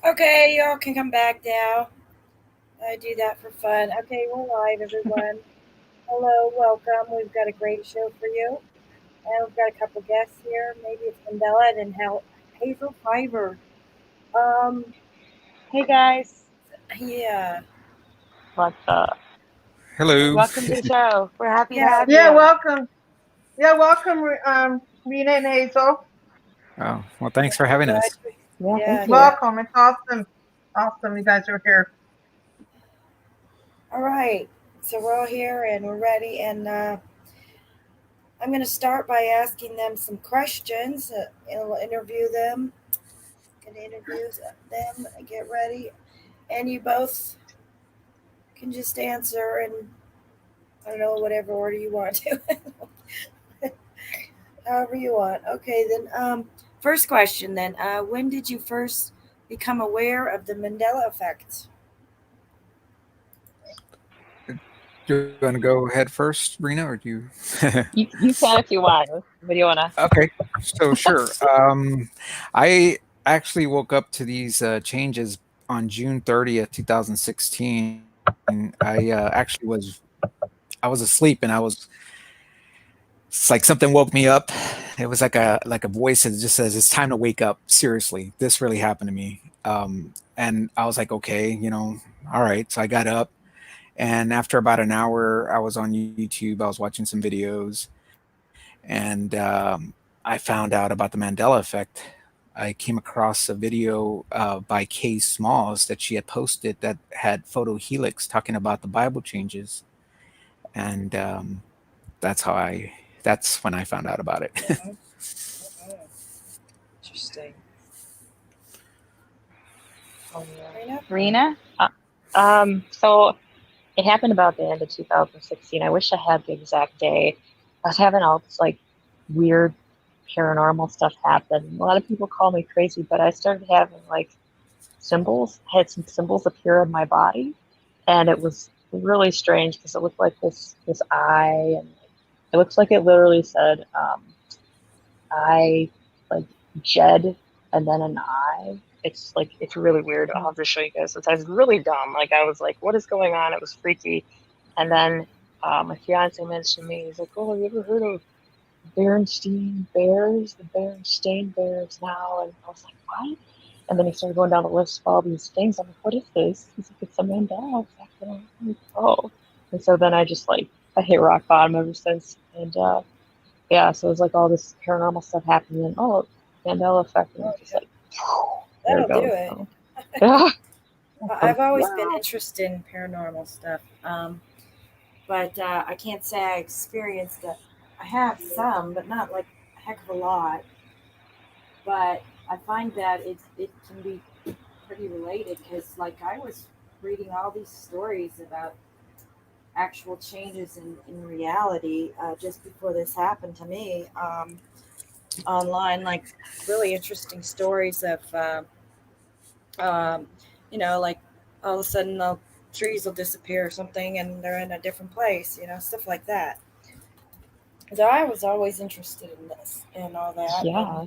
Okay, y'all can come back now. I do that for fun. Okay, we're live, everyone. Hello, welcome. We've got a great show for you. And we've got a couple guests here. Maybe it's Mandela and Hazel Fiver. Um, Hey guys, yeah. what's up? Hello. Welcome to the show. We're happy to Yeah. have Yeah, you. welcome. Yeah, welcome, Rena and Hazel. Oh, well, thanks for We're having glad us. you. Yeah, Yeah, thank you. yeah. Welcome. It's awesome. Awesome, you guys are here. All right. So we're all here and we're ready. And I'm going to start by asking them some questions. And we'll interview them. Gonna interview them. Get ready. And you both can just answer and I don't know, whatever order you want to. However you want. Okay, then first question then. When did you first become aware of the Mandela effect? Do you want to go ahead first, Rena, or do you? You can if you want. What do you wanna? Okay, so sure. I actually woke up to these changes on June 30th, 2016. I was asleep and it's like something woke me up. It was like a voice that just says it's time to wake up. Seriously, this really happened to me. And I was like, okay, all right. So I got up. And after about an hour, I was on YouTube. I was watching some videos, and I found out about the Mandela effect. I came across a video by Kay Smalls that she had posted that had photo helix talking about the Bible changes, and that's how I. That's when I found out about it. Mhm. Mhm. Interesting. Rena? Rena? So it happened about the end of 2016. I wish I had the exact day. I was having all this like weird paranormal stuff happen. A lot of people call me crazy, but I started having like symbols. I had some symbols appear in my body, and it was really strange because it looked like this eye, and it looks like it literally said I like Jed and then an I. It's like it's really weird. I'll have to show you guys. It's really dumb. Like I was like, what is going on? It was freaky. And then my fiance mentioned to me, he's like, oh, have you ever heard of Berenstein Bears? The Berenstain Bears now? And I was like, what? And then he started going down the list of all these things. I'm like, what is this? He's like, it's a Mandela effect. And I'm like, oh. And so then I just like I hit rock bottom ever since. And yeah, so it was like all this paranormal stuff happening, and oh, Mandela effect, and Oh, it just yeah. like there it That'll do goes. it. So yeah, I've always been wow. interested in paranormal stuff, but I can't say I experienced it. I have some, but not like a heck of a lot. But I find that it can be pretty related because like I was reading all these stories about actual changes in reality just before this happened to me online, like really interesting stories of um, like all of a sudden the trees will disappear or something and they're in a different place, stuff like that. So I was always interested in this and all that, Yeah,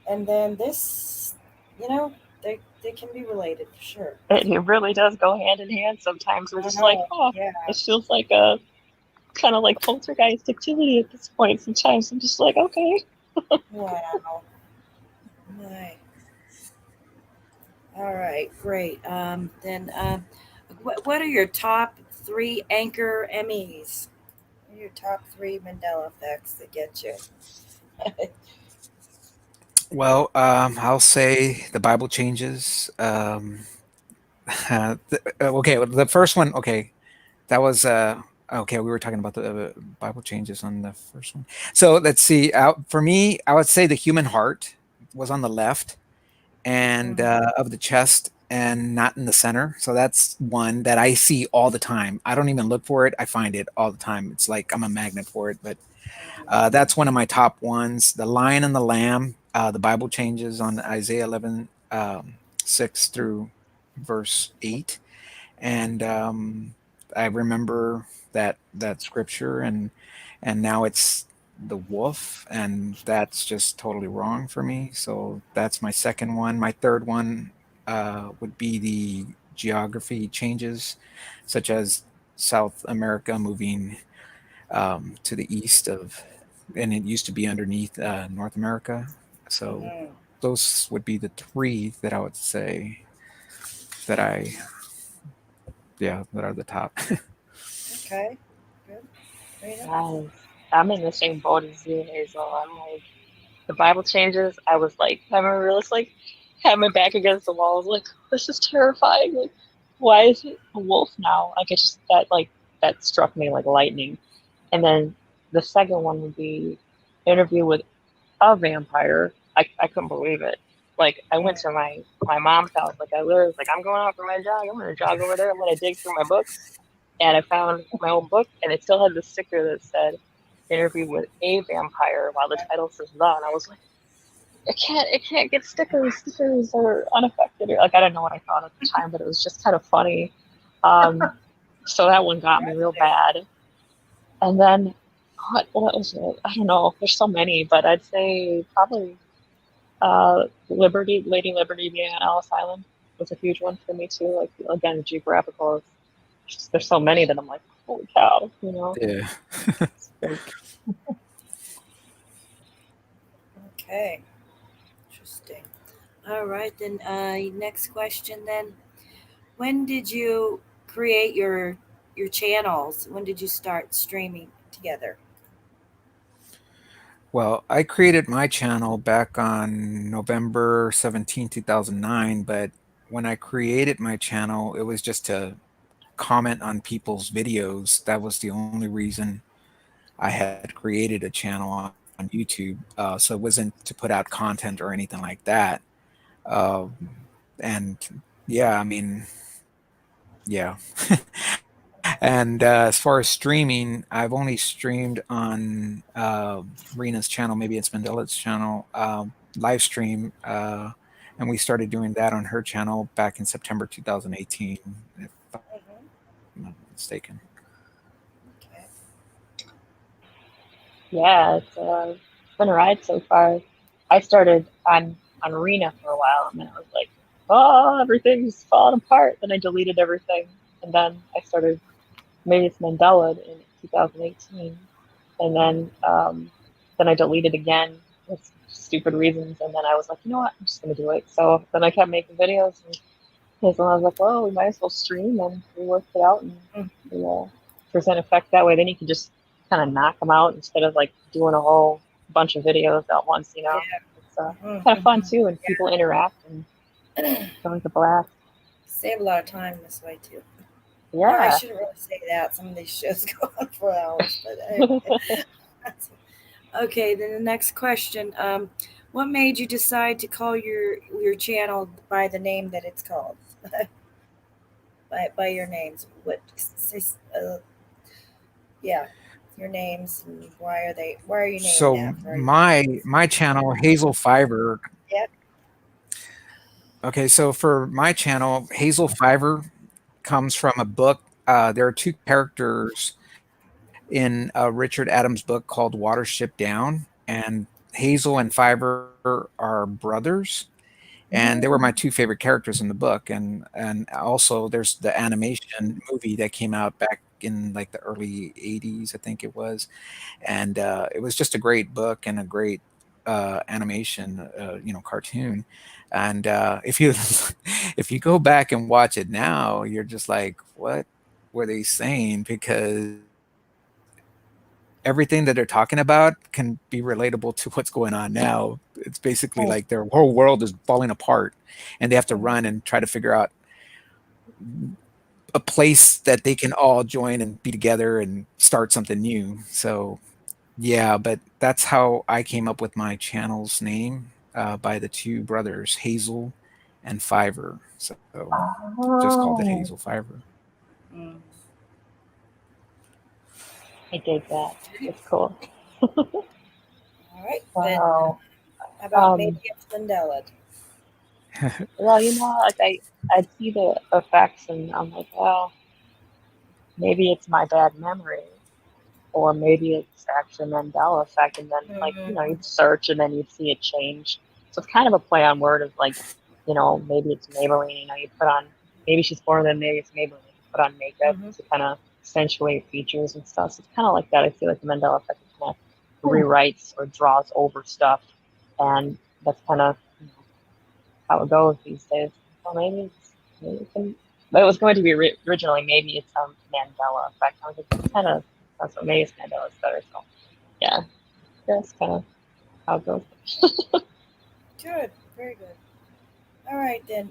and then this, you know, they can be related for sure. it really does go hand in hand. Sometimes we're I just like, know, oh, yeah, it feels like a kind of like poltergeist activity at this point. Sometimes I'm just like, okay. wow, nice. All right, great. Then, what are your top three anchor MEs? What are your top three Mandela effects that get you? I'll say the Bible changes. Okay, well, the first one. Okay, that was okay. We were talking about the Bible changes on the first one. So let's see. For me, I would say the human heart was on the left and Mhm. of the chest and not in the center. So that's one that I see all the time. I don't even look for it. I find it all the time. It's like I'm a magnet for it. But that's one of my top ones. The lion and the lamb. The Bible changes on Isaiah 11, 6 through verse 8. And I remember that scripture, and now it's the wolf, and that's just totally wrong for me. So that's my second one. My third one would be the geography changes, such as South America moving to the east of, and it used to be underneath North America. So Mm-hmm. those would be the three that I would say that I, yeah, that are the top. Okay. Good. Very nice. Nice. I'm in the same boat as you, Hazel. I'm like, the Bible changes. I was like, I remember just like had my back against the wall. I was like, this is terrifying. Like, why is it a wolf now? Like, it just that struck me like lightning. And then the second one would be interview with a vampire. I couldn't believe it. Like, I went to my mom's house. Like, I literally was like, I'm going out for my jog. I'm gonna jog over there. I'm gonna dig through my books, and I found my old book, and it still had the sticker that said interview with a vampire while the title says the. And I was like, it can't get stickers. Stickers are unaffected. Or, like, I don't know what I thought at the time, but it was just kind of funny. So that one got me real bad. And then what was it? I don't know. There's so many, but I'd say probably Lady Liberty being on Ellis Island was a huge one for me too. Like, again, geographical. There's so many that I'm like, holy cow, you know. Yeah. It's great. Okay. Interesting. All right, then. Next question. Then, when did you create your channels? When did you start streaming together? Well, I created my channel back on November 17, 2009, but when I created my channel, it was just to comment on people's videos. That was the only reason I had created a channel on YouTube. So it wasn't to put out content or anything like that. Uh, and yeah, I mean, yeah. And as far as streaming, I've only streamed on Rena's channel, maybe it's Mandela'd's channel, live stream. And we started doing that on her channel back in September 2018, if Mm-hmm. I'm not mistaken. Okay. Yeah, it's been a ride so far. I started on Arena for a while, and then I was like, oh, everything's falling apart. Then I deleted everything, and then I started. Maybe it's Mandela'd in 2018, and then I deleted again with stupid reasons, and then I was like, you know what, I'm just gonna do it. So then I kept making videos, and Hazel, I was like, well, we might as well stream, and we worked it out, and we present effect that way. Then you can just kind of knock them out instead of like doing a whole bunch of videos at once. You know, Yeah. it's kind of fun Mm-hmm. too, and people interact, and it's always a blast. Save a lot of time this way too. Well, I Yeah. shouldn't really say that. Some of these shows go on for hours, but anyway. Okay. Then the next question. What made you decide to call your channel by the name that it's called? By your names. Uh, yeah, your names and why are they? Why are you naming So after? my channel, Hazel Fiver. Yep. Okay, so for my channel, Hazel Fiver comes from a book. There are two characters in Richard Adams' book called Watership Down, and Hazel and Fiver are brothers, and they were my two favorite characters in the book. And also there's the animation movie that came out back in like the early 80s, I think it was, and it was just a great book and a great animation, cartoon. And if you if you go back and watch it now, you're just like, what were they saying? Because everything that they're talking about can be relatable to what's going on now. It's basically like their whole world is falling apart, and they have to run Mhm. and try to figure out a place that they can all join and be together and start something new. So yeah, but that's how I came up with my channel's name, by the two brothers, Hazel and Fiver. So just called it Hazel Oh, Fiver. Mm. I dig that. It's cool. All right. Then Wow. how about maybe Um, it's Mandela? well, like I'd see the effects and I'm like, well, maybe it's my bad memory, or maybe it's actually Mandela effect. And then, like, Mm-hmm. you'd search and then you'd see it change. So it's kind of a play on word of like maybe it's Maybelline, you put on, maybe she's born then maybe it's Maybelline, you put on makeup to kind of accentuate features and stuff. So it's kind of like that. I feel like the Mandela Effect kind of rewrites or draws over stuff, and that's kind of how it goes these days. So maybe but it was going to be originally, maybe it's Mandela Effect. I was like, it's kind of, that's what maybe it's Mandela's better. So yeah, that's kind of how it goes. Good, very good. All right then.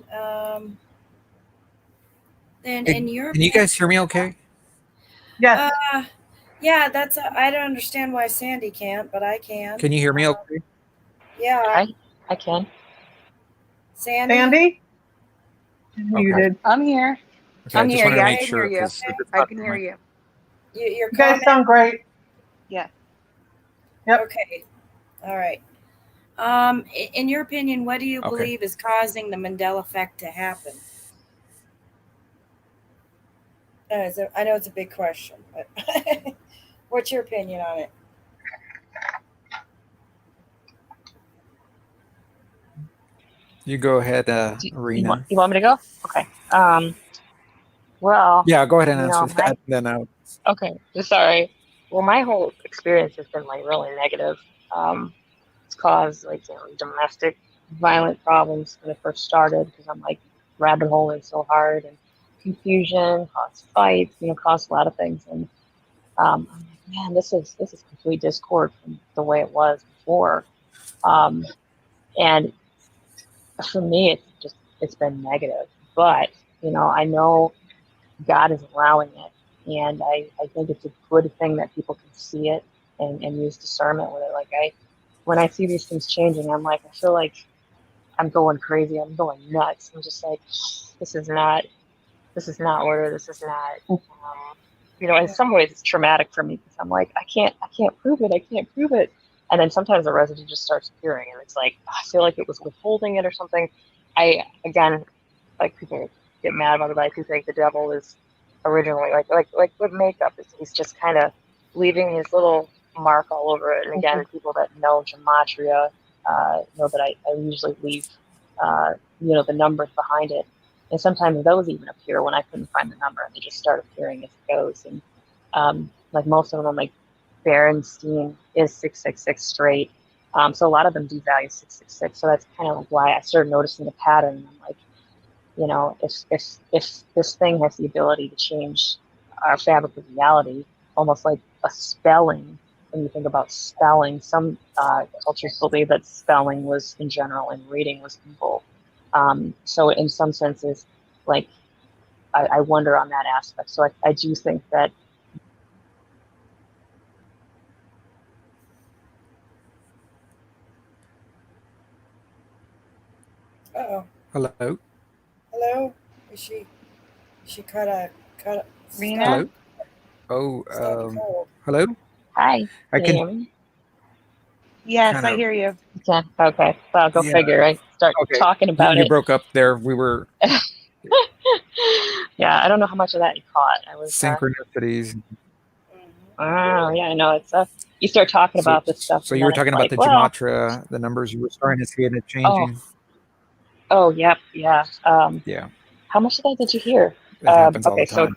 Then in your Can you guys hear me okay? Yes. Yeah, I don't understand why Sandy can't, but I can. Can you hear me okay? Yeah, I can. Sandy. Sandy? Okay. Muted. I'm here. Okay, I'm I just here. wanted to Yeah, I make can sure hear you. because I can hear you. Your You guys comment. sound great. Yeah. Yep. Okay. All right. In your opinion, what do you believe is causing the Mandela Effect to happen? I know it's a big question, but what's your opinion on it? You go ahead, Rena. You want me to go? Okay. Well, Yeah, go ahead and answer that. Then okay. Sorry. Well, my whole experience has been like really negative. It's caused like domestic violent problems when it first started because I'm like rabbit holing so hard, and confusion, caused fights, caused a lot of things. And I'm like, man, this is complete discord from the way it was before. And for me, it's been negative. But I know God is allowing it, and I think it's a good thing that people can see it and use discernment with it. Like when I see these things changing, I'm like, I feel like I'm going crazy. I'm going nuts. I'm just like, this is not order. This is not, in some ways it's traumatic for me because I'm like, I can't prove it. I can't prove it. And then sometimes the residue just starts appearing, and it's like, I feel like it was withholding it or something. Again, like people get mad about it, but I do think the devil is originally like with makeup, he's just kind of leaving his little mark all over it. And again, people that know gematria know that I usually leave the numbers behind it, and sometimes those even appear when I couldn't find the number, and they just start appearing as it goes. And like most of them, like Berenstein is 666 straight. So a lot of them do value 666. So that's kind of like why I started noticing the pattern. I'm like, if this thing has the ability to change our fabric of reality, almost like a spelling. When you think about spelling, some cultures believe that spelling was in general and reading was evil. So in some senses, like I wonder on that aspect. So I do think that. Uh-oh. hello. Hello? Is she cut? Rena? Hello. Oh, hello. Hi. I Can you can hear me? Yes, kind I of. hear you. Yeah. Okay. Well, go figure. I start talking about You it. broke up there. We were Yeah, I don't know how much of that you caught. I was. synchronicities. Oh yeah, I know it's. You start talking about this stuff. So And you were then talking it's about like, the well, gematria, the numbers. You were starting to see it changing. oh, yep, yeah. Yeah, How much of that did you hear? that happens all Okay, the time.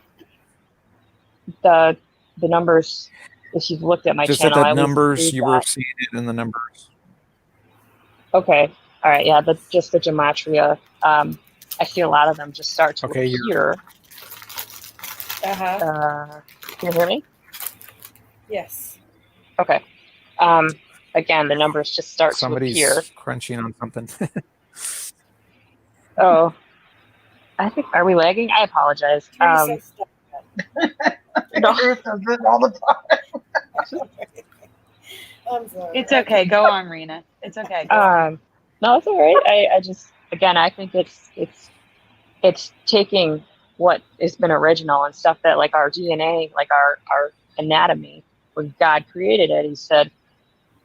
so the numbers. If you've looked at my Just channel, that I the always numbers, include you that. were seeing it in the numbers. Okay, all right, yeah, just the gematria. I see a lot of them just start to Okay, appear. Uh-huh. Can you hear me? Yes. Okay. Again, the numbers just start to appear. Somebody's crunching on something. Oh, I think, are we lagging? I apologize. Teresa, stop No. Bruce does it all the time. that. I'm sorry. It's okay. Go on, Rena. It's okay. Go on. No, it's all right. I just, again, I think it's taking what has been original and stuff that like our DNA, like our anatomy, when God created it, he said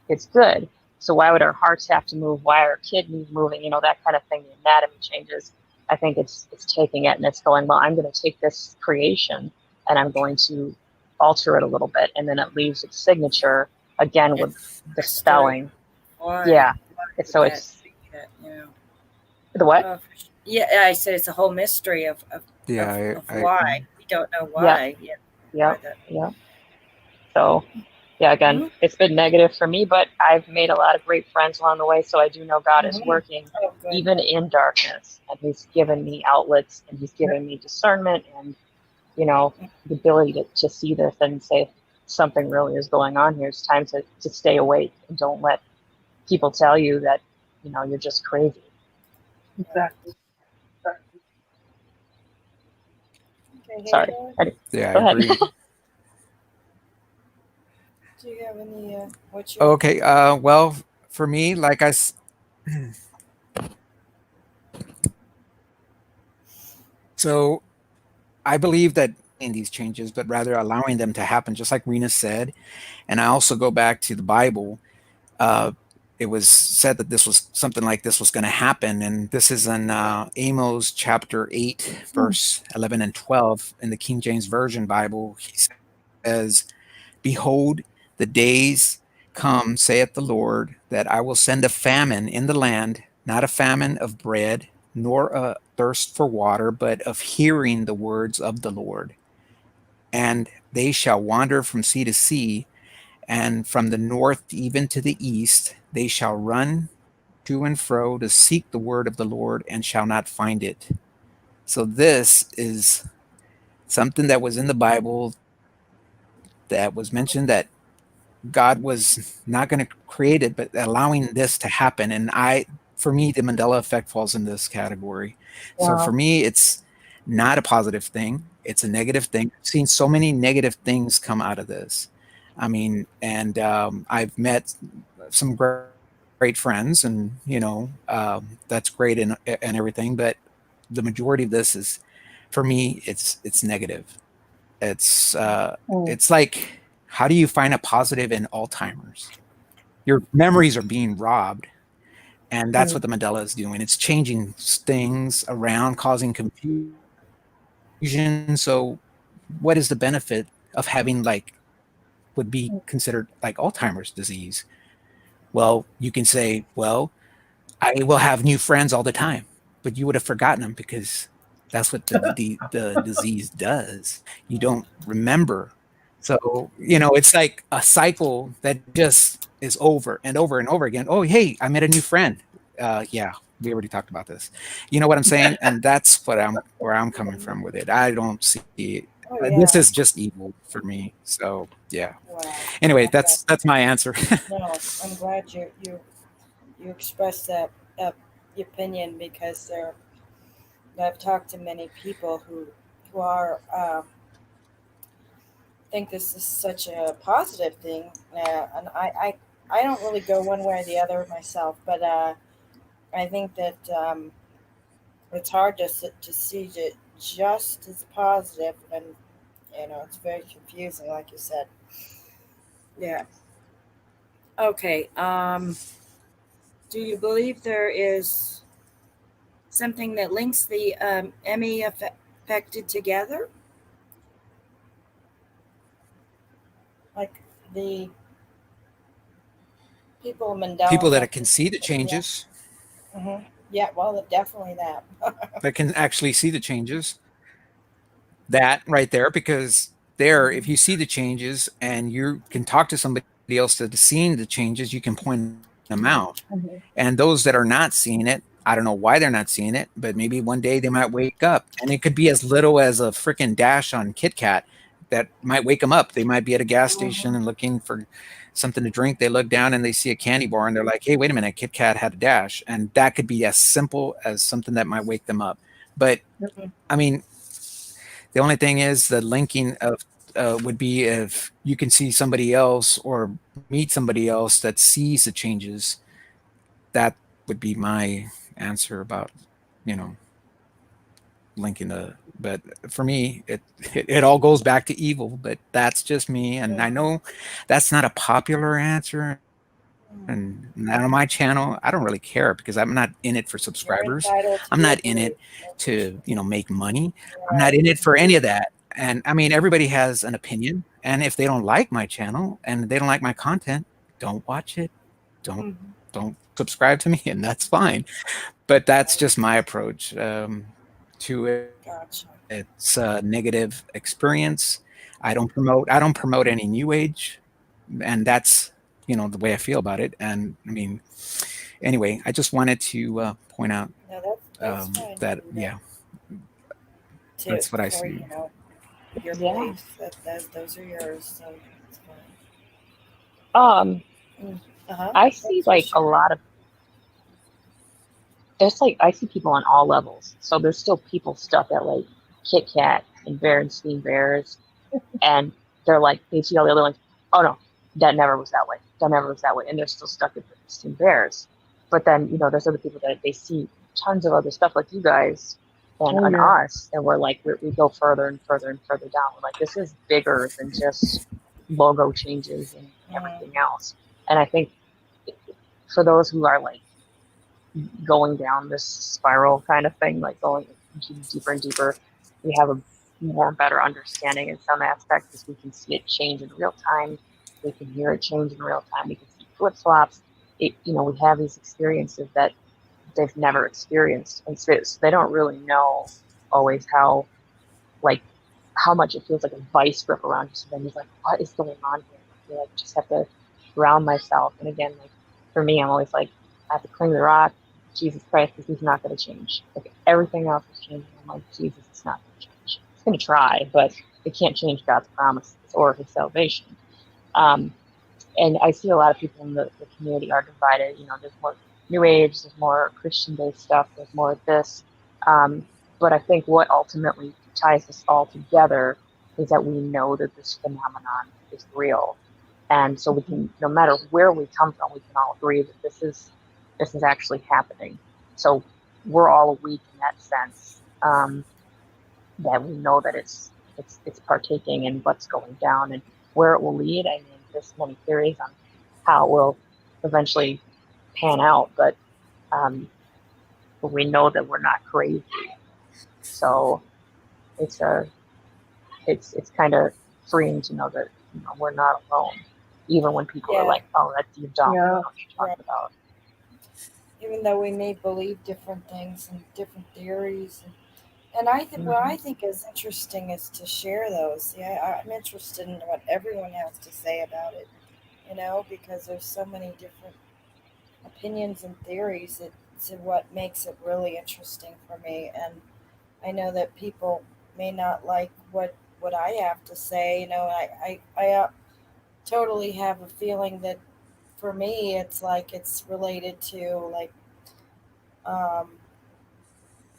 it's good. So why would our hearts have to move? Why are our kidneys moving? That kind of thing. The anatomy changes. I think it's taking it and it's going, well, I'm going to take this creation and I'm going to alter it a little bit, and then it leaves its signature again with the spelling. Why? Yeah. Why So would it's that be that, The what? Yeah, I said it's a whole mystery of Yeah, why we don't know Yeah, why. Yeah, yeah, why that. yeah. So, yeah, again, Mm-hmm. it's been negative for me, but I've made a lot of great friends along the way. So I do know God is Mm-hmm. working Oh, good. even in darkness, and He's given me outlets, and He's given me discernment, and the ability to see this and say something really is going on here. It's time to stay awake and don't let people tell you that you're just crazy. Exactly. Okay, Sorry. Hazel, yeah, I Go ahead. agree. do you have any? What's your? Okay, well, for me, so I believe that in these changes, but rather allowing them to happen, just like Rena said. And I also go back to the Bible. Uh, it was said that this was something like this was going to happen, and this is in Amos chapter 8, verse 11 and 12 in the King James Version Bible. He says, "Behold, the days come, saith the Lord, that I will send a famine in the land, not a famine of bread, nor a thirst for water, but of hearing the words of the Lord. And they shall wander from sea to sea, and from the north even to the east. They shall run to and fro to seek the word of the Lord, and shall not find it." So this is something that was in the Bible that was mentioned, that God was not going to create it, but allowing this to happen. And for me, the Mandela effect falls in this category. So for Wow. me, it's not a positive thing. It's a negative thing. I've seen so many negative things come out of this. I mean, and I've met some great friends, and that's great and everything. But the majority of this is, for me, it's negative. It's Mm, it's like, how do you find a positive in Alzheimer's? Your memories are being robbed, and that's mm, what the Mandela is doing. It's changing things around, causing confusion. So, what is the benefit of having, like, would be mm, considered like Alzheimer's disease? Well, you can say, well, I will have new friends all the time, but you would have forgotten them, because that's what the disease does. You don't remember. So, it's like a cycle that just is over and over and over again. Oh, hey, I met a new friend. Yeah, we already talked about this. You know what I'm saying? And that's where I'm coming from with it. I don't see it. Oh This yeah. is just evil for me. So, yeah. Wow. Anyway, I'm glad. that's my answer. No, I'm glad you expressed that opinion because I've talked to many people who are think this is such a positive thing, and I don't really go one way or the other myself, but I think that it's hard to see it just as positive, and it's very confusing, like you said. Yeah. Okay. Do you believe there is something that links the ME affected together, like the people Mandela People that affected? can see the Yeah. changes, Yeah. Well, definitely that. that can actually see the changes, that right there, because there, if you see the changes and you can talk to somebody else that is seeing the changes, you can point them out. mhm, And those that are not seeing it, I don't know why they're not seeing it, but maybe one day they might wake up, and it could be as little as a freaking dash on Kit Kat that might wake them up. They might be at a gas station Mhm. and looking for something to drink. They look down and they see a candy bar, and they're like, "Hey, wait a minute, Kit Kat had a dash." And that could be as simple as something that might wake them up. But I mean, the only thing is, the linking of would be if you can see somebody else or meet somebody else that sees the changes. That would be my answer about, you know, linking the. But for me, it all goes back to evil. But that's just me, and I Mhm. know that's not a popular answer. Mhm. And on my channel, I don't really care, because I'm not in it for You're subscribers. entitled to I'm your not in it belief. That's for sure. to, make money. I'm not Right. in it for any of that. And I mean, everybody has an opinion. And if they don't like my channel and they don't like my content, don't watch it. Don't Mhm. don't subscribe to me, and that's fine. But that's just my approach to it. Gotcha. It's a negative experience. I don't promote any new age, and that's the way I feel about it. And I mean, anyway, I just wanted to point out No, that's fine to that do that yeah, too that's what I for see. your Yeah. beliefs. That those are yours, so it's fine. Um, Uh-huh. I see Thanks for like a sharing. lot of there's like I see people on all levels. So there's still people stuck at like Kit Kat and Berenstein Bears, and they're like they see all the other ones. Oh no, that never was that way. That never was that way, and they're still stuck at Berenstein Bears. But then there's other people that they see tons of other stuff like you guys and Oh on yeah. us, and we're like we go further and further and further down. We're like this is bigger than just logo changes and Mm, everything else. And I think for those who are like going down this spiral kind of thing, like going deeper and deeper, we have a more better understanding in some aspects because we can see it change in real time. We can hear it change in real time. We can see flip flops. We have these experiences that they've never experienced, and so they don't really know always like how much it feels like a vice grip around you. So then he's like, what is going on here? You like just have to ground myself. And again, like for me, I'm always like, I have to cling to the rock, Jesus Christ, because he's not going to change. Like everything else is changing. I'm like, Jesus, it's not going to change. It's going to try, but it can't change God's promises or his salvation. Um, and I see a lot of people in the community are divided. There's more New Age, there's more Christian-based stuff, there's more of this. But I think what ultimately ties us all together is that we know that this phenomenon is real, and so we can, no matter where we come from, we can all agree that this is actually happening. So we're all awake in that sense, that we know that it's partaking in what's going down and where it will lead. I mean, there's many theories on how it will eventually pan out, but we know that we're not crazy. So it's it's kind of freeing to know that we're not alone, even when people are yeah, like, "Oh, that's you dumb. You Yeah. know what you're right. talking about." Even though we may believe different things and different theories, and I think what I Mm-hmm. think is interesting is to share those. Yeah, I'm interested in what everyone has to say about it. Because there's so many different opinions and theories. It's what makes it really interesting for me. And I know that people may not like what I have to say. I totally have a feeling that for me, it's like it's related to like um,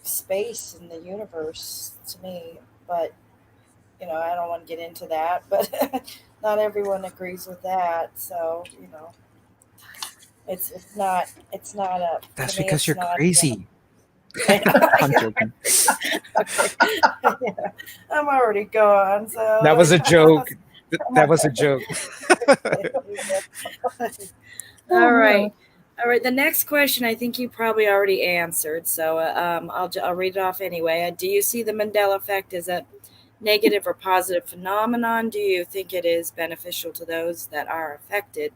space and the universe to me. But I don't want to get into that. But not everyone agrees with that. So it's not a to That's me. because It's you're not. crazy. I'm Yeah, joking. okay. Yeah, I'm already gone. That So was a joke. That was a joke. all Oh, right. All right. The next question I think you probably already answered. So I'll read it off anyway. Do you see the Mandela effect as a negative or positive phenomenon? Do you think it is beneficial to those that are affected?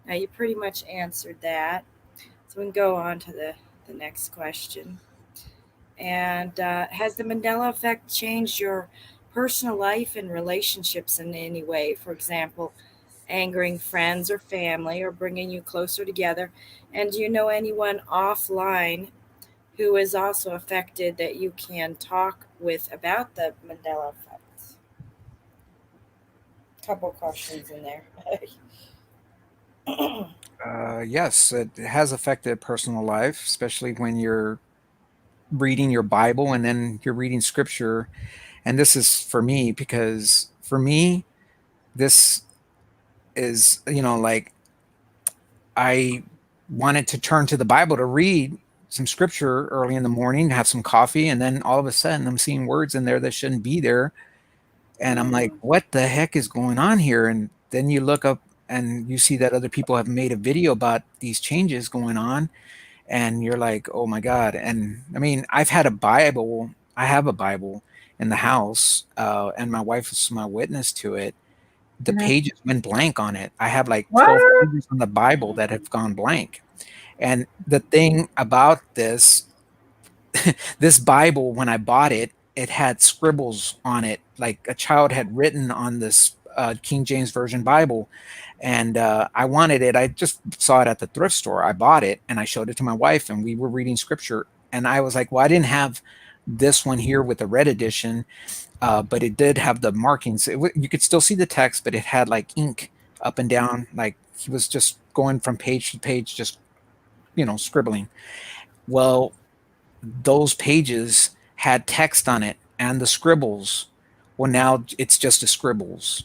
Now, you pretty much answered that. So we can go on to the next question. And has the Mandela effect changed your personal life and relationships in any way? For example, angering friends or family or bringing you closer together? And do you know anyone offline who is also affected that you can talk with about the Mandela effect? Couple questions in there. Yes, it has affected personal life, especially when you're reading your Bible and then you're reading scripture. And this is for me because for me, this is, like I wanted to turn to the Bible to read some scripture early in the morning, have some coffee, and then all of a sudden I'm seeing words in there that shouldn't be there. And I'm like, Mm, what the heck is going on here? And then you look up and you see that other people have made a video about these changes going on. And you're like, oh my God. And I mean, I have a Bible in the house, and my wife is my witness to it. The mhm. pages went blank on it. I have like 12 What? pages on the Bible that have gone blank. And the thing about this Bible, when I bought it, it had scribbles on it, like a child had written on this King James Version Bible. And I wanted it. I just saw it at the thrift store. I bought it and I showed it to my wife, and we were reading scripture. And I was like, well, I didn't have this one here with the red edition, but it did have the markings. You could still see the text, but it had like ink up and down. Like he was just going from page to page, just, scribbling. Well, those pages had text on it and the scribbles. Well, now it's just the scribbles.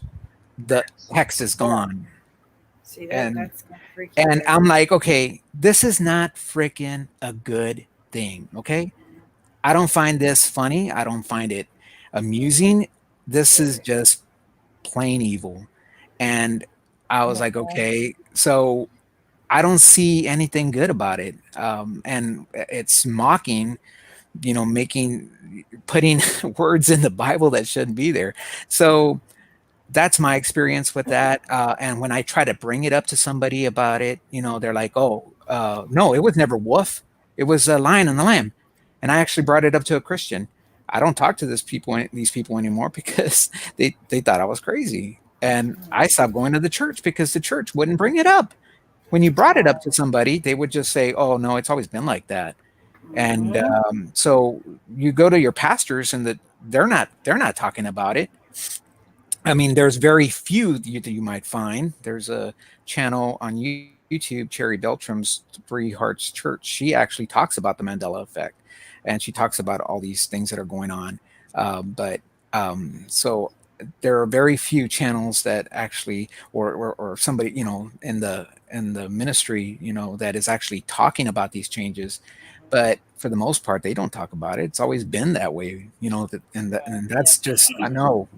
The text is gone. See that? And That's gonna freak you and out. I'm like, okay, this is not freaking a good thing. Okay. I don't find this funny. I don't find it amusing. This is just plain evil. And I was like, okay, so I don't see anything good about it. And it's mocking, putting words in the Bible that shouldn't be there. So that's my experience with that. And when I try to bring it up to somebody about it, they're like, oh, no, it was never wolf. It was a lion and the lamb. And I actually brought it up to a Christian. I don't talk to these people anymore because they thought I was crazy. And I stopped going to the church because the church wouldn't bring it up. When you brought it up to somebody, they would just say, oh, no, it's always been like that. And so you go to your pastors and they're not talking about it. I mean, there's very few that you might find. There's a channel on YouTube, Cherry Beltram's Three Hearts Church. She actually talks about the Mandela Effect, and she talks about all these things that are going on. So there are very few channels that actually, or somebody, in the ministry, that is actually talking about these changes. But for the most part, they don't talk about it. It's always been that way, and that's just, no,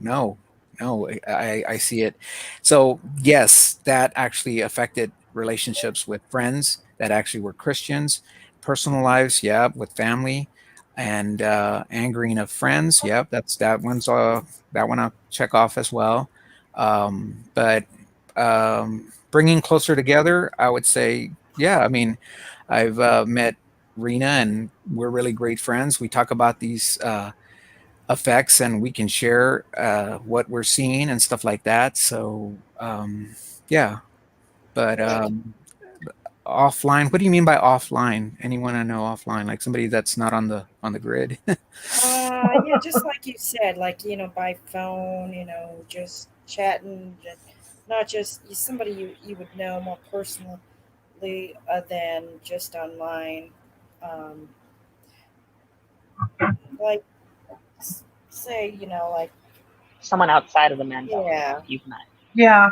I see it. So yes, that actually affected relationships with friends that actually were Christians, personal lives, yeah, with family, and angering of friends. Yep, that one I'll check off as well. But bringing closer together, I would say, yeah. I mean, I've met Rena, and we're really great friends. We talk about these effects, and we can share what we're seeing and stuff like that. So yeah, but offline. What do you mean by offline? Anyone I know offline, like somebody that's not on the grid? Yeah, just like you said, like by phone, just chatting, not just somebody you would know more personally than just online. Um, like say, like Someone outside of the Mandela yeah, you've met. Yeah.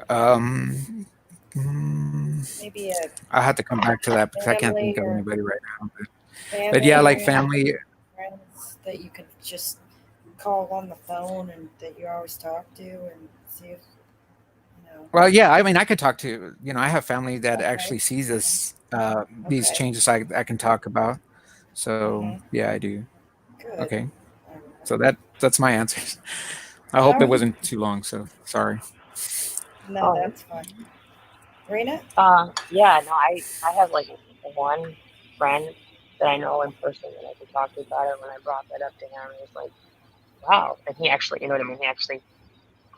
um, maybe a I have to come back to that because I can't family think of or anybody right now. But yeah, family like or family. friends that you could just call on the phone and that you always talk to and see if Well, yeah, I mean, I could talk to, I have family that okay, actually sees these okay, changes I can talk about. So hmm, yeah, I do. good. Okay, so that's my answers. I hope it No, wasn't too long. So sorry. no, Oh, that's fine. Rena? yeah, no, I have like one friend that I know in person that I could talk to about it. When I brought that up to him, he was like, wow. And he actually, you know what I mean? He actually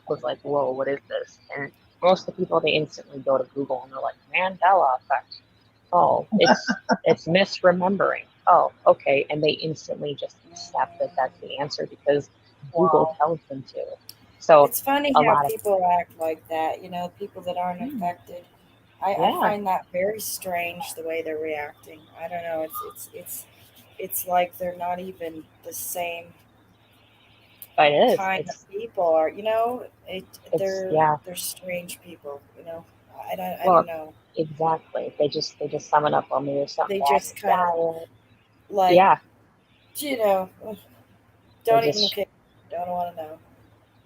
was like, whoa, what is this? And most of the people, they instantly go to Google and they're like, Mandela Effect. Oh, it's misremembering. Oh, okay. And they instantly just accept that that's the answer because Google Wow. tells them to. So It's funny a how lot of, people act like that, people that aren't affected. I yeah, find that very strange the way they're reacting. I don't know. It's like they're not even the same but it is. kind of people, or they're Yeah. they're strange people. I don't Well, know. exactly. They just sum it up. Oh, maybe there's something They bad just in kind of your diet. like Yeah, you know they don't even just care. Don't want to know.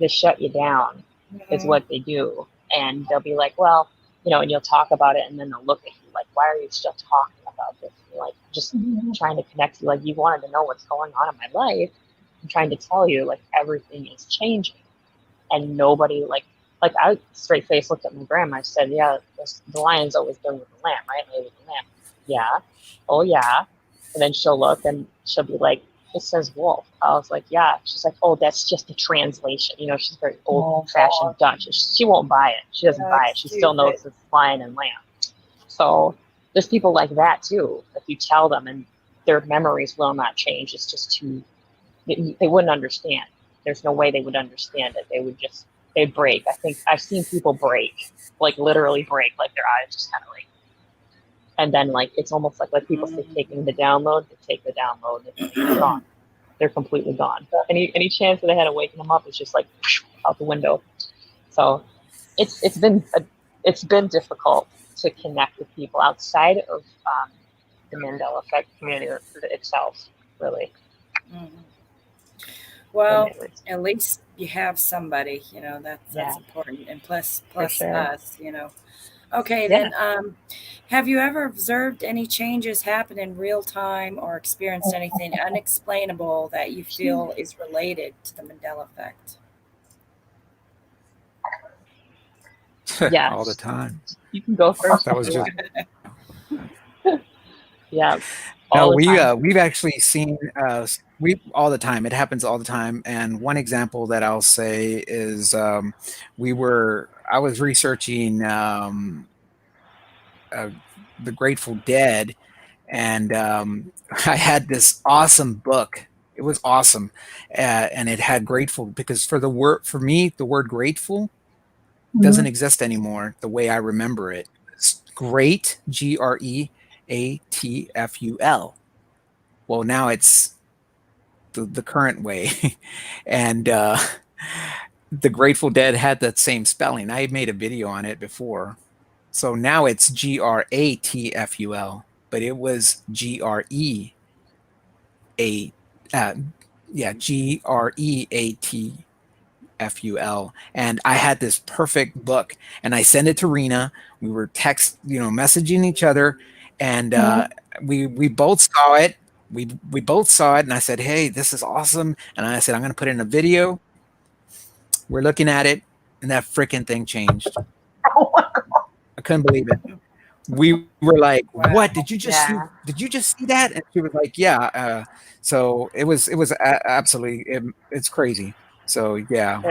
just shut you down is Hmm. what they do, and they'll be like, well, and you'll talk about it, and then they'll look at you like, why are you still talking about this? And you're like, just trying to connect you. Like, you wanted to know what's going on in my life. I'm trying to tell you, like, everything is changing, and nobody like like I straight face looked at my grandma. I said, yeah, the lion's always been with the lamb, right? Lay with the lamb. Yeah. Oh yeah. And then she'll look and she'll be like, it says wolf. I was like, yeah. She's like, oh, that's just a translation. You know, she's very old-fashioned Dutch. She won't buy it. She doesn't buy it. She still knows it's lion and lamb. So there's people like that too. If you tell them and their memories will not change, it's just too, they wouldn't understand. There's no way they would understand it. They'd break. I think I've seen people break, like literally break, like their eyes just kind of like, and then like it's almost like people say taking the download. They take the download and they're gone. They're completely gone. Any chance that they had to waking them up is just like out the window. So it's been difficult to connect with people outside of the Mandela Effect community itself, really. Mm-hmm. Well, at least you have somebody, you know, that's important. And plus sure. us, you know. Okay, then have you ever observed any changes happen in real time or experienced anything unexplainable that you feel is related to the Mandela Effect? Yes. All the time. You can go first. That was just yeah. No, we've actually seen we all the time. It happens all the time. And one example that I'll say is I was researching the Grateful Dead, and I had this awesome book. It was awesome, and it had grateful because for me the word grateful doesn't exist anymore the way I remember it. It's great, GREATFUL. Well, now it's the current way, and the Grateful Dead had that same spelling. I made a video on it before, so now it's GRATFUL, but it was GREATFUL. And I had this perfect book, and I sent it to Rena. We were messaging each other, and we both saw it. We both saw it, and I said, "Hey, this is awesome." And I said, "I'm going to put in a video." We're looking at it, and that freaking thing changed. I couldn't believe it. We were like, "What did you just see? Did you just see that?" And she was like, "Yeah." So it was absolutely it's crazy. So yeah,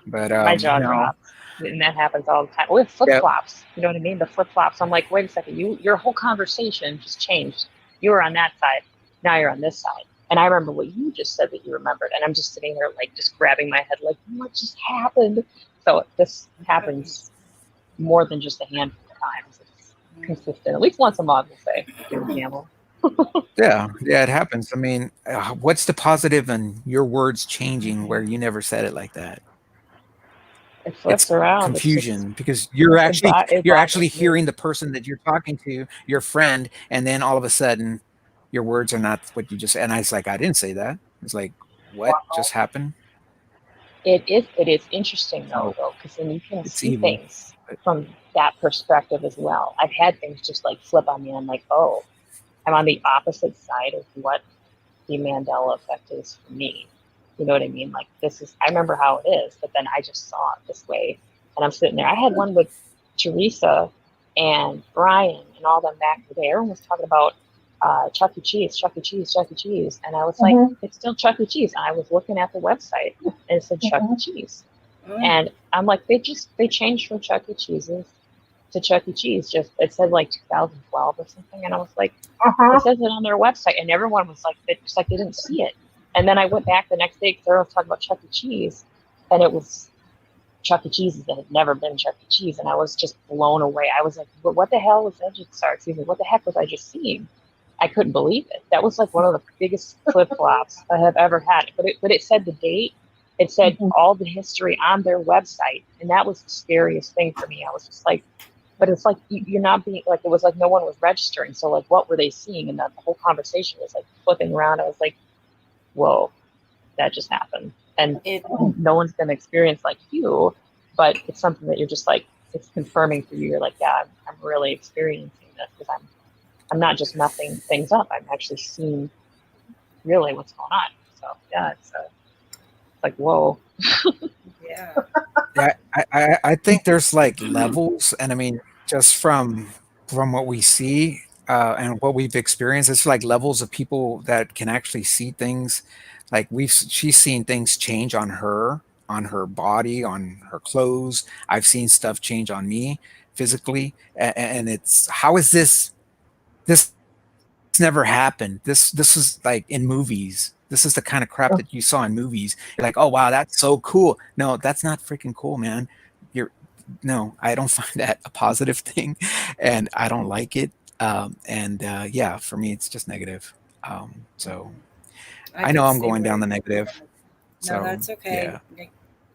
but my jaw drops, and that happens all the time. We have flip flops. You know what I mean? The flip flops. I'm like, wait a second, your whole conversation just changed. You were on that side, now you're on this side. And I remember what you just said that you remembered, and I'm just sitting here like just grabbing my head, like, what just happened? So this happens more than just a handful of times. It's consistent. At least once a month, we'll say. Gamble. Yeah, it happens. I mean, what's the positive in your words changing where you never said it like that? It flips around. Confusion, because you're actually hearing the person that you're talking to, your friend, and then all of a sudden your words are not what you just. And I was like, I didn't say that. It's like, what just happened? It is interesting though, because then you can see things from that perspective as well. I've had things just like flip on me. I'm like, oh, I'm on the opposite side of what the Mandela Effect is for me. You know what I mean? Like I remember how it is, but then I just saw it this way. And I'm sitting there. I had one with Teresa and Brian and all them back in the day. Everyone was talking about Chuck E. Cheese. And I was like, it's still Chuck E. Cheese. And I was looking at the website and it said Chuck E. Cheese. And I'm like, they changed from Chuck E. Cheese's to Chuck E. Cheese. Just it said like 2012 or something. And I was like, it says it on their website. And everyone was like, they didn't see it. And then I went back the next day because everyone was talking about Chuck E. Cheese. And it was Chuck E. Cheese's that had never been Chuck E. Cheese. And I was just blown away. I was like, what the hell was that? What the heck was I just seeing? I couldn't believe it. That was like one of the biggest flip-flops I have ever had. But it said the date. It said all the history on their website. And that was the scariest thing for me. I was just like, but it's like you're not being like, it was like no one was registering. So like, what were they seeing? And the whole conversation was like flipping around. I was like, whoa, that just happened. And no one's going to experience like you, but it's something that you're just like, it's confirming for you. You're like, yeah, I'm really experiencing this because I'm not just messing things up. I'm actually seeing really what's going on. So yeah, it's like, whoa. Yeah. I think there's like levels, and I mean, just from what we see and what we've experienced, it's like levels of people that can actually see things. Like she's seen things change on her body, on her clothes. I've seen stuff change on me physically, and it's how is this never happened. This is like in movies. This is the kind of crap that you saw in movies. You're like, oh wow, that's so cool. No, that's not freaking cool, man. You're no, I don't find that a positive thing, and I don't like it. And yeah, for me, it's just negative. So I I know could I'm see going where. down the negative. No, So that's okay. yeah,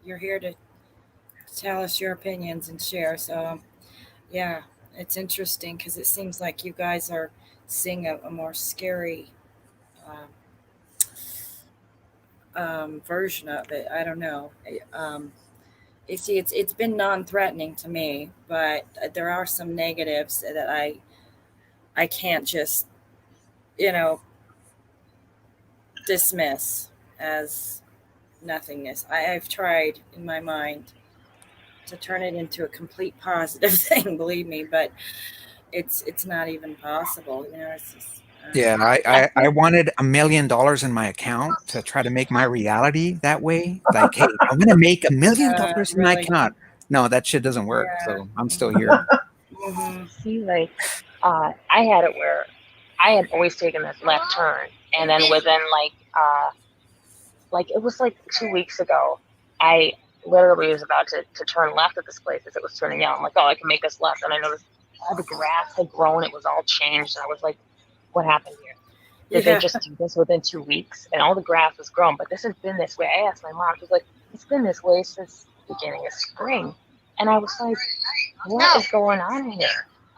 You're here to tell us your opinions and share. So, yeah, it's interesting because it seems like you guys are seeing a more scary um, version of it. I don't know. You see, it's been non-threatening to me, but there are some negatives that I can't just you know dismiss as nothingness. I've tried in my mind to turn it into a complete positive thing, believe me, but it's not even possible. It's just yeah. I I think wanted $1 million in my account to try to make my reality that way. Like, hey, I'm gonna make $1 million in my really, account. No, that shit doesn't work. yeah. So I'm still Hmm. here. Hmm. see like I had it where I had always taken this left turn, and then within like it was like 2 weeks ago, I literally was about to turn left at this place as it was turning out. I'm like, oh, I can make this left, and I noticed all the grass had grown; it was all changed, and I was like, what happened here? Did they Yeah. just do this within 2 weeks? And all the grass was grown, but this has been this way. I asked my mom, she was like, it's been this way since the beginning of spring. And I was like, what is going on here?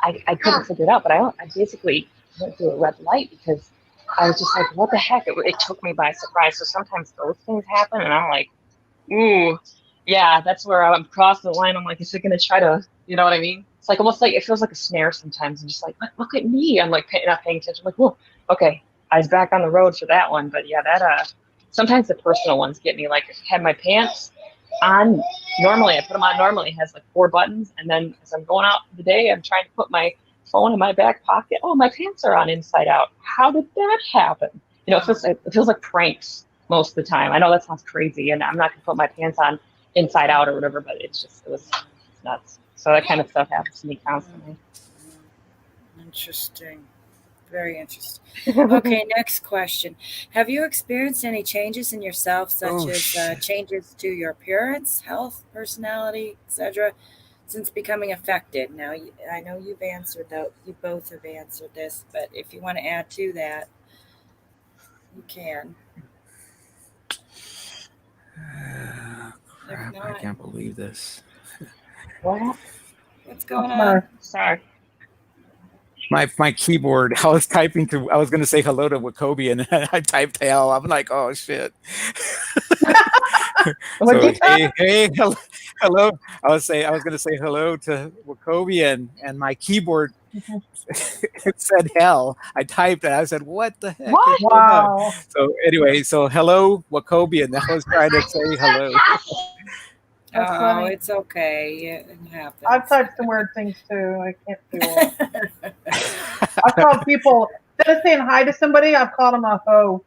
I couldn't figure it out, but I basically went through a red light because I was just like, what the heck? It took me by surprise. So sometimes those things happen, and I'm like, ooh, yeah, that's where I'm crossing the line. I'm like, is it going to try to, you know what I mean? It's like almost like it feels like a snare sometimes. I'm just like, look at me. I'm like not paying attention. I'm like, whoa, okay, I was back on the road for that one. But yeah, that sometimes the personal ones get me. Like, had my pants on normally, I put them on normally. It has like 4 buttons, and then as I'm going out for the day, I'm trying to put my phone in my back pocket. Oh, my pants are on inside out. How did that happen? It feels like pranks most of the time. I know that sounds crazy, and I'm not gonna put my pants on inside out or whatever, but it's nuts. So that kind of stuff happens to me constantly. Interesting. Very interesting. Okay, next question. Have you experienced any changes in yourself, such Oh as shit. changes to your appearance, health, personality, etc., since becoming affected? Now, I know you've answered that. You both have answered this, but if you want to add to that, you can. If Crap, I not, can't believe this. What? what's Oh, going my. on? Sorry. My keyboard, I was gonna say hello to Wachovia and I typed hell. I'm like, oh shit. What'd So you say? hey, hello. I was gonna say hello to Wachovia and my keyboard it said hell. I typed it. I said, what the heck is What? going on? Wow. So anyway, so hello, Wachovia, and I was trying to say hello. That's Oh, funny. it's okay. It I've happens. typed some weird things too. I can't do well. I've called people, instead of saying hi to somebody, I've called them a hoe.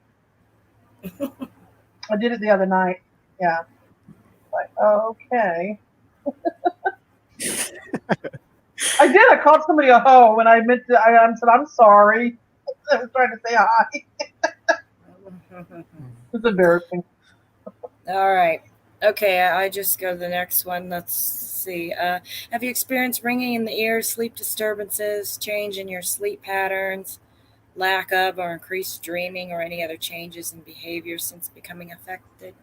I did it the other night. Yeah. Like, oh, okay. I did. I called somebody a hoe when I meant to. I said, I'm sorry. I was trying to say hi. It's embarrassing. All right. Okay, I just go to the next one. Let's see. Have you experienced ringing in the ears, sleep disturbances, change in your sleep patterns, lack of or increased dreaming, or any other changes in behavior since becoming affected?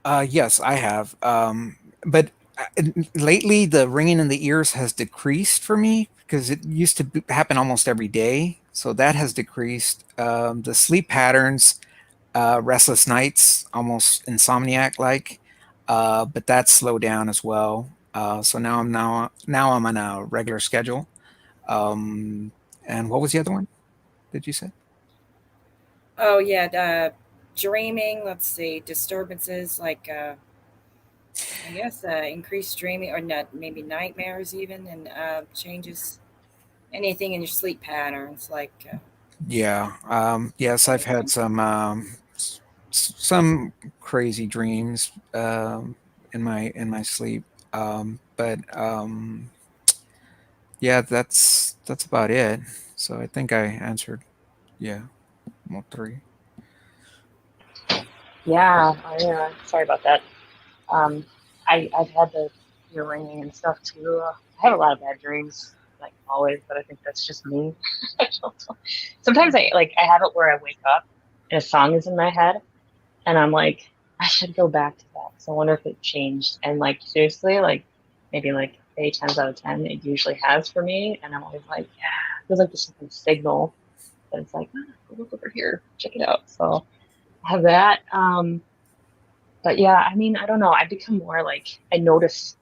Yes, I have. But lately, the ringing in the ears has decreased for me because it used to happen almost every day. So that has decreased. The sleep patterns, restless nights, almost insomniac like, but that's slowed down as well. So now I'm on a regular schedule. Um, and what was the other one? Did you say? Oh, yeah. Dreaming, let's see. Disturbances like I guess increased dreaming or not, maybe nightmares even, and changes anything in your sleep patterns, like Yeah. Yes, I've had anything. some crazy dreams in my sleep. But yeah, that's about it. So I think I answered. Yeah, all three. Yeah, sorry about that. Um, I've had the ear ringing and stuff too. I have a lot of bad dreams, like always, but I think that's just me. I don't know. Sometimes I have it where I wake up and a song is in my head, and I'm like, I should go back to that. So I wonder if it changed. And like seriously, like maybe like 8 times out of 10, it usually has for me. And I'm always like, yeah, it feels like there's something signal that it's like, go look over here, check it out. So I have that. But yeah, I mean, I don't know. I've become more like I notice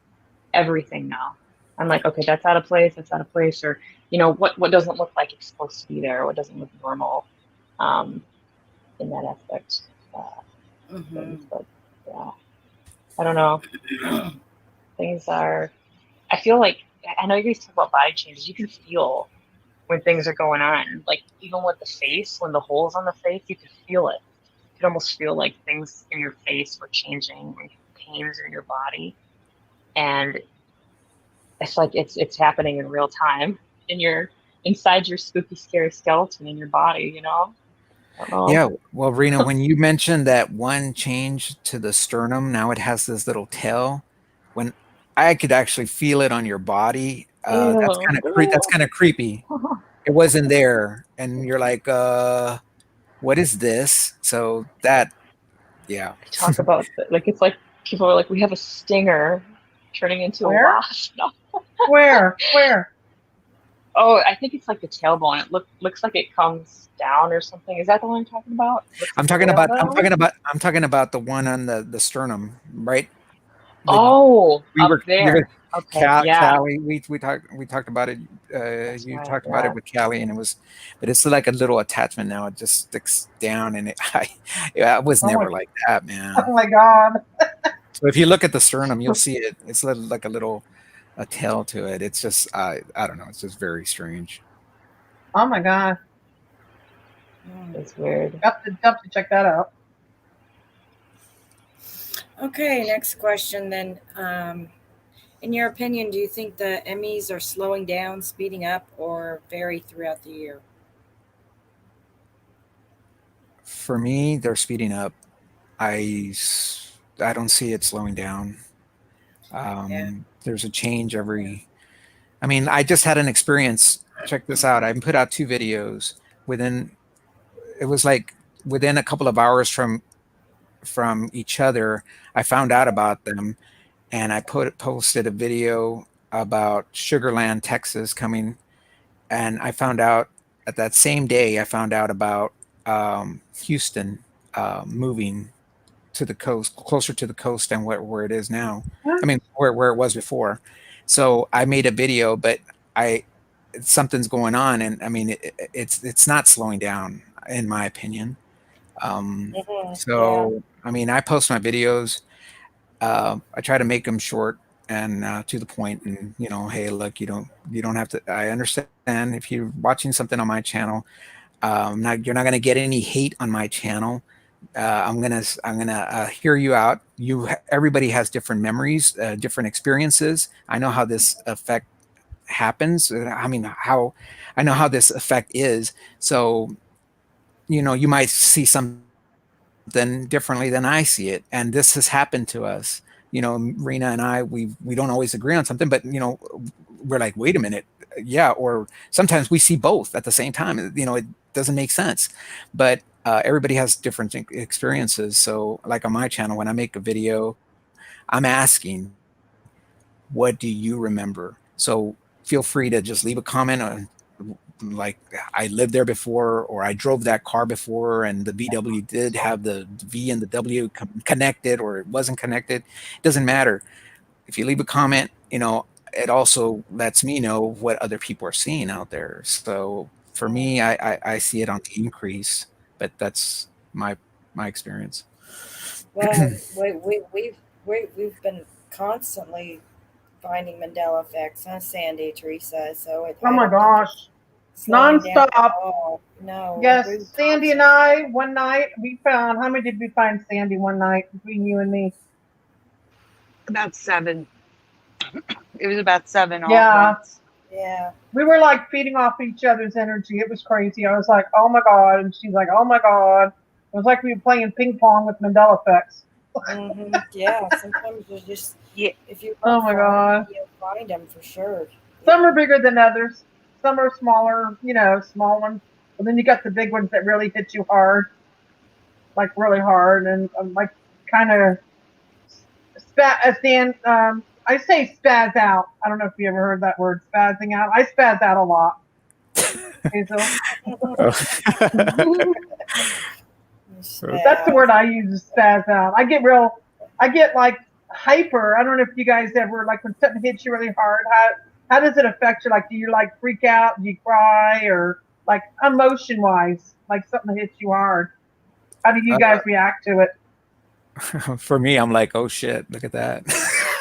everything now. I'm like, okay, that's out of place. That's out of place, or what doesn't look like it's supposed to be there, what doesn't look normal, um, in that aspect. Uh, Hmm. things, but yeah, I don't know. Things are. I feel like I know you guys talk about body changes. You can feel when things are going on. Like even with the face, when the holes on the face, you can feel it. You can almost feel like things in your face were changing, or pains in your body, and it's like it's happening in real time in your inside your spooky, scary skeleton in your body. I don't know. Yeah. Well, Rena, when you mentioned that one change to the sternum, now it has this little tail. When I could actually feel it on your body, Ew. that's kind of creepy. It wasn't there, and you're like, what is this? So that, yeah. Talk about like it's like people are like we have a stinger turning into a Where? wasp. No. Where? Where? Oh, I think it's like the tailbone. It looks like it comes down or something. Is that the one I'm talking about? Looks like a whalebone. I'm talking about the one on the sternum, right? With Oh, we up were there. Okay, yeah, Callie, we talked about it. that's You right. talked about it Yeah. with Callie, and but it's like a little attachment now. It just sticks down, and I was Oh my, never like that, man. oh my God. So if you look at the sternum, you'll see it. It's like a little a tail to it. It's just I don't know. It's just very strange. Oh my God. Mm. It's weird. Got to check that out. Okay, next question then. In your opinion, do you think the Emmys are slowing down, speeding up, or vary throughout the year? For me, they're speeding up. I don't see it slowing down. Yeah. There's a change every. I mean, I just had an experience. Check this out. I put out two videos within. It was like within a couple of hours from each other. I found out about them, and I posted a video about Sugarland, Texas, coming, and I found out at that same day. I found out about Houston moving to the coast, closer to the coast than where it is now. Huh? I mean, where it was before. So I made a video, but I something's going on, and I mean, it's not slowing down, in my opinion. Hmm. Yeah. So I mean, I post my videos. I try to make them short and to the point, and hey, look, you don't have to. I understand if you're watching something on my channel. Not You're not going to get any hate on my channel. I'm gonna hear you out. Everybody has different memories, different experiences. I know how this effect happens. I mean, how I know how this effect is. So you might see something differently than I see it, and this has happened to us. Rena and I, we don't always agree on something, but we're like, wait a minute, yeah. Or sometimes we see both at the same time. It doesn't make sense, but everybody has different experiences. So, like on my channel, when I make a video, I'm asking, what do you remember? So feel free to just leave a comment on, like, I lived there before, or I drove that car before, and the VW did have the V and the W connected, or it wasn't connected. It doesn't matter. If you leave a comment, it also lets me know what other people are seeing out there. So for me, I see it on the increase, but that's my experience. Well, we've we've been constantly finding Mandela effects, huh, Sandy, Teresa? So Oh I my don't think gosh. it's slowing down at Nonstop. all. No, Yes, we Sandy and constantly. I, one night, we found, how many did we find Sandy one night between you and me? About 7. It was about 7 all at Yeah. once. Yeah. We were like feeding off each other's energy. It was crazy. I was like, oh my God. And she's like, oh my God. It was like we were playing ping pong with Mandela effects. Yeah. Sometimes you just, Yeah. if you Oh look my for 'em, God. you'll find them for sure. Some Yeah. are bigger than others. Some are smaller, small ones. But then you got the big ones that really hit you hard, like really hard, and like kind of stand. I say spaz out. I don't know if you ever heard that word, spazzing out. I spaz out a lot, Hazel. That's the Spaz. word I use, is spaz out. I get like hyper. I don't know if you guys ever, like when something hits you really hard, how does it affect you? Like, do you like freak out? Do you cry? Or like emotion wise, like something hits you hard? How do you guys react to it? For me, I'm like, oh shit, look at that.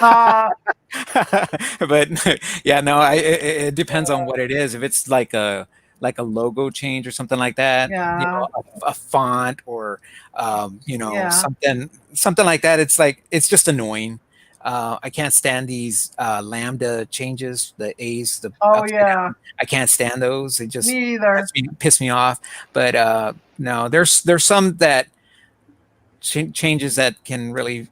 Uh, But yeah, no, it depends on what it is. If it's like a logo change or something like that, yeah, a font or yeah. something like that. It's just annoying. I can't stand these lambda changes, the A's, the Oh upside yeah. down. I can't stand those. They just Me either. piss me off. But no, there's some that changes that can really,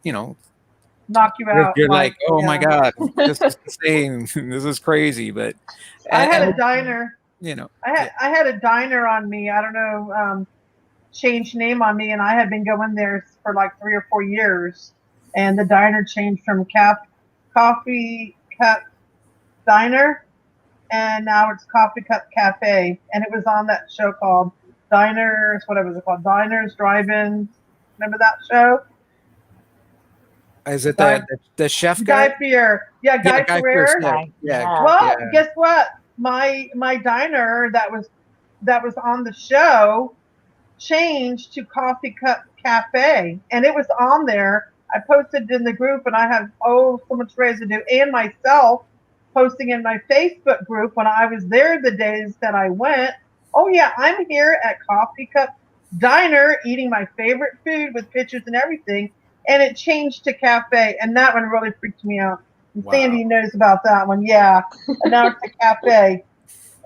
Knock you out. you're Like, like, oh my yeah. god, this is insane. This is crazy. But I had a and diner. yeah. I had a diner on me. I don't know, changed name on me, and I had been going there for like 3 or 4 years. And the diner changed from Coffee Cup Diner, and now it's Coffee Cup Cafe. And it was on that show called Diners, whatever it was called, Diners, Drive-ins. Remember that show? Is it Guy, the chef guy? Guy Fier. Yeah, Yeah, Guy Guy Pearce. Fier. Yeah. Yeah. Well, guess what? My diner that was on the show changed to Coffee Cup Cafe, and it was on there. I posted in the group, and I have so much residue, and myself posting in my Facebook group when I was there the days that I went. Oh yeah, I'm here at Coffee Cup Diner eating my favorite food with pictures and everything, and it changed to cafe, and that one really freaked me out. And Wow. Sandy knows about that one, yeah. And now it's a cafe.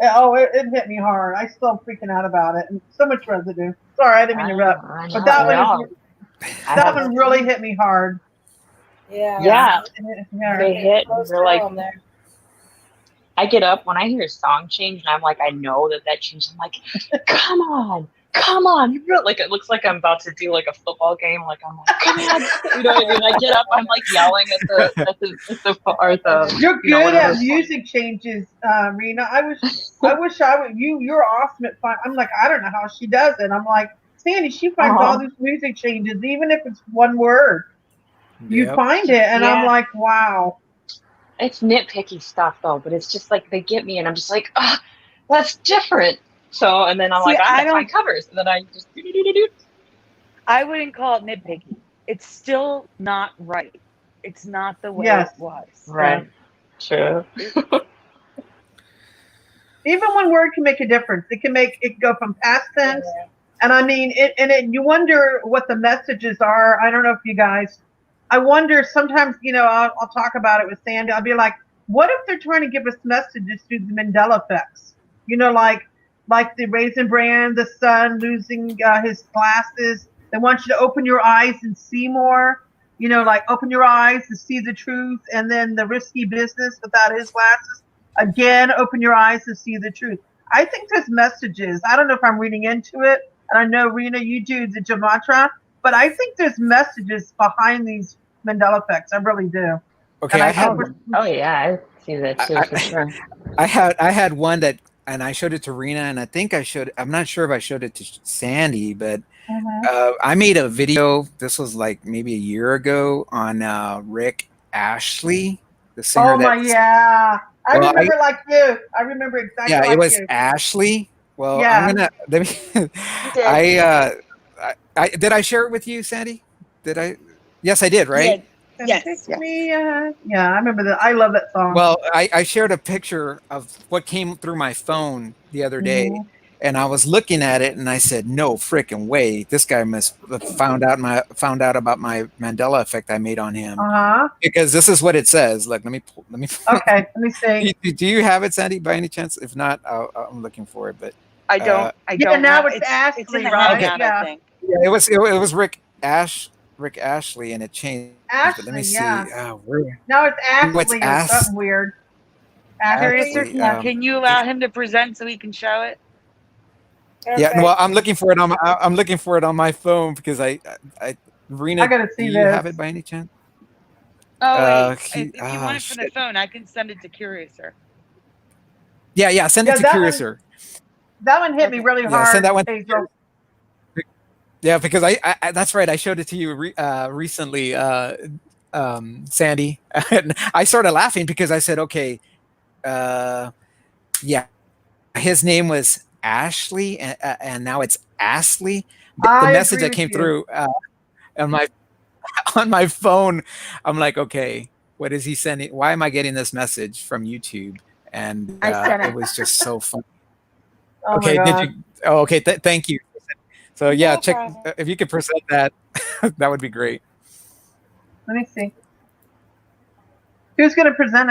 Oh, it hit me hard. I still freaking out about it, and so much residue. Sorry, I didn't mean to interrupt, but that one really hit me hard. Yeah. Yeah. Yeah. They hit, and Close they're to like, home there. I get up when I hear a song change, and I'm like, I know that changed. I'm like, come on, you really, like, it looks like I'm about to do like a football game. Like, I'm like, come on, you know what I mean? I get up, I'm like yelling at the You're good at music changes, Rena. I wish I would. You're awesome at I'm like, I don't know how she does it. I'm like, Sandy, she finds all these music changes, even if it's one word. You find it, and I'm like, wow. It's nitpicky stuff though, but it's just like they get me, and I'm just like, ah, that's different. So, and then I'm like, I find covers, and then I just do. I wouldn't call it nitpicky. It's still not right. It's not the way it was. Right. True. Even one word can make a difference. It can make it go from past tense, and I mean, you wonder what the messages are. I don't know if you guys. I wonder sometimes, I'll talk about it with Sandy. I'll be like, what if they're trying to give us messages through the Mandela effects? Like the Raisin Bran, the son losing his glasses. They want you to open your eyes and see more. Like open your eyes to see the truth, and then the risky business without his glasses. Again, open your eyes to see the truth. I think there's messages. I don't know if I'm reading into it, and I know, Rena, you do the Jamatra, but I think there's messages behind these Mandela effects. I really do. Okay, I see that too for sure. I had one that, and I showed it to Rena, and I think I'm not sure if I showed it to Sandy, but I made a video. This was like maybe a year ago on Rick Ashley, the singer. Oh my, yeah. I remember like you. I remember exactly like you. Yeah, it was Ashley. Well, yeah. I'm gonna. I did I share it with you, Sandy? Did I? Yes, I did. Right? Yes. Pick me, yeah, I remember that. I love that song. Well, I shared a picture of what came through my phone the other day, and I was looking at it, and I said, "No freaking way! This guy must have found out about my Mandela effect I made on him." Because this is what it says. Look, let me. Okay, let me see. Do you have it, Sandy, by any chance? If not, I'm looking for it. But I don't. Yeah, now have, it's it's in Ashley, the right? hangout, Yeah. I think. yeah, it was Rick Ashley, and it changed. But let me Ashley, see. yeah. Where? Now it's Oh, it's Ashley or something weird. Ashley. Curiouser, Ashley. can you allow him to present so we can show it? Yeah, Okay. well, I'm looking for it on my phone because Rena, I gotta do see you this. have it by any chance? Oh wait, if you Ah, want it from the shit. phone, I can send it to Curiouser. Yeah, send it to that Curiouser. that one hit me Okay. really Yeah, hard, send that one. Hazel. Yeah, because I that's right. I showed it to you recently, Sandy. And I started laughing because I said, okay, yeah, his name was Ashley, and now it's Astley. The I message agree that with came you. through on my on my phone, I'm like, okay, what is he sending? Why am I getting this message from YouTube? And I sent it it. was just so fun. Oh my Okay, did god. you? Oh, okay, thank you. So yeah, No check problem. if you could present that. That would be great. Let me see. Who's gonna present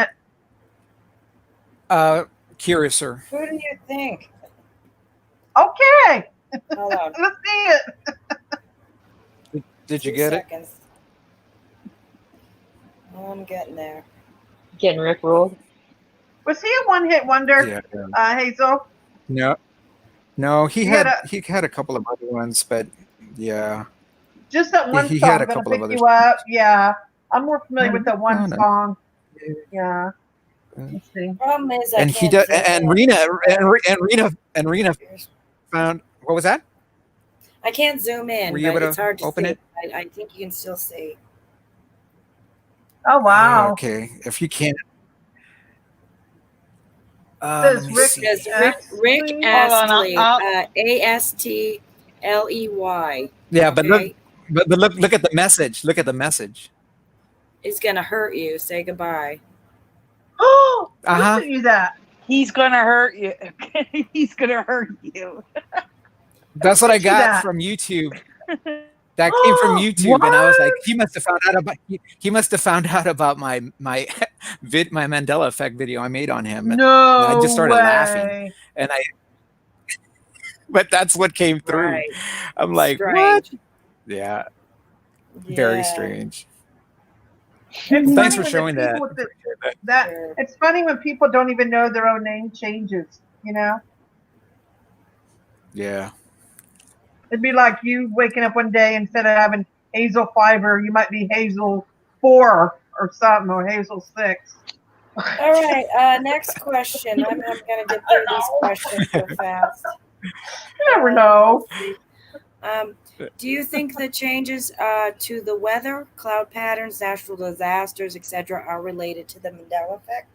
it? Curiouser. Who do you think? Okay. Hold on. Let's see it. Did you 2 get it? seconds. I'm getting there. Getting Rick rolled. Was he a one-hit wonder, Hazel? No, he He had had a couple of other ones, but yeah, just that one he song, had a Gonna couple of Pick others. You Up. Yeah. I'm more familiar with that one No. song. Yeah. Let's see. Problem is, I And he can't. did, and Rena found, what was that? I can't zoom in, Were you but able it's to hard to open see. it? I think you can still see. Oh wow. Okay, if you can't, Says let me Rick see. Says Rick Astley. Hold on, Astley, I'll Astley. Yeah, Okay, but look at the message. Look at the message. it's gonna hurt you. Say goodbye. Oh, Uh who huh. sent you that? He's gonna hurt you. He's gonna hurt you. That's what I Sent you got that? from YouTube. That came from YouTube, What? and I was like, he must have found out about he must have found out about my my Mandela Effect video I made on him. And I just No started laughing, way. and but that's what came through. Right. I'm like, what? Strange. Yeah, very Yeah. strange. It's Well, thanks funny for when the showing that. people with that. Sure. It's funny when people don't even know their own name changes. You know, Yeah. it'd be like you waking up one day instead of having Hazel Fiver, you might be Hazel 4 or something, or Hazel 6. All right. Next question. I'm gonna get through these questions real fast. You never know. Do you think the changes to the weather, cloud patterns, natural disasters, etc., are related to the Mandela effect?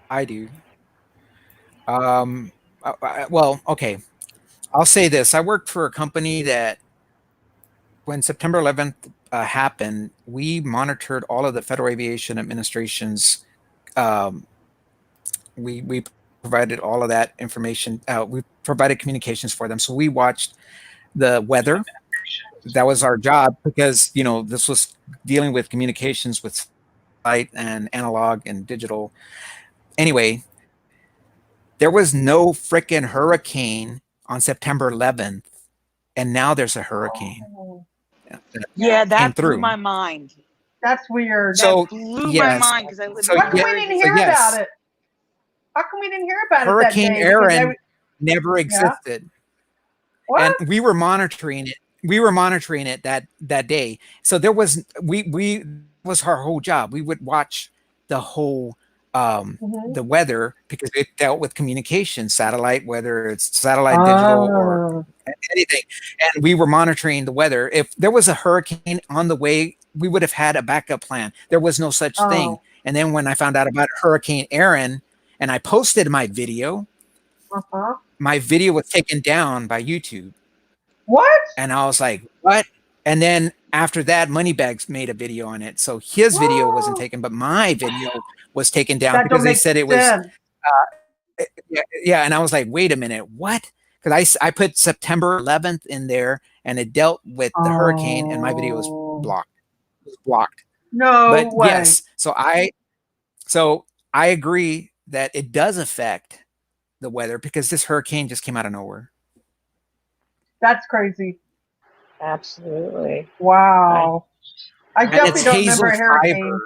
I do. Well, okay. I'll say this. I worked for a company that when September 11th happened, we monitored all of the Federal Aviation Administration's. We provided all of that information. We provided communications for them. So we watched the weather. That was our job because this was dealing with communications with light and analog and digital. Anyway, there was no freaking hurricane on September 11th, and now there's a hurricane. Oh, Yeah, Came that blew through. my mind. that's weird. So That blew my yes, mind because I live so How come yeah, we very didn't so hear yes, about it? How come we didn't hear about Hurricane it that day? Because Aaron never existed, what? and we were monitoring it. We were monitoring it that day. So there was we was our whole job. We would watch the whole Mhm. the weather because it dealt with communication, satellite, whether it's satellite, digital, or Oh. anything. And we were monitoring the weather. If there was a hurricane on the way, we would have had a backup plan. There was no such thing. Oh. And then when I found out about Hurricane Aaron and I posted my video Uh-huh. was taken down by YouTube. What? And I was like, what? And then after that, Moneybags made a video on it. So his video wasn't taken, but my video was taken down That because don't they make said it was sense. yeah. And I was like, wait a minute, what? Because I put September 11th in there, and it dealt with the hurricane, and my video was blocked. It was blocked. No But way. yes, so I agree that it does affect the weather because this hurricane just came out of nowhere. That's crazy. Absolutely. Wow. I And definitely it's don't Hazel remember a hurricane.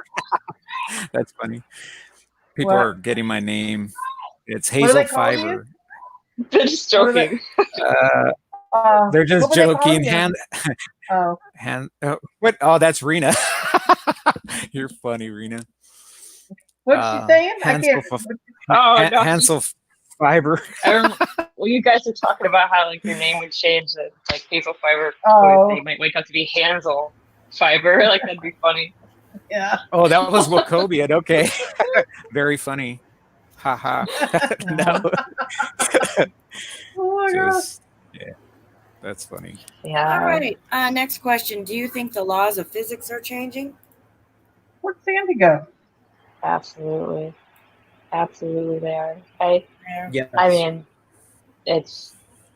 Fiver. That's funny. People What? are getting my name. It's What are they Hazel calling you? Fiver. They're just What are they- joking. They're what just were they calling joking. you? What? Oh, that's Rena. You're funny, Rena. What's she saying? I Hansel, can't. Oh, no. Hansel Fiber. Well, you guys are talking about how like your name would change. That like Hazel Fiver, Oh. they might wake up to be Hansel Fiver. Like that'd be funny. Yeah. Oh, that was Wacobian. Okay. Very funny. Haha. No. Oh my god. Yeah. That's funny. Yeah. All right. Next question. Do you think the laws of physics are changing? Where'd Sandy go? Absolutely. Absolutely, they are. Yes.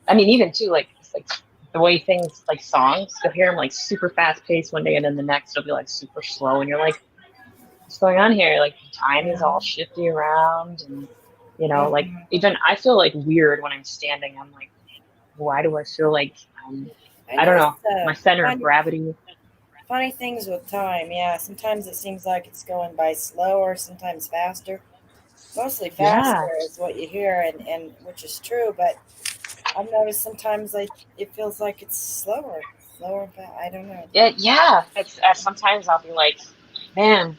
I mean, even too, like, it's like the way things, like songs, you'll hear them like super fast paced one day and then the next it'll be like super slow and you're like, what's going on here? Like, time is all shifty around and, you know, like, even I feel like weird when I'm standing. I'm like, why do I feel like, I don't know, my center of gravity. Funny things with time, yeah. Sometimes it seems like it's going by slower, sometimes faster. Mostly faster is what you hear, and which is true. But I've noticed sometimes it feels like it's slower. I don't know. Yeah. It's, sometimes I'll be like, man,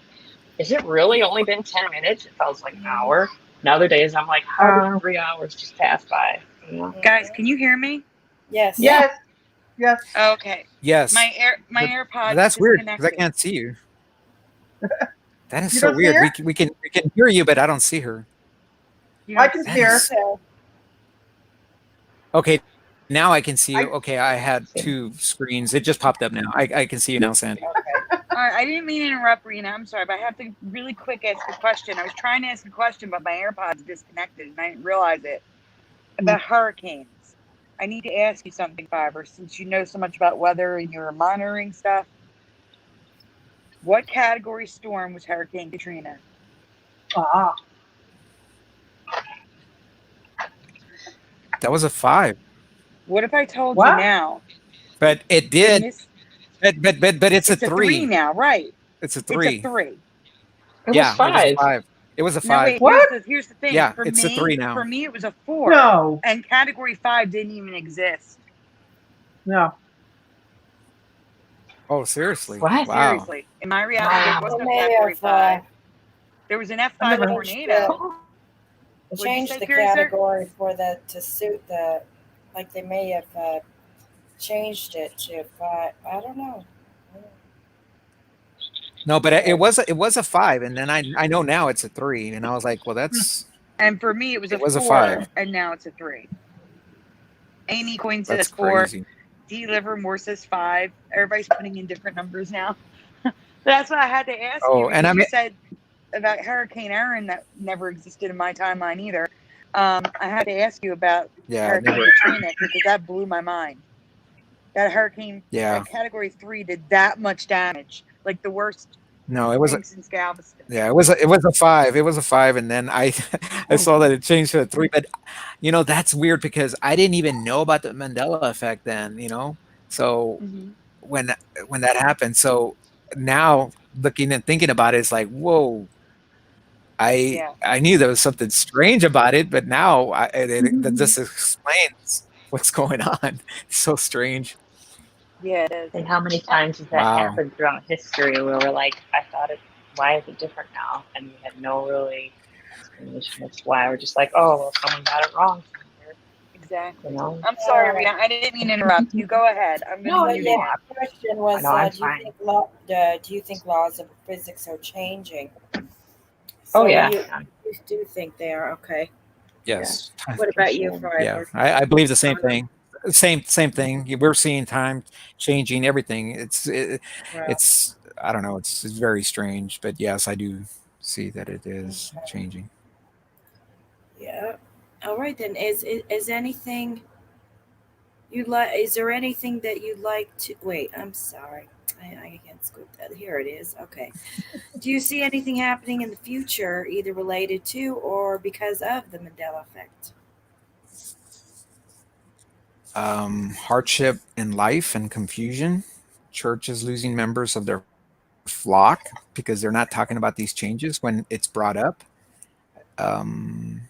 is it really only been 10 minutes? It feels like an hour. And other days I'm like, how did 3 hours just pass by? You know? Guys, can you hear me? Yes. Yes. Yes. Okay. Yes. My AirPods. That's weird because I disconnected. can't see you. That is You so don't see weird. her? We can hear you, but I don't see her. You I don't can see- see her. So, Okay, now I can see you. I- Okay, I had two screens. It just popped up now. I can see you now, Sandy. okay. All right, I didn't mean to interrupt, Rena. I'm sorry, but I have to really quick ask a question. I was trying to ask a question, but my AirPods disconnected, and I didn't realize it. About hurricanes. I need to ask you something, Fiver, since you know so much about weather and you're monitoring stuff. What category storm was Hurricane Katrina? Ah. That was a 5, What if I told What? you now? but it in did. this- But it's a it's a 3. now, right? It's a It's 3. a 3. It Yeah, was 5. it was a 5. It was a 5. No, wait. What? Here's the thing. Yeah, for it's me, a 3 now. For me, it was a 4. No. And category 5 didn't even exist. No. Oh, seriously? What? Wow. Seriously, in my reality, there was no They may category have, 5. There was an F5 never- tornado. What'd you changed say, the Curiouser? category for to suit the, like they may have changed it to 5. I don't know. No, but it was a 5, and then I know now it's a 3, and I was like, well, that's And for me, it was a 4, 5. and now it's a 3. Amy Coin says That's 4. crazy. D Livermore says 5. Everybody's putting in different numbers now. That's what I had to ask Oh, you. and because I mean- you said about Hurricane Aaron that never existed in my timeline either. I had to ask you about Yeah, Hurricane never. Katrina because that blew my mind. That hurricane, Yeah. that category 3 did that much damage, like the worst No, it was. thing since Galveston. Yeah, it was a 5. It was a 5, and then I saw that it changed to a 3. But that's weird because I didn't even know about the Mandela Effect then. So when that happened, so now looking and thinking about it, it's like, whoa. I knew there was something strange about it, but now that just explains what's going on. It's so strange. Yeah, it is. And how many times has that Wow. happened throughout history where we're like, I thought why is it different now? And we had no really explanation as to why. We're just like, oh, well, someone got it wrong somewhere. Exactly. You know? I'm sorry, Rita. I didn't mean to interrupt you. Go ahead. I'm No, going to yeah. The question was, No, I'm do fine. you think laws of physics are changing? Oh, So yeah. You do think they are, okay. Yes. What about you, sure. Fiver? Yeah, I believe the same thing. Same thing. We're seeing time changing everything. Well, It's I don't know. It's very strange, but yes, I do see that it is okay. changing. Yeah. All right then. Is anything you'd like? Is there anything that you'd like to? Wait. I'm sorry. I can't scoop that. Here it is. Okay. Do you see anything happening in the future, either related to or because of the Mandela effect? Hardship in life and confusion. Churches losing members of their flock because they're not talking about these changes when it's brought up. Um,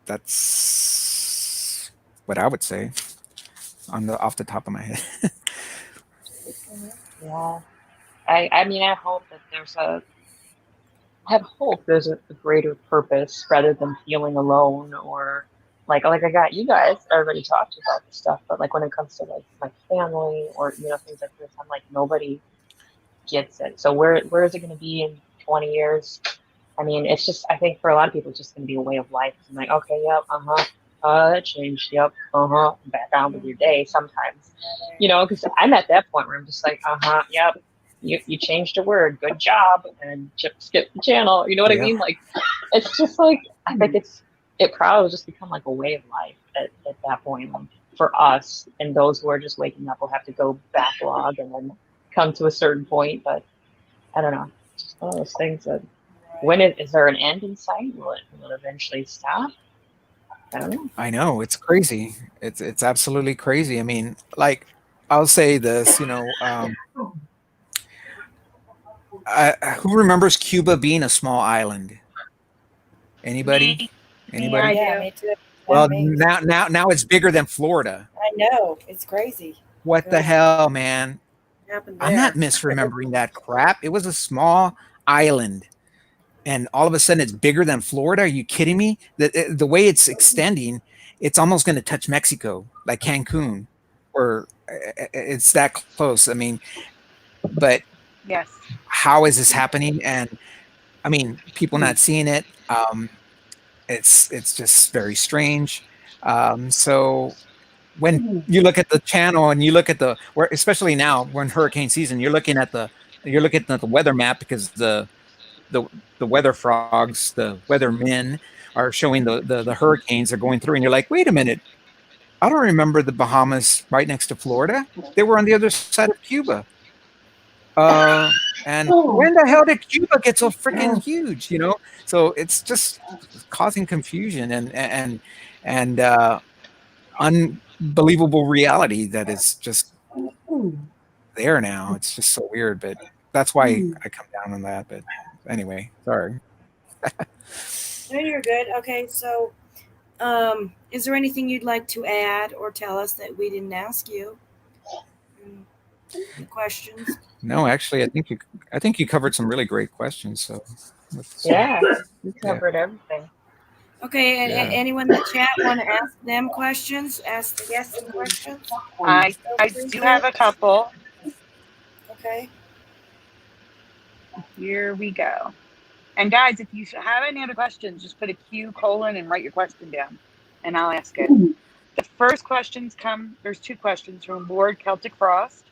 that's what I would say on the off the top of my head. Yeah. I mean, I hope that I have hope there's a greater purpose rather than feeling alone or like I got you guys already talked about this stuff, but like when it comes to like my family or things like this, I'm like nobody gets it. So where is it going to be in 20 years? I mean, it's just I think for a lot of people it's just going to be a way of life. I'm like, okay, yep, that changed, yep, back on with your day sometimes, because I'm at that point where I'm just like, yep. You changed a word, good job, and skip the channel. You know what I Yeah. mean? Like, it's just like I think it probably will just become like a way of life at that point. Like, for us and those who are just waking up will have to go backlog and then come to a certain point. But I don't know. It's just one of those things that is there an end in sight? Will it eventually stop? I don't know. I know it's crazy. It's absolutely crazy. I mean, like I'll say this, who remembers Cuba being a small island? Anybody? Me, I Anybody? Yeah, do. me too. Yeah, Well, me. now it's bigger than Florida. I know. It's crazy. What the Crazy. hell, man? What happened I'm not there? misremembering that crap. It was a small island, and all of a sudden it's bigger than Florida. Are you kidding me? The way it's extending, it's almost going to touch Mexico, like Cancun, or it's that close. I mean, but Yes. how is this happening? And I mean, people not seeing it. It's just very strange. So when you look at the channel and you look at where, especially now when hurricane season, you're looking at the weather map because the the weather frogs, the weather men are showing the hurricanes are going through, and you're like, wait a minute, I don't remember the Bahamas right next to Florida. They were on the other side of Cuba. And when the hell did Cuba get so freaking huge? So it's just causing confusion and unbelievable reality that is just there now. It's just so weird, but that's why I come down on that. But anyway, sorry. No, you're good. Okay, so is there anything you'd like to add or tell us that we didn't ask you? The questions. No, actually, I think you covered some really great questions. So Yeah, you yeah, covered everything. Okay, and yeah. anyone in the chat want to ask them questions? Ask the guests some questions? I Feel free do to. have a couple. Okay. Here we go. And guys, if you have any other questions, just put a Q colon and write your question down, and I'll ask it. The first questions there's two questions from Lord Celtic Frost.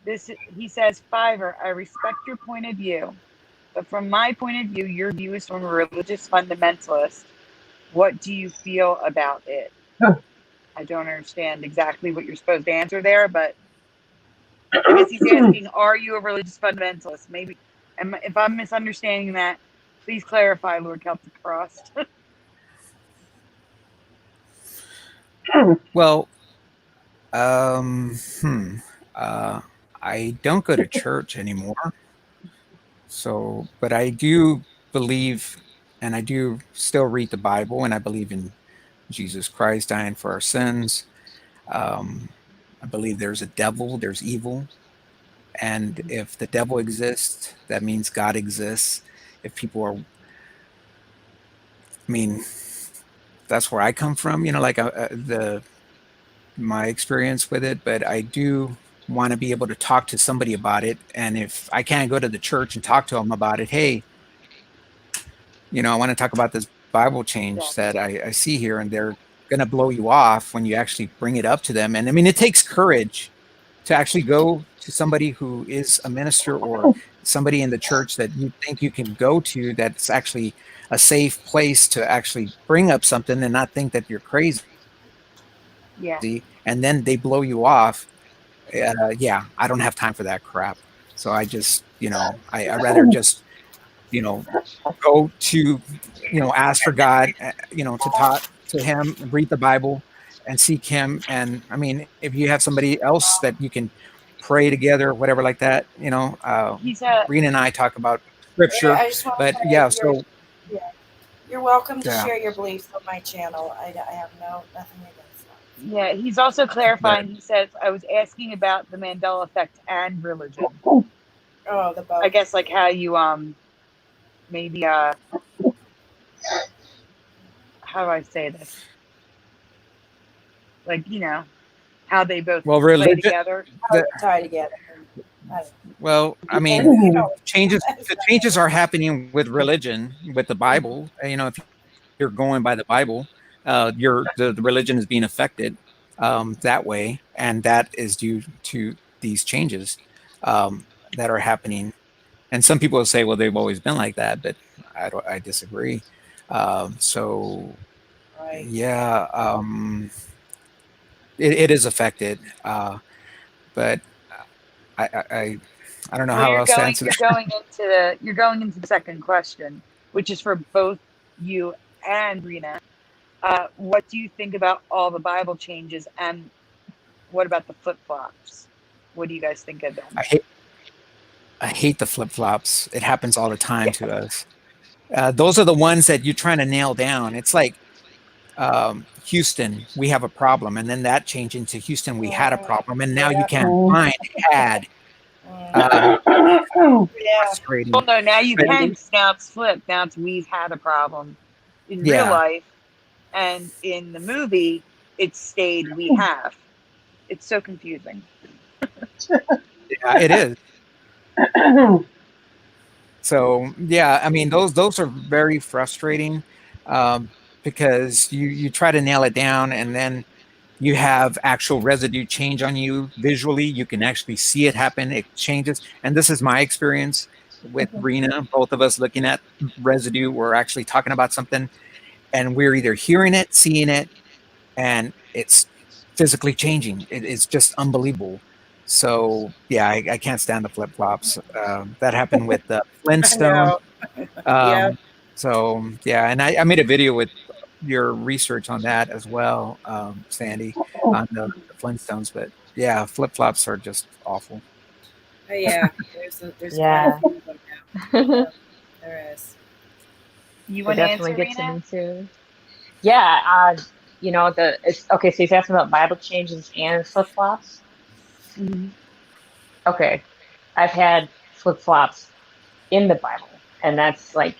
He says, Fiver, I respect your point of view, but from my point of view, your view is from a religious fundamentalist. What do you feel about it? I don't understand exactly what you're supposed to answer there, but I guess he's asking, are you a religious fundamentalist? Maybe, if I'm misunderstanding that, please clarify, Lord Celtic Frost. Well, um, hmm. I don't go to church anymore. So, but I do believe, and I do still read the Bible, and I believe in Jesus Christ dying for our sins. Um, I believe there's a devil, there's evil, and if the devil exists, that means God exists. If people are, I mean, that's where I come from. Like my experience with it, but I do want to be able to talk to somebody about it. And if I can't go to the church and talk to them about it, hey, I want to talk about this Bible change that I see here, and they're going to blow you off when you actually bring it up to them. And I mean, it takes courage to actually go to somebody who is a minister or somebody in the church that you think you can go to that's actually a safe place to actually bring up something and not think that you're crazy. Yeah. And then they blow you off. Yeah, I don't have time for that crap. So I just, I rather just, go to, ask for God, to talk to him, read the Bible and seek him. And I mean, if you have somebody else that you can pray together, whatever like that, He's a Rena and I talk about scripture, I just want to but say yeah, so yeah, you're welcome to yeah, share your beliefs on my channel. I have nothing against that. yeah. He's also but clarifying. He says, "I was asking about the Mandela Effect and religion. Oh, the both. I guess like how you maybe how do I say this? Like how they both well, play religion, together." How they tie together. well, I mean, And, the changes are happening with religion, with the Bible. If you're going by the Bible, the religion is being affected that way, and that is due to these changes that are happening. And some people will say, well, they've always been like that, but I disagree. So right. yeah, it is affected, but I don't know Well, how else to answer that. you're going into the second question, which is for both you and Rena. What do you think about all the Bible changes, and what about the flip flops? What do you guys think of them? I hate the flip flops. It happens all the time to us. Those are the ones that you're trying to nail down. It's like Houston, we have a problem, and then that changed into Houston, we had a problem, and now you Yeah. can't find had. Yeah. Frustrating. Well, no, now you But can. Now it's flipped. Now it's we've had a problem in real yeah, life, and in the movie, it stayed we have. It's so confusing. yeah, it is. So yeah, I mean those are very frustrating because you try to nail it down, and then you have actual residue change on you visually. You can actually see it happen. It changes, and this is my experience with Rena. Both of us looking at residue, we're actually talking about something, and we're either hearing it, seeing it, and it's physically changing. It's just unbelievable. So yeah, I can't stand the flip flops. That happened with the I Flintstone. know. Yeah. Um, so yeah, and I made a video with your research on that as well, Sandy, on the Flintstones. But yeah, flip flops are just awful. Yeah. There's quite a Yeah. few of them now. Yeah, there is. You It want to definitely answer, gets Rena? into. Yeah, it's okay. So he's asking about Bible changes and flip flops. Mm-hmm. Okay, I've had flip flops in the Bible, and that's like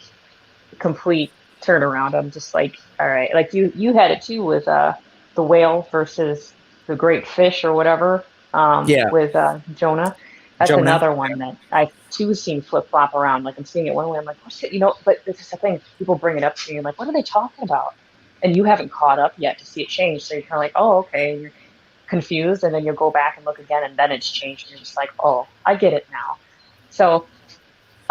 complete turnaround. I'm just like, all right, like you had it too with the whale versus the great fish or whatever Yeah, with Jonah. That's Jonah. another one that I too seen flip flop around. Like I'm seeing it one way, I'm like, what's it? But this is the thing. People bring it up to me. I'm like, what are they talking about? And you haven't caught up yet to see it change. So you're kind of like, oh, okay. You're confused, and then you'll go back and look again, and then it's changed. And you're just like, oh, I get it now. So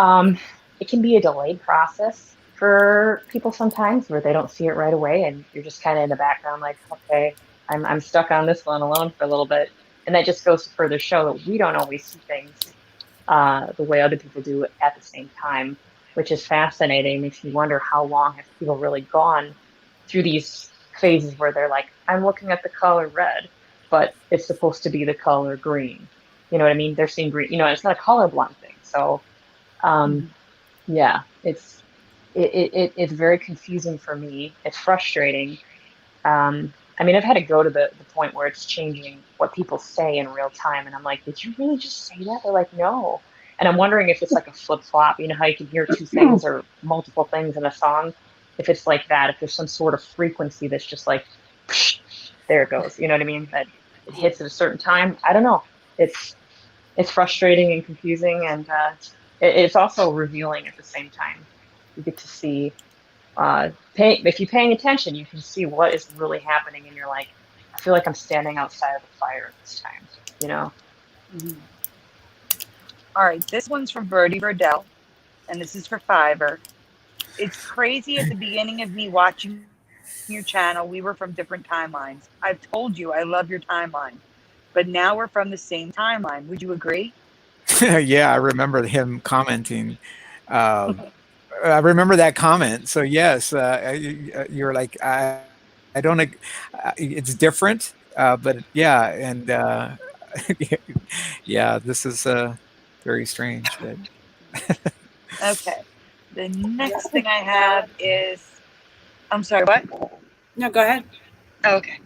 um, it can be a delayed process for people sometimes where they don't see it right away, and you're just kind of in the background, like, okay, I'm stuck on this one alone for a little bit, and that just goes to further show that we don't always see things the way other people do at the same time, which is fascinating. Makes me wonder how long have people really gone through these phases where they're like, I'm looking at the color red, but it's supposed to be the color green. You know what I mean? They're seeing green. It's not a colorblind thing. So um, yeah, it's very confusing for me. It's frustrating. I mean, I've had to go to the point where it's changing what people say in real time, and I'm like, did you really just say that? They're like, no. And I'm wondering if it's like a flip flop. You know how you can hear two things or multiple things in a song? If it's like that, if there's some sort of frequency that's just like, psh, there it goes. You know what I mean? That it hits at a certain time. I don't know. It's frustrating and confusing, and it's also revealing at the same time. You get to see if you're paying attention, you can see what is really happening, and you're like, I feel like I'm standing outside of the fire this time, you know? Mhm. All right, this one's from Birdie Burdell, and this is for Fiverr. It's crazy at the beginning of me watching your channel, we were from different timelines. I've told you I love your timeline, but now we're from the same timeline. Would you agree? Yeah, I remember him commenting. Uh, I remember that comment. So yes, you're like, I don't, it's different, but yeah, and yeah, this is very strange, but Okay. The Yeah. next thing I have is, I'm sorry, what? No, go ahead. Okay.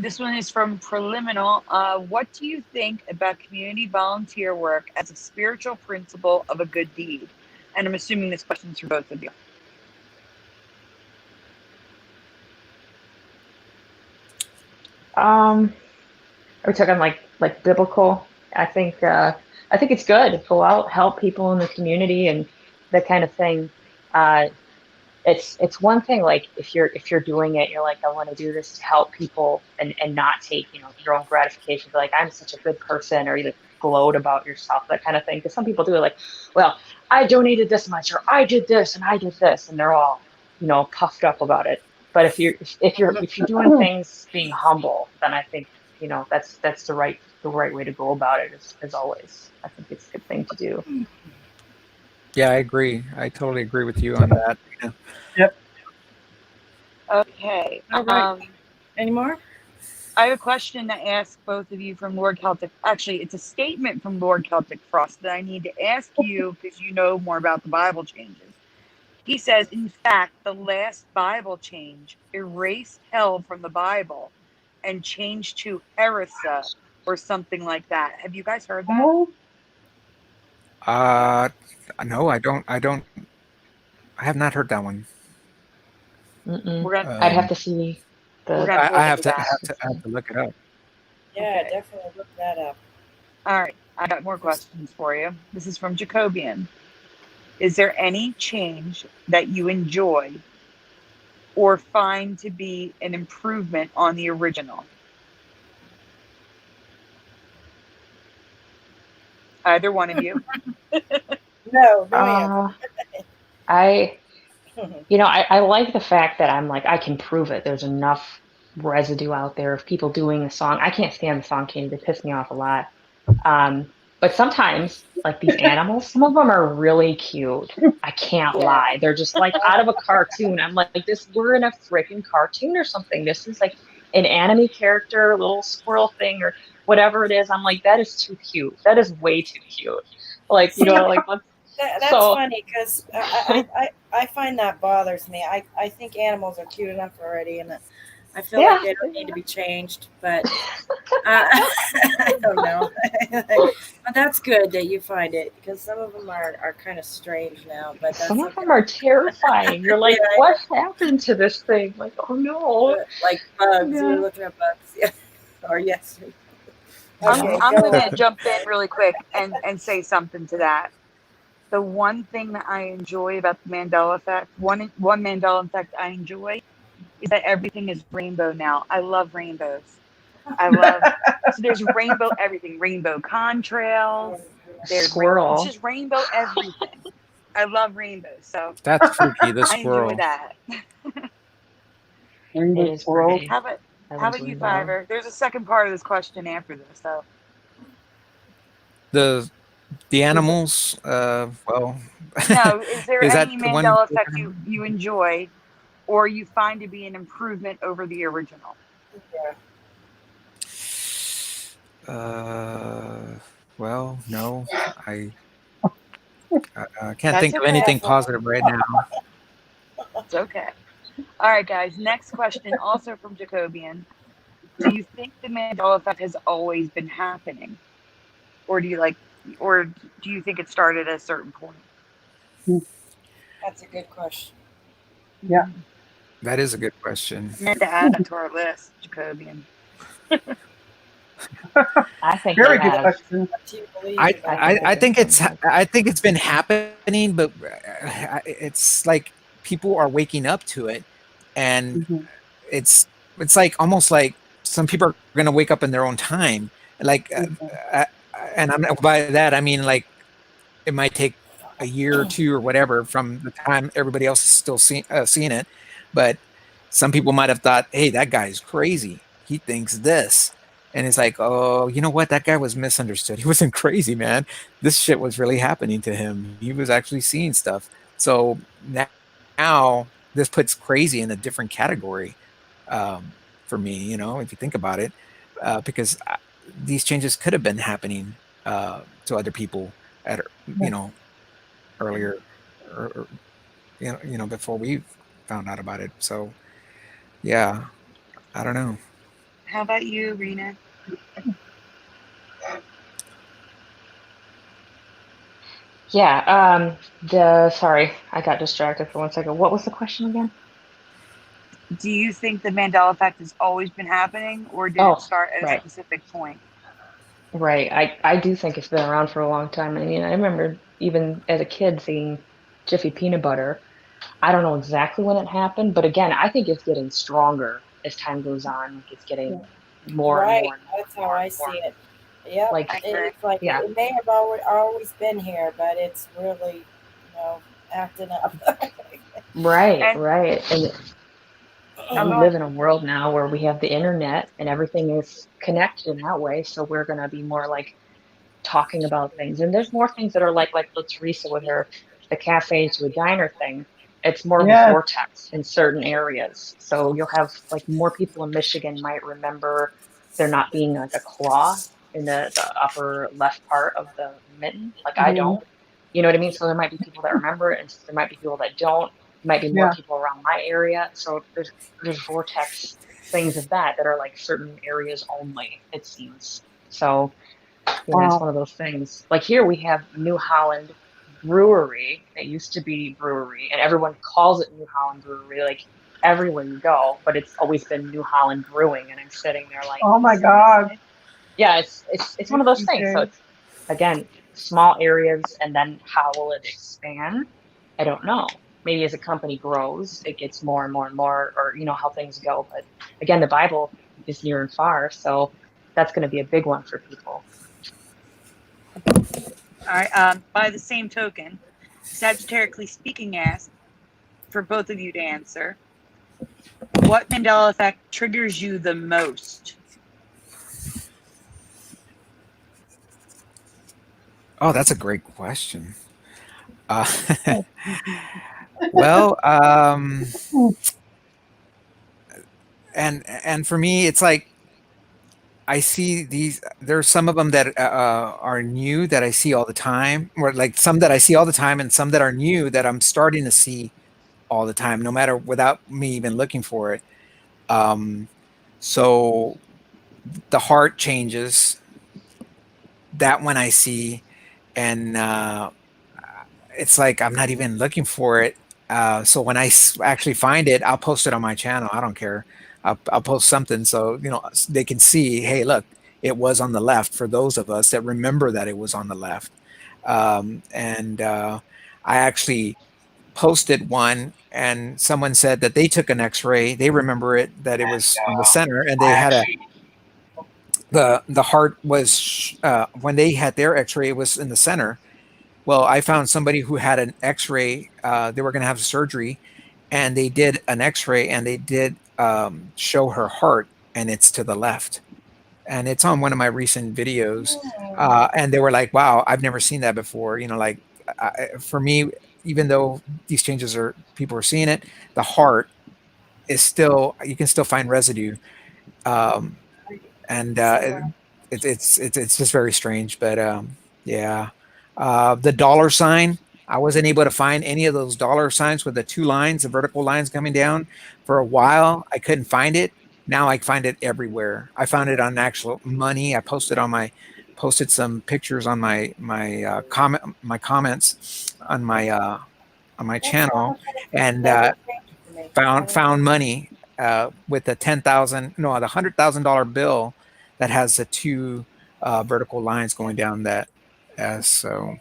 This one is from Preliminal. What do you think about community volunteer work as a spiritual principle of a good deed? And I'm assuming this question is for both of you. Are we talking like biblical? I think it's good. Go out, help people in the community and that kind of thing. Uh, it's one thing like if you're doing it, you're like, I want to do this to help people and not take, your own gratification. Be like, I'm such a good person, or you like gloat about yourself, that kind of thing. Because some people do it like, well, I donated this much, or I did this and I did this, and they're all, puffed up about it. But if you're doing things being humble, then I think, that's the right way to go about it, as always. I think it's a good thing to do. yeah, I agree. I totally agree with you on that. Yeah. Yep. Okay. All right. Any more? I have a question to ask both of you from Lord Celtic. Actually, it's a statement from Lord Celtic Frost that I need to ask you because you know more about the Bible changes. He says, in fact, the last Bible change erased hell from the Bible and changed to Heresa or something like that. Have you guys heard that? Oh, Uh, no, I have not heard that one. Mm-mm. We're gonna I'd have Um, to see we're the. gonna have to I look have into to, that. I have to look it up. Yeah, Okay. definitely look that up. All right. I got more questions for you. This is from Jacobian. Is there any change that you enjoy or find to be an improvement on the original? Either one of you. No, no Uh, answer. I I like the fact that I'm like, I can prove it. There's enough residue out there of people doing the song. I can't stand the song change. They piss me off a lot. But sometimes, like these animals, some of them are really cute. I can't Yeah. lie. They're just like out of a cartoon. I'm like, this, we're in a freaking cartoon or something. This is like an anime character, little squirrel thing, or whatever it is. I'm like, that is too cute. That is way too cute. Like, See, like, let's, that's so, funny because I find that bothers me. I think animals are cute enough already, and I feel like yeah. they don't need to be changed. But I don't know. But that's good that you find it because some of them are kind of strange now. But Some that's of okay. them are terrifying. You're Yeah, like, what happened to this thing? Like, oh no. like bugs. We were Yeah. looking at bugs. Yeah. Or yes. I'm Okay, I'm go gonna on. jump in really quick and say something to that. The one thing that I enjoy about the Mandela Effect, one Mandela Effect I enjoy is that everything is rainbow now. I love rainbows. I love so there's rainbow everything, rainbow contrails. It's Squirrel. just rainbow everything. I love rainbows, so That's freaky, the I enjoy squirrel. that. It rainbow is squirrel. pretty. How about I how love about you, rainbow. Fiverr? There's a second part of this question after this, so The the is it, animals, well, no, is there is that any the one? Mandela Effect you enjoy or you find to be an improvement over the original? Yeah. Well, no, I, I can't That's think of okay. anything positive right now. It's okay. All right, guys. Next question, also from Jacobian. Do you think the Mandela Effect has always been happening, or or do you think it started at a certain point? That's a good question. Yeah. That is a good question. I meant to add that to our list, Jacobian. I think Very it good has. question. What do you believe I, about I think I it I think definitely has. I think it's been happening, but it's like people are waking up to it, and Mhm. it's it's like almost like some people are going to wake up in their own time, like uh, and I'm by that I mean like it might take a year or two or whatever from the time everybody else is still seeing it, but some people might have thought, hey, that guy's crazy, he thinks this, and it's like, oh, you know what, that guy was misunderstood, he wasn't crazy, man, this shit was really happening to him, he was actually seeing stuff. So now this puts crazy in a different category, um, for me, if you think about it, because these changes could have been happening to other people at earlier, or before we found out about it. So yeah, I don't know. How about you, Rena? Yeah. Sorry, I got distracted for 1 second. What was the question again? Do you think the Mandela effect has always been happening, or did it Oh, start at a right. specific point? Right. I do think it's been around for a long time. I mean, I remember even as a kid seeing Jiffy peanut butter. I don't know exactly when it happened, but again, I think it's getting stronger as time goes on. Like it's getting more and Right. more and more That's and how more I and more. see it. Yep. Like, I agree. It's like yeah, it may have always been here, but it's really, acting up. right, And right. And oh, we go live ahead. in a world now where we have the internet and everything is connected in that way. So we're gonna be more like talking about things. And there's more things that are like with Teresa with her the cafe to a diner thing. It's more of a Yes. vortex in certain areas. So you'll have like more people in Michigan might remember there not being like a claw in the upper left part of the mitten. Like I Mhm. don't. You know what I mean? So there might be people that remember it and there might be people that don't. Might be more Yeah. people around my area. So there's vortex things of that are like certain areas only, it seems. So it's Wow. one of those things. Like here we have New Holland Brewery. It used to be brewery, and everyone calls it New Holland Brewery, like everywhere you go. But it's always been New Holland Brewing, and I'm sitting there like, Oh my God. seriously? Yeah, it's one of those things. So Okay. it's again small areas, and then how will it expand? I don't know. Maybe as a company grows, it gets more and more and more, or how things go. But again, the Bible is near and far, so that's going to be a big one for people. All right. By the same token, Sagittariusly speaking asked for both of you to answer. What Mandela effect triggers you the most? Oh, that's a great question. uh, well, and for me it's like I see these. There's some of them that are new that I see all the time, or like some that I see all the time, and some that are new that I'm starting to see all the time, no matter without me even looking for it. Um, so the heart changes. That one I see, and it's like I'm not even looking for it. So when I actually find it, I'll post it on my channel. I don't care. I'll post something so they can see. Hey, look, it was on the left for those of us that remember that it was on the left. And I actually posted one, and someone said that they took an X-ray. They remember it that it was on the center, and they had a the heart was when they had their X-ray, it was in the center. Well, I found somebody who had an X-ray. They were going to have surgery, and they did an X-ray, and they did show her heart, and it's to the left, and it's on one of my recent videos. And they were like, "Wow, I've never seen that before." Like for me, even though these changes are people are seeing it, the heart is still you can still find residue. Um, and it's just very strange. But yeah, the dollar sign. I wasn't able to find any of those dollar signs with the two lines, the vertical lines coming down. For a while, I couldn't find it. Now I find it everywhere. I found it on actual money. I posted some pictures on my comments on my That's channel, and never changed for me. I don't. found money with the 10,000, no, the $100,000 bill that has the two vertical lines going down that. So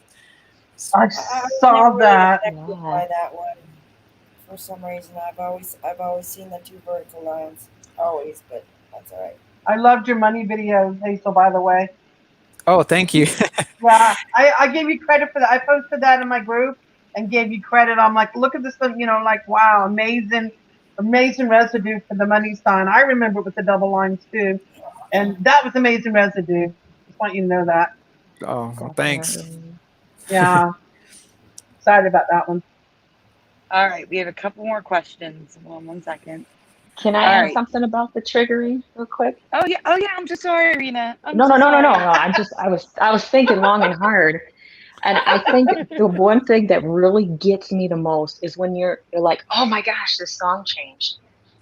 I I was saw never really that. affected Yeah. by that one for some reason. I've always seen the two vertical lines, always, but that's all right. I loved your money videos, Hazel, by the way. Oh, thank you. Yeah, I gave you credit for that. I posted that in my group and gave you credit. I'm like, look at this thing, like, wow, amazing residue for the money sign. I remember with the double lines too. And that was amazing residue. Just want you to know that. Oh, well, thanks. Definitely. Yeah, excited about that one. All right, we have a couple more questions. One second. Can I All add right. something about the triggering real quick? Oh yeah. I'm so sorry, Irina. No. I was thinking long and hard. And I think the one thing that really gets me the most is when you're like, oh my gosh, this song changed.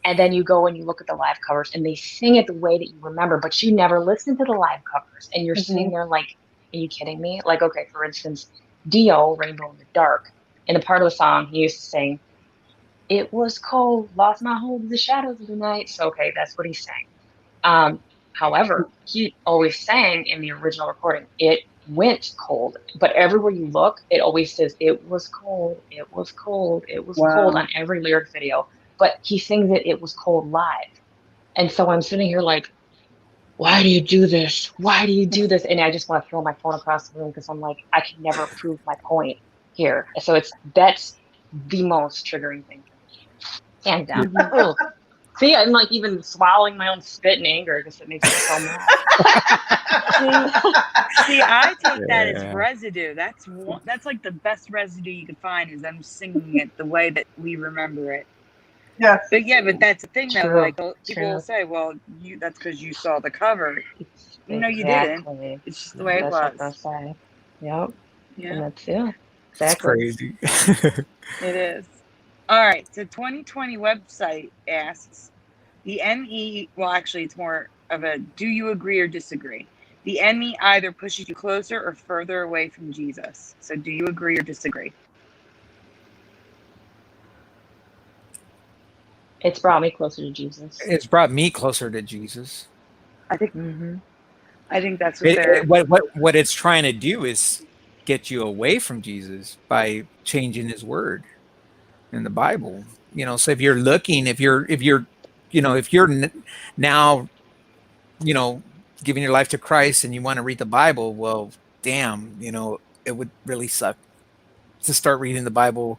And then you go and you look at the live covers and they sing it the way that you remember, but you never listen to the live covers. And you're sitting there like, are you kidding me? Like, okay, for instance, Dio, Rainbow in the Dark, in the part of the song, he used to sing, it was cold, lost my hold of the shadows of the night. So, okay, that's what he's saying. However, he always sang in the original recording, it went cold, but everywhere you look, it always says, it was cold, it was cold, it was cold Wow. on every lyric video. But he sings it was cold live. And so I'm sitting here like, why do you do this? Why do you do this? And I just want to throw my phone across the room because I'm like, I can never prove my point here. So that's the most triggering thing for me. Hands down. Ugh. See, I'm like even swallowing my own spit in anger because it makes me so mad. See, I take that as Yeah. residue. That's like the best residue you can find is them singing it the way that we remember it. Yes. But yeah, but that's the thing though. True, Like people will say, "Well, that's because you saw the cover." No, you didn't. Exactly. It's just the way it That's what they'll was. say. Yep. And Yeah, that's it. That's Exactly. crazy. it is. All right. So 2020 website asks the ME. Well, actually, it's more of a do you agree or disagree? The ME either pushes you closer or further away from Jesus. So do you agree or disagree? It's brought me closer to Jesus. It's brought me closer to Jesus. I think Mm-hmm. that's what they're. What it's trying to do is get you away from Jesus by changing his word in the Bible. So if you're looking, if you're now, giving your life to Christ and you want to read the Bible, well, damn, it would really suck to start reading the Bible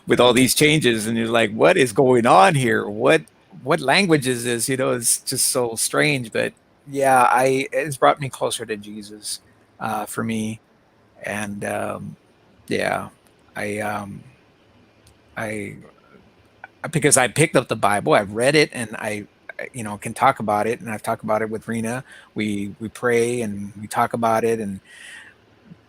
with all these changes, and you're like, what is going on here? What language is this? It's just so strange. But yeah, it's brought me closer to Jesus, for me. And yeah, I because I picked up the Bible, I've read it, and I can talk about it, and I've talked about it with Rena. We pray and we talk about it, and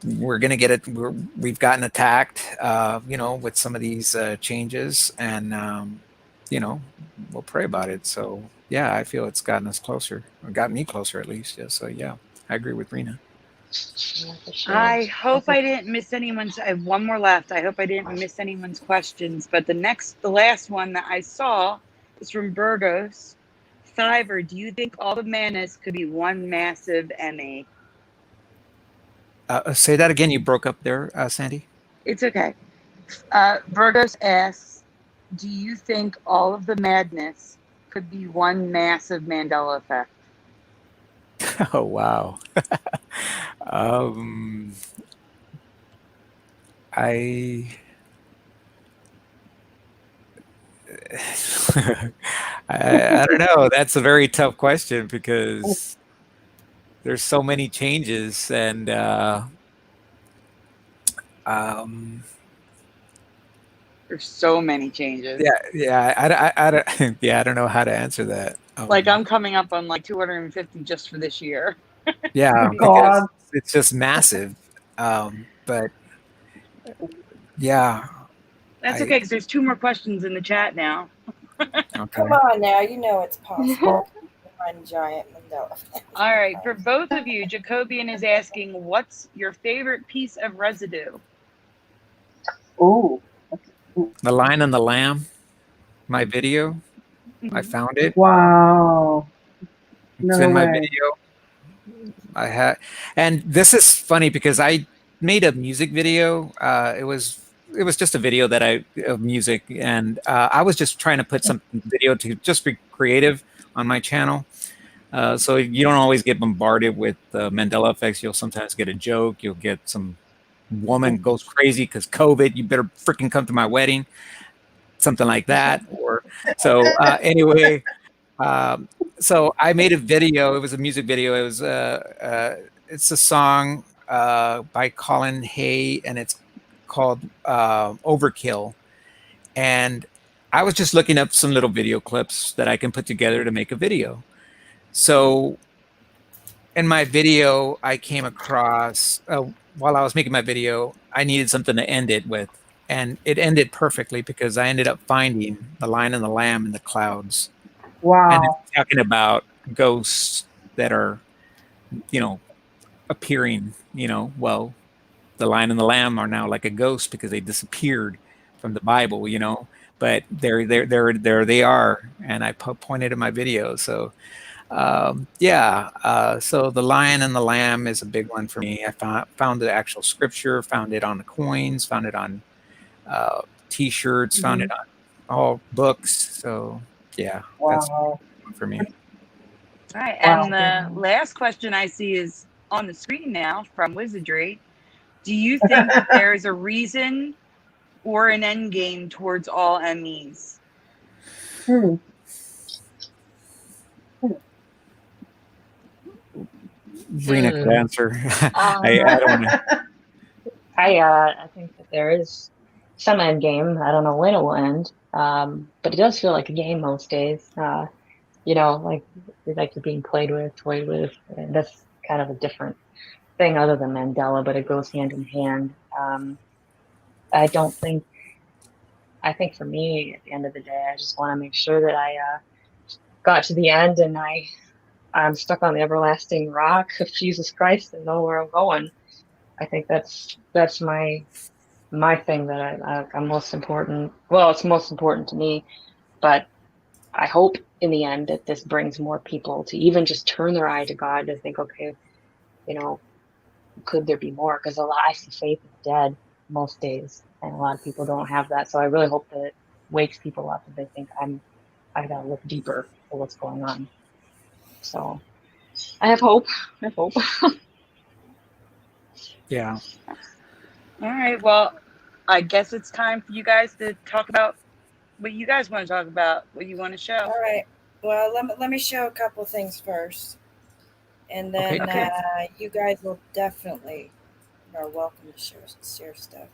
we're gonna get it. We've gotten attacked, with some of these changes, and we'll pray about it. So yeah, I feel it's gotten us closer, or got me closer at least. Yeah. So yeah, I agree with Rena. Yeah, for sure. I hope I didn't miss anyone's. I have one more left. I hope I didn't miss anyone's questions. But the last one that I saw is from Burgos. Fiver, do you think all the madness could be one massive MA? Say that again. You broke up there, Sandy. It's okay. Burgos asks, do you think all of the madness could be one massive Mandela effect? Oh wow. I I don't know. That's a very tough question because there's so many changes, and There's so many changes. yeah. I don't, yeah. I don't know how to answer that. Like I'm coming up on like 250 just for this year. Yeah, God. because it's just massive. But yeah. That's okay because there's 2 more questions in the chat now. Okay. Come on now, it's possible. One giant Mandela. All right, for both of you, Jacobian is asking, what's your favorite piece of residue? Ooh. The Lion and the Lamb, my video. I found it. Wow. It's in my video. I had, and this is funny because I made a music video. It was it was just a video that of music, and I was just trying to put some video to just be creative on my channel. So you don't always get bombarded with Mandela effects. You'll sometimes get a joke. You'll get some woman goes crazy because COVID. You better freaking come to my wedding, something like that. Or so anyway. So I made a video. It was a music video. It was it's a song by Colin Hay, and it's called Overkill. And I was just looking up some little video clips that I can put together to make a video. So in my video, I came across while I was making my video, I needed something to end it with, and it ended perfectly because I ended up finding the Lion and the Lamb in the clouds. And Wow. it's talking about ghosts that are, you know, appearing, well, the Lion and the Lamb are now like a ghost because they disappeared from the Bible, but there they are. And I pointed in my video. So, so the Lion and the Lamb is a big one for me. I found the actual scripture, found it on the coins, found it on T-shirts, found it on all books. So, yeah, that's Wow. one for me. All right, Wow. and the last question I see is on the screen now from Wizardry. Do you think that there is a reason or an end game towards all MEs? Rena could answer. I don't know. I think that there is some end game. I don't know when it will end, but it does feel like a game most days. Like you're being toyed with, and that's kind of a different thing other than Mandela, but it goes hand in hand. I don't think. I think for me, at the end of the day, I just want to make sure that I got to the end and I'm stuck on the everlasting rock of Jesus Christ and know where I'm going. I think that's my thing that I'm most important. Well, it's most important to me, but I hope in the end that this brings more people to even just turn their eye to God to think, okay, could there be more? Because I see faith is dead most days, and a lot of people don't have that. So I really hope that it wakes people up and they think I gotta look deeper for what's going on. So I have hope. I have hope. Yeah. All right, well, I guess it's time for you guys to talk about what you guys want to talk about, what you want to show. All right. Well, let me show a couple things first, and then Okay. you guys will definitely are welcome to share stuff.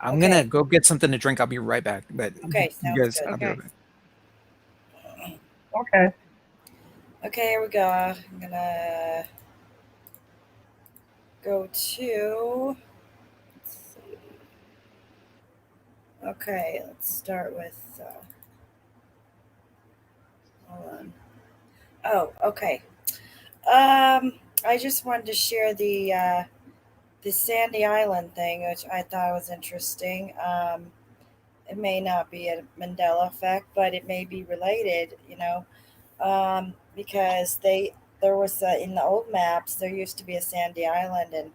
I'm gonna go get something to drink. I'll be right back. But Okay, you sounds guys, good. I'll be right back. Okay. Okay, here we go. I'm gonna go to. Let's see. Okay, let's start with. Hold on. Oh, okay. I just wanted to share the Sandy Island thing, which I thought was interesting. It may not be a Mandela effect, but it may be related. Because there was in the old maps there used to be a Sandy Island, and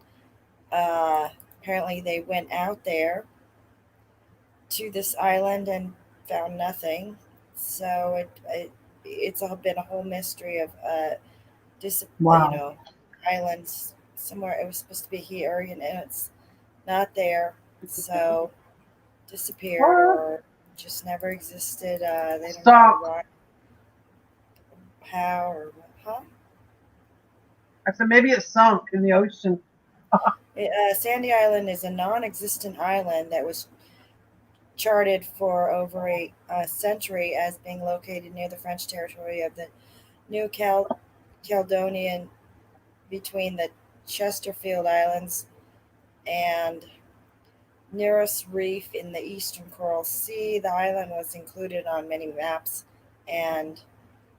apparently they went out there to this island and found nothing. So it's all been a whole mystery of Wow. islands somewhere. It was supposed to be here, and it's not there. So disappeared What? or just never existed. They don't know Stop. why, how, or huh? I said maybe it sunk in the ocean. Sandy Island is a non-existent island that was charted for over a century as being located near the French territory of the New Caledonian between the Chesterfield Islands and Nearest Reef in the eastern Coral Sea. The island was included on many maps and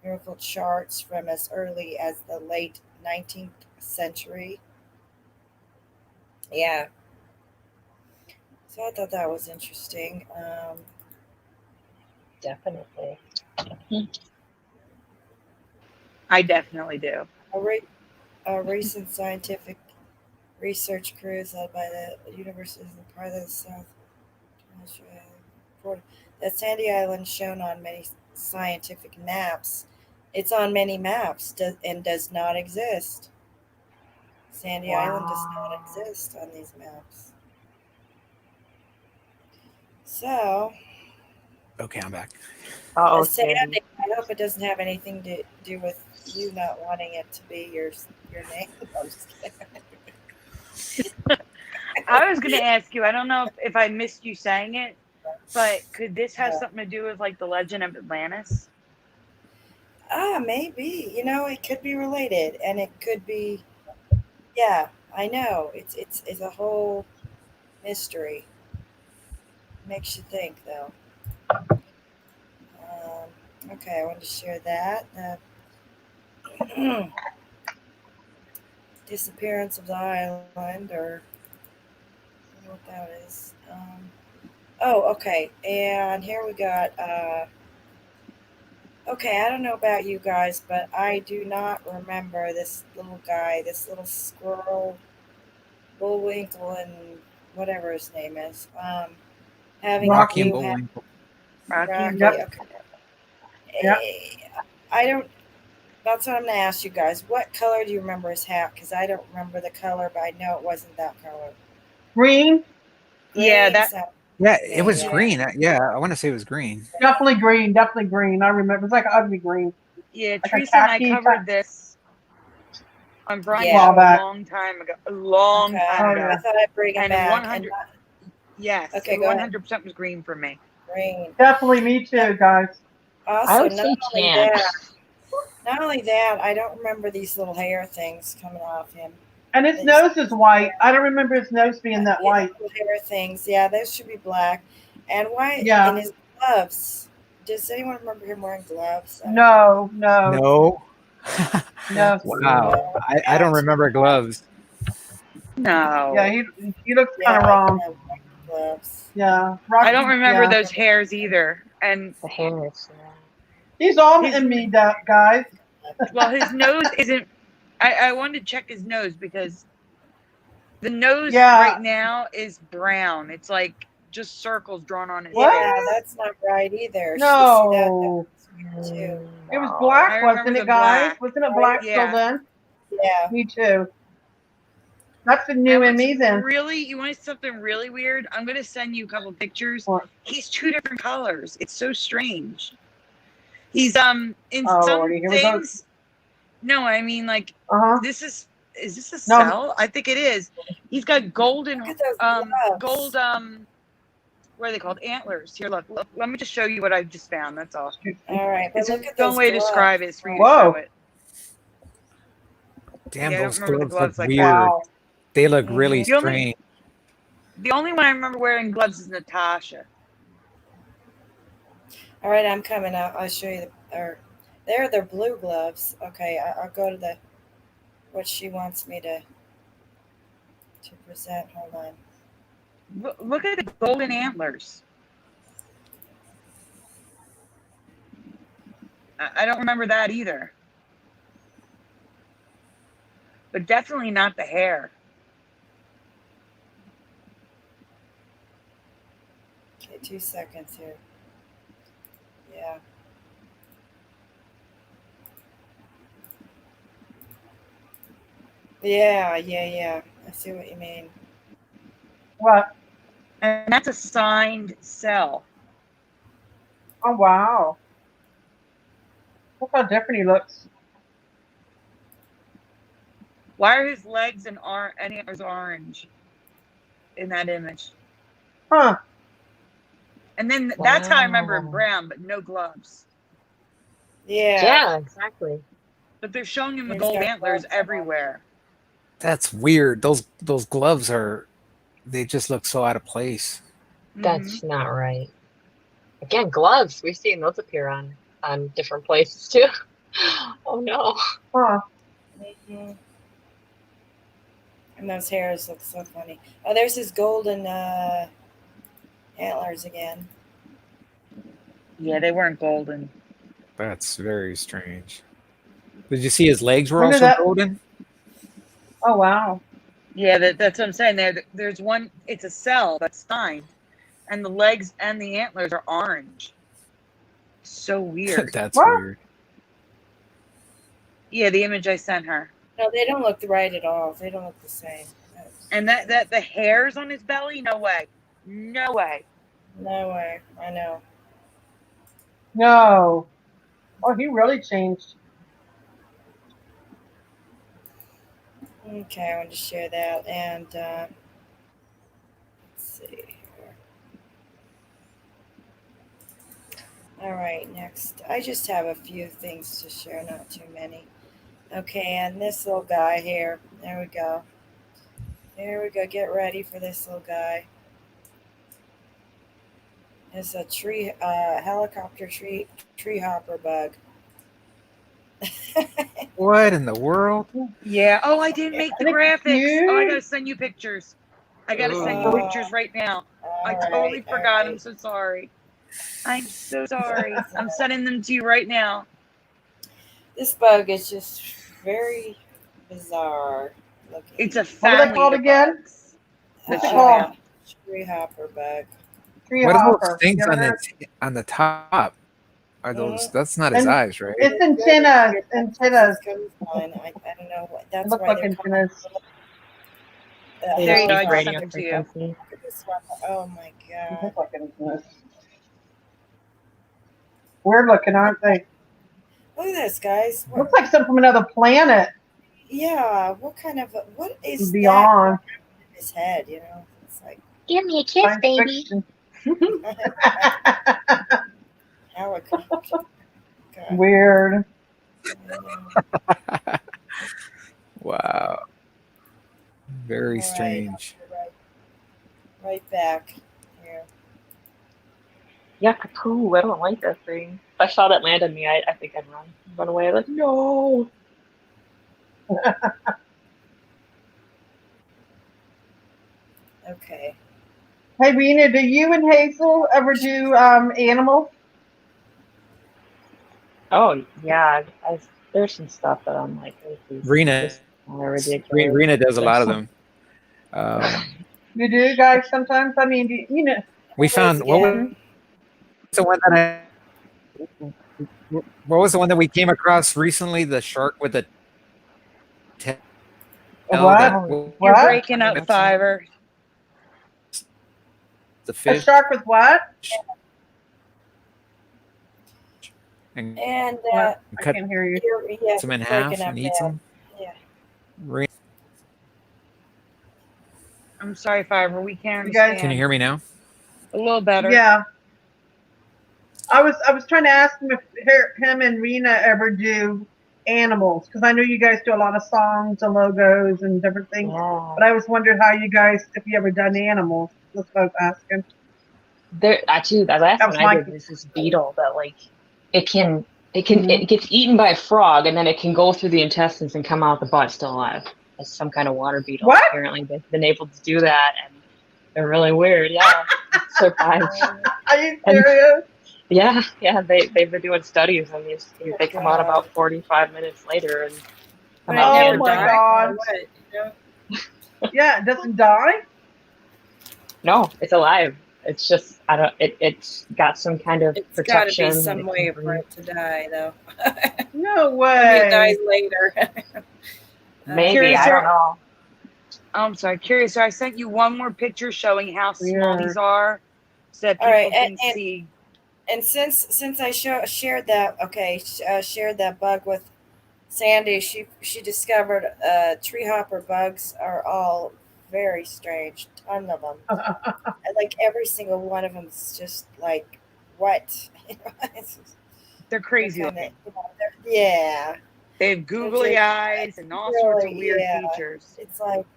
numerical charts from as early as the late 19th century. Yeah, so I thought that was interesting. Definitely. I definitely do. A recent scientific research cruise led by the University of the South That sandy island shown on many scientific maps. It's on many maps and does not exist. Sandy Island does not Wow. exist on these maps. So, Okay, I'm back. Oh, Sandy, Sandy. I hope it doesn't have anything to do with you not wanting it to be your name. I'm just kidding. I was going to ask you, I don't know if I missed you saying it, but could this have Uh, something to do with like the legend of Atlantis? maybe. It could be related, and it could be. Yeah, I know. It's a whole mystery. Makes you think, though. Okay, I wanted to share that. Disappearance of the island, or I don't know what that is. Oh, okay. And here we got. Okay, I don't know about you guys, but I do not remember this little guy, this little squirrel, Bullwinkle, and whatever his name is. Having a Rocky and Rocky. blue hat. Bullwinkle. Rocky and Rocky. Yep. Bullwinkle. Okay. Yep. I don't. That's what I'm gonna ask you guys. What color do you remember his hat? Because I don't remember the color, but I know it wasn't that color. Green. Yeah, Green. that. Yeah, it Okay, was yeah. green. Yeah, I want to say it was green. Definitely green. Definitely green. I remember. It's like ugly green. Yeah, Like a Teresa and I khaki covered type. this on Brian's Yeah. show a Back. long time ago. A long Okay. time Oh ago. I yeah. thought I'd bring him And back. And 100, yes, okay, it go ahead. 100% was green for me. Green. Definitely me too, guys. I Also, would say tan. not only that, I don't remember these little hair things coming off him. And his These nose is white. I don't remember his nose being that white. little hair things. Yeah, those should be black. And why in Yeah. his gloves? Does anyone remember him wearing gloves? I don't No. No. No. No. Wow. know. I don't remember gloves. Yeah. No. He looks kind Yeah, of like wrong. gloves. Yeah. I don't Rocky. remember Yeah. those hairs either. And The hairs. Yeah. He's all his, in me, guys. well, his nose isn't. I wanted to check his nose because the nose Yeah. right now is brown. It's like just circles drawn on his What? face. Yeah, that's not right either. See that? No. That's weird too. It was No. black, I remember wasn't the it, guys? black. Wasn't it black Yeah. till then? Yeah. Me too. That's the new And what's ME then. really, you want something really weird? I'm going to send you a couple pictures. What? He's two different colors. It's so strange. He's in Oh, some Lordy, here we go. things. No, I mean like Uh-huh. this is this a No. cell? I think it is. He's got golden Look at those gloves. gold what are they called? Antlers. Here, look. Let me just show you what I just found. That's all. All right, but It's look at the those only way to gloves. describe it is for you to Whoa. show it. Damn, Yeah, I don't those remember the gloves look gloves like weird. that. Wow. They look really The only- strange. The only one I remember wearing gloves is Natasha. All right, I'm coming out. I'll show you they're blue gloves. Okay, I'll go to what she wants me to present. Hold on. Look at the golden antlers. I don't remember that either. But definitely not the hair. Okay, 2 seconds here. Yeah. Yeah. I see what you mean. What? And that's a signed cell. Oh, wow. Look how different he looks. Why are his legs and antlers orange in that image? Huh. And then that's how I remember him Wow. brown, but no gloves. Yeah. Yeah, exactly. But they're showing him the He's gold got antlers gloves on. everywhere. That's weird. Those gloves they just look so out of place. That's not right. Again, gloves. We've seen those appear on different places too. Oh no. Huh. Mhm. And those hairs look so funny. Oh, there's his golden antlers again. Yeah, they weren't golden. That's very strange. Did you see his legs were When did also that- golden? Oh, wow. Yeah, that's what I'm saying. There's one. It's a cell that's signed, and the legs and the antlers are orange. So weird. That's What? weird. Yeah, the image I sent her. No, they don't look right at all. They don't look the same. And that the hairs on his belly, no way. No way. No way. I know. No. Oh, he really changed. Okay, I wanted to share that. And let's see here. All right, next. I just have a few things to share, not too many. Okay, and this little guy here. There we go. There we go. Get ready for this little guy. It's a helicopter tree hopper bug. What in the world? Yeah. Oh, I didn't make the Isn't it graphics. Oh, I cute? gotta send you pictures. I gotta send you Oh. pictures right now. I All totally right, forgot. all I'm right. so sorry. I'm so sorry. I'm sending them to you right now. This bug is just very bizarre looking. It's a What are family they called of again? bugs. What's The it tree called? hopper. Tree hopper bug. Tree What are those hopper. things You ever on heard? on the top? Are those? Mhm. That's not his And eyes, right? it's antennas. Antennas. I don't know what. They That's look why like they're called antennas. They There you go. receive I just sent radio them to you. frequency. Look at this one. Oh my They god. look like antennas. Weird looking, aren't they? Look at this, guys. What, Looks like something from another planet. yeah. What is Beyond that in his head? You know, it's like Give me a kiss, science baby. fiction. helicopter. God. Weird. Wow. Very All right. strange. Right back here. Yuck, I don't like that thing. If I saw that land on me, I think I'd run away. Like, no. Okay. Hey, Rena, do you and Hazel ever do animals? Oh yeah, there's some stuff that I'm like, this is Rena, just kind of ridiculous. Rena does a There's lot of some- them. You do, guys, sometimes? I mean, you know. We found what was the one that what was the one that we came across recently? The shark with the tail. What? That, You're What? breaking up, Fiver. the A fish. shark with what? And And What? I cut can't hear you. them in breaking half up and eat now. them. Yeah. I'm sorry, Fiver. We can't You guys- understand. Can you hear me now? A little better. Yeah. I was trying to ask him if him and Rena ever do animals, because I know you guys do a lot of songs and logos and different things. Yeah. But I was wondering how you guys, if you ever done animals. That's what I was asking. The last That was one I my- did was this beetle that like it Mhm. gets eaten by a frog and then it can go through the intestines and come out the butt still alive. It's some kind of water beetle. What? Apparently they've been able to do that and they're really weird. Yeah. Survived. Are you serious? Yeah, they've been doing studies on these. They come out about 45 minutes later and But come it out Oh never my died. God. Or what, you know? Yeah, it doesn't die? No, it's alive. It's just it's got some kind of It's got to protection. be that some it way can for breathe. it to die, though. No Maybe it dies way. later. Maybe Curious, I don't know. I'm sorry, Curious. So I sent you one more picture showing how small Weird. these are, so that All people right, can and- see. And since I shared that, shared that bug with Sandy, she discovered tree hopper bugs are all very strange. Ton of them. And, like every single one of them is just like what? It's just- They're crazy they're looking. yeah. They have googly just eyes and all sorts of really- weird yeah. features. It's like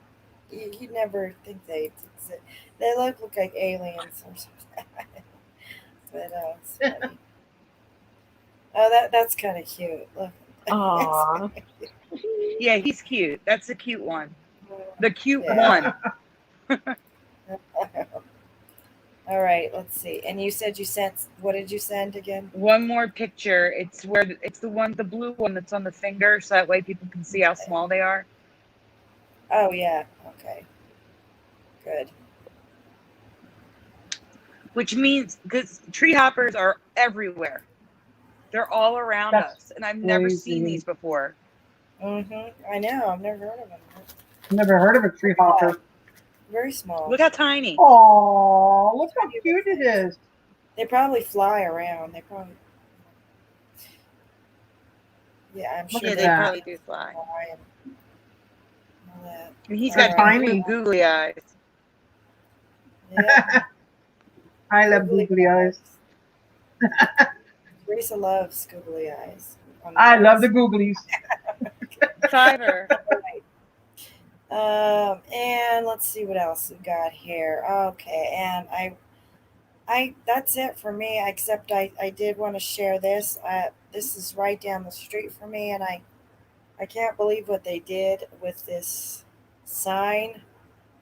you never think they exist. They look like aliens or something. But it's funny. Oh, that's kind of cute. Look. Aw. Yeah, he's cute. That's the cute one. The cute Yeah. one. All right, let's see. And you said you sent. What did you send again? One more picture. It's the blue one that's on the finger, so that way people can see how small they are. Oh yeah. Okay. Good. which means because tree hoppers are everywhere. They're all around That's us, and I've never seen crazy. these before. I know. I've never heard of them. Never heard of a tree hopper. Very small. Look how tiny. Oh, look how cute it is. They probably fly around. They probably. Yeah, I'm sure Yeah, at they that. probably do fly. fly and all that. And he's They're got tiny. blue googly eyes. Yeah. I love googly eyes. Teresa loves googly eyes. I love the googlies. Fiver. And let's see what else we got here. Okay, and I that's it for me. Except I did want to share this. This is right down the street for me, and I can't believe what they did with this sign.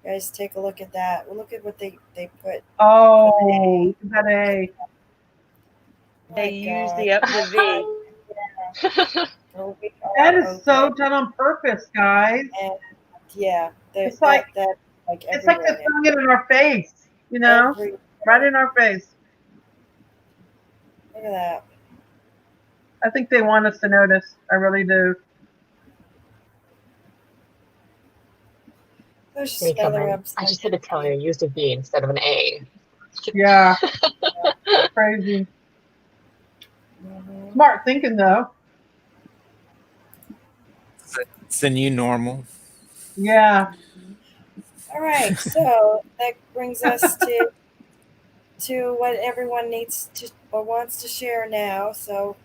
You guys, take a look at that. Well, look at what they put. Oh, look at that A. They use the V. That is so done on purpose, guys. And yeah, It's like that like it's like they're everywhere throwing it in our face, you now. know, right in our face. Look at that. I think they want us to notice. I really do. There's just Hey, another Cameron, I just had to tell you, I used a V instead of an A. Yeah, crazy. Mhm. Smart thinking, though. It's the new normal. Yeah. All right, so that brings us to what everyone needs to or wants to share now. So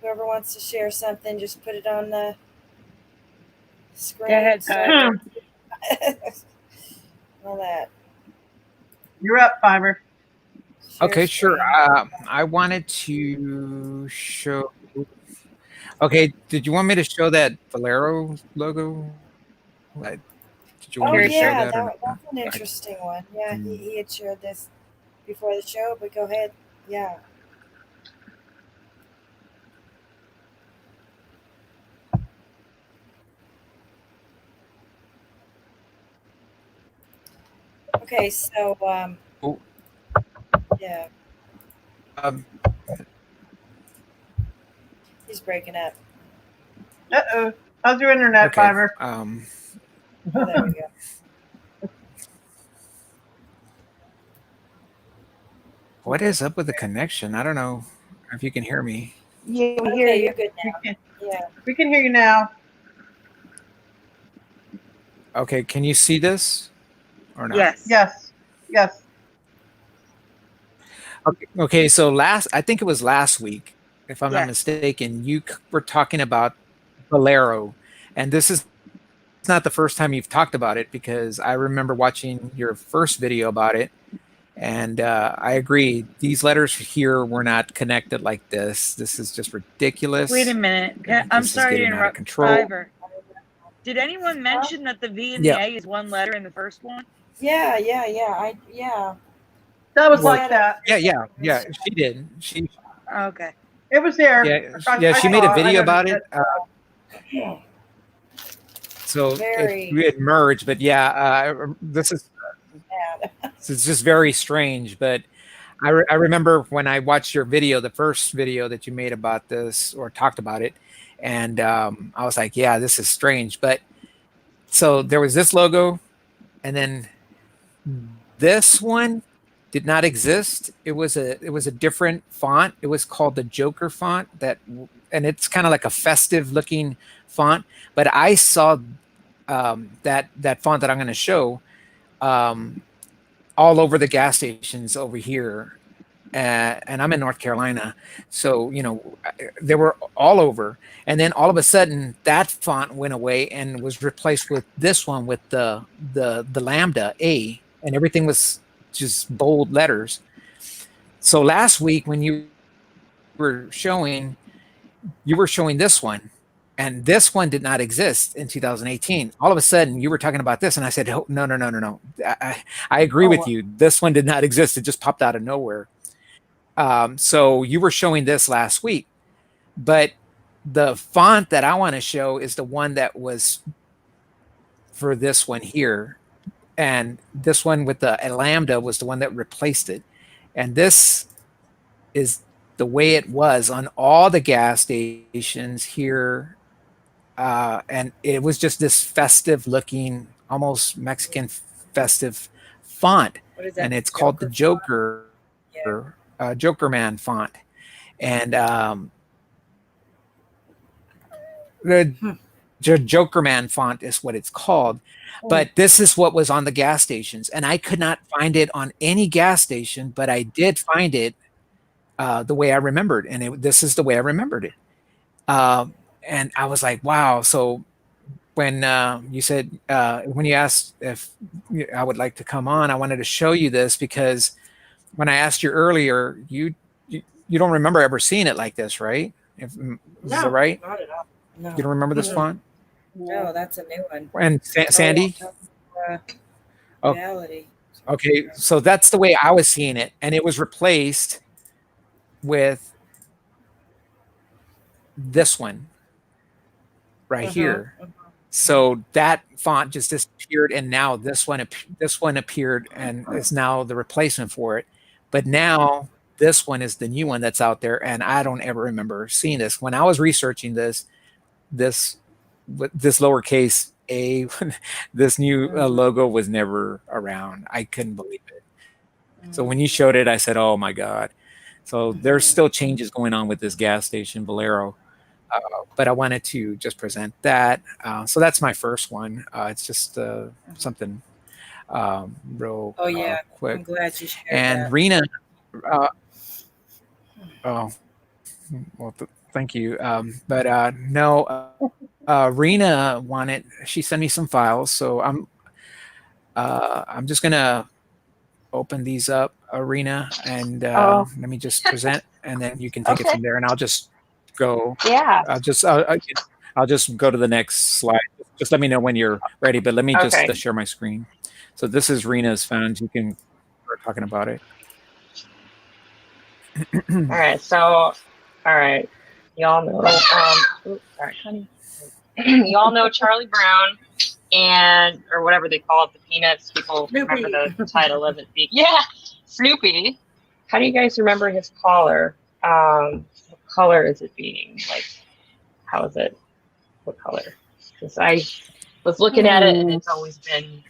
whoever wants to share something, just put it on the screen. Go ahead, so Fiver. all that. You're up, Fiver. Share Okay, sure. screen. I wanted to show. Okay, did you want me to show that Valero logo? Did you want Oh me to share yeah, that or not? that's an interesting one. Yeah, he had shared this before the show, but go ahead. Yeah. Okay, so Oh. yeah, Um, he's breaking up. Uh-oh. How's your internet, okay. Fiver? Oh, there we go. What is up with the connection? I don't know if you can hear me. Yeah, we hear Okay, you. you're good We now. can, Yeah. we can hear you now. Okay, can you see this or not? Yes. Yes. Yes. Okay, so I think it was last week, if I'm not Yes. mistaken, you were talking about Valero, and this is not the first time you've talked about it because I remember watching your first video about it, and I agree. These letters here were not connected like this. This is just ridiculous. Wait a minute. I'm This is sorry to getting out of interrupt. control. Fiver. Did anyone mention that the V and the A is one letter in the first one? Yeah. That was Well, like that. Yeah. She did. Okay. It was there. Yeah. She made a saw it. I video about it. noticed So Very- we had merged, but yeah, this is just very strange. But I remember when I watched your video, the first video that you made about this or talked about it, and I was like, yeah, this is strange. But so there was this logo, and then this one did not exist. It was a different font. It was called the Joker font, and it's kind of like a festive looking font. But I saw that font that I'm going to show all over the gas stations over here, and I'm in North Carolina, so they were all over. And then all of a sudden, that font went away and was replaced with this one with the lambda A, and everything was just bold letters. So last week when you were showing this one, and this one did not exist in 2018. All of a sudden, you were talking about this, and I said, oh, no. I agree with you. This one did not exist. It just popped out of nowhere. So you were showing this last week, but the font that I want to show is the one that was for this one here. And this one with the lambda was the one that replaced it. And this is the way it was on all the gas stations here. And it was just this festive looking, almost Mexican festive font. What is that? And it's called the Joker, Yeah. Joker Man font. And the Joker Man font is what it's called. But this is what was on the gas stations. And I could not find it on any gas station, but I did find it the way I remembered. And this is the way I remembered it. And I was like, wow. So when you said, when you asked if I would like to come on, I wanted to show you this because when I asked you earlier, you don't remember ever seeing it like this, right? Is that right? Not at all. No. You don't remember this font? No, that's a new one. And Sandy? Reality. Okay, so that's the way I was seeing it, and it was replaced with this one right here. So that font just disappeared, and now this one appeared and is now the replacement for it. But now this one is the new one that's out there, and I don't ever remember seeing this. When I was researching this lowercase a, this new logo was never around. I couldn't believe it. So when you showed it, I said, "Oh my God!" So there's still changes going on with this gas station, Valero. But I wanted to just present that. So that's my first one. It's just something real quick. I'm glad you shared and that. Rena, oh, well, thank you. But no, Rena wanted. She sent me some files, so I'm just gonna open these up, Rena, and let me just present, and then you can take it from there, and I'll just go. Yeah. I'll just go to the next slide. Just let me know when you're ready, but let me just share my screen. So this is Rena's found. You can start talking about it. All right. So, all right. Y'all know. Sorry, honey. Y'all know Charlie Brown or whatever they call it, the Peanuts. People remember the title of it. Yeah, Snoopy. How do you guys remember his collar? What color is it being? Like, how is it? What color? Because I was looking at it and it's always been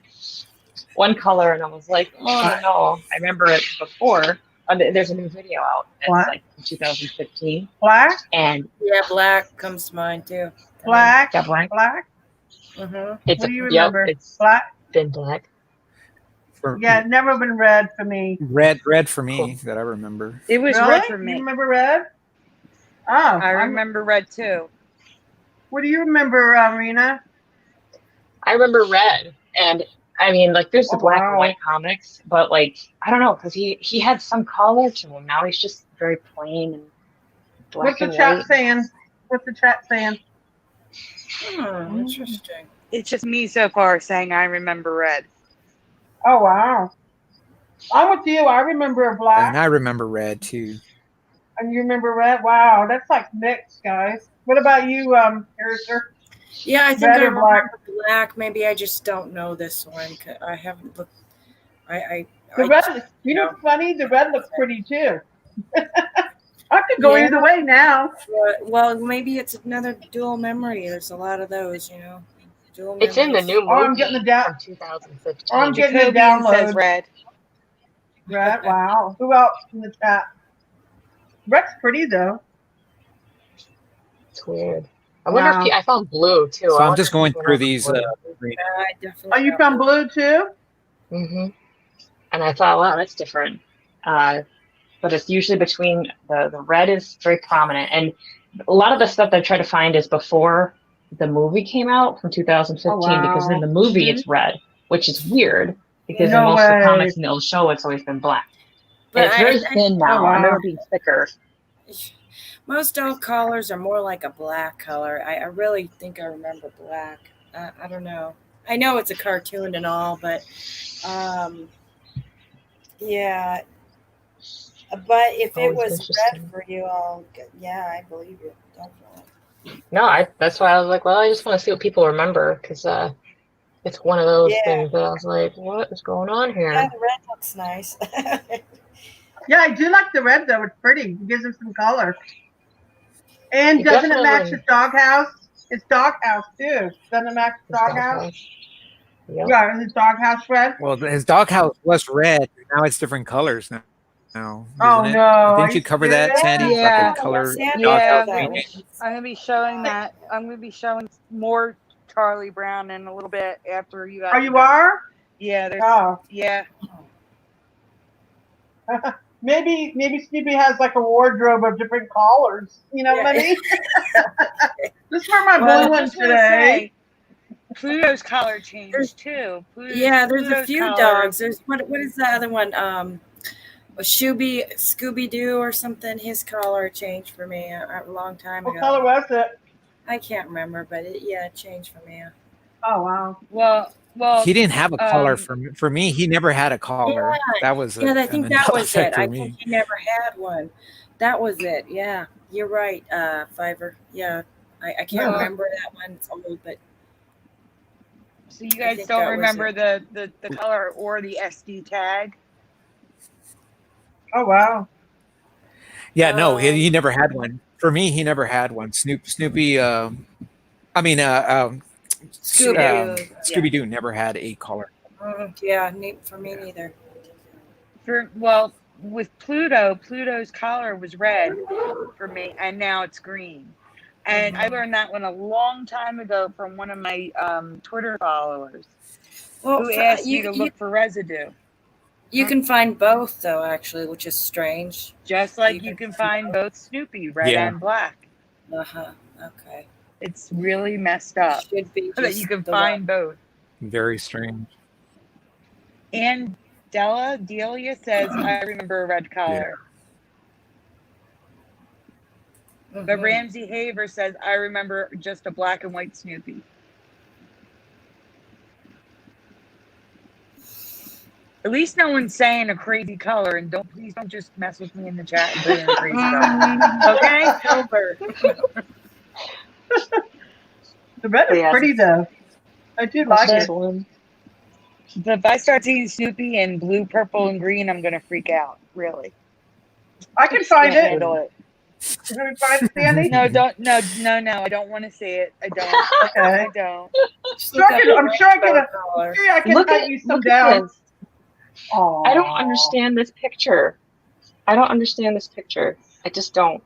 one color, and I was like, oh no, I remember it before. There's a new video out. It's like 2015. Black? And yeah, black comes to mind too. Black? Yeah, black. Black? It's, what do you remember? It's black? Been black. Yeah, never been red for me. Red for me that I remember. It was really? red for me. You remember red? Oh, I remember red too. What do you remember, Rena? I remember red, and I mean, like, there's the black and white comics, but like, I don't know, because he had some color to him. Now he's just very plain and black. What's the chat saying? What's the chat saying? Interesting. It's just me so far saying I remember red. Oh wow! I'm with you. I remember black, and I remember red too. And you remember red? Wow, that's like mixed, guys. What about you, Curiouser? Yeah, I think I remember black. Maybe I just don't know this one. I haven't looked. The red, you know, funny. The red looks pretty too. I could go either way now. Well, maybe it's another dual memory. There's a lot of those, you know. Dual it's in the new movie. I'm getting the down. 2015. I'm getting the download. Says red. Red. Wow. Who else in the chat? Red's pretty though. It's weird. I wonder if I found blue too. So I'm just going through these. Oh, you found blue too? Mm-hmm. And I thought, wow, that's different. But it's usually between the red is very prominent, and a lot of the stuff that I try to find is before the movie came out from 2015, because in the movie it's red, which is weird because in most of the comics and the old show it's always been black. But it's very thin now. I remember being thicker. Most old collars are more like a black color. I really think I remember black. I don't know. I know it's a cartoon and all, but yeah. But if it was red for you, I believe it, definitely. No, that's why I was like, well, I just want to see what people remember, because it's one of those things that I was like, what is going on here? Yeah, the red looks nice. Yeah, I do like the red though. It's pretty. It gives him some color. And It doesn't it match definitely his doghouse? His doghouse too. Doesn't it match his is doghouse? doghouse. Yep. Yeah, his doghouse red. Well, his doghouse was red. Now it's different colors now, Oh isn't no, it? are Didn't you you cover that, serious? Sandy? Like a Yeah. color Sandy doghouse Yeah, does that. change? I'm gonna be showing that. I'm gonna be showing more Charlie Brown in a little bit after you guys Oh, are you done. are? Yeah, there's Oh. yeah. Maybe Snoopy has like a wardrobe of different colors. You know what I mean? This is for my Well, blue I one just want to today. say Pluto's collar There's- changed too. Yeah, there's a Pluto's few collar- dogs. There's what is the other one? Scooby Doo or something. His collar changed for me a long time What ago. color was it? I can't remember, but it changed for me. Oh wow. Well, He didn't have a collar for me. He never had a collar. Yeah, That was yeah, I think that Mandela was effect it. for I me. think he never had one. That was it. Yeah, you're right, Fiver. Yeah, I can't Yeah. remember that one. It's old, but so you guys think don't that was remember the color or the SD tag? Oh wow. Yeah, no, he never had one. For me, he never had one. Snoopy. I mean, Scooby Doo never had a collar. Yeah, for me neither. With Pluto's collar was red for me, and now it's green. And I learned that one a long time ago from one of my Twitter followers who asked me to look for residue. You can find both, though, actually, which is strange. Just like you can find both Snoopy, red and black. Okay. It's really messed up Should be that you can find both. Very strange. And Delia says, I remember a red collar. But Ramsey Haver says, I remember just a black and white Snoopy. At least no one's saying a crazy color, and please don't just mess with me in the chat and put in a crazy color. Okay? Silver. The red is pretty though. I do like it. But if I start seeing Snoopy in blue, purple, and green, I'm gonna freak out. Really. I can find it. Handle it. Can we find it, Sandy? No, I don't want to see it. I don't. Okay. I don't. I'm sure I can cut you some down. I don't understand this picture. I just don't.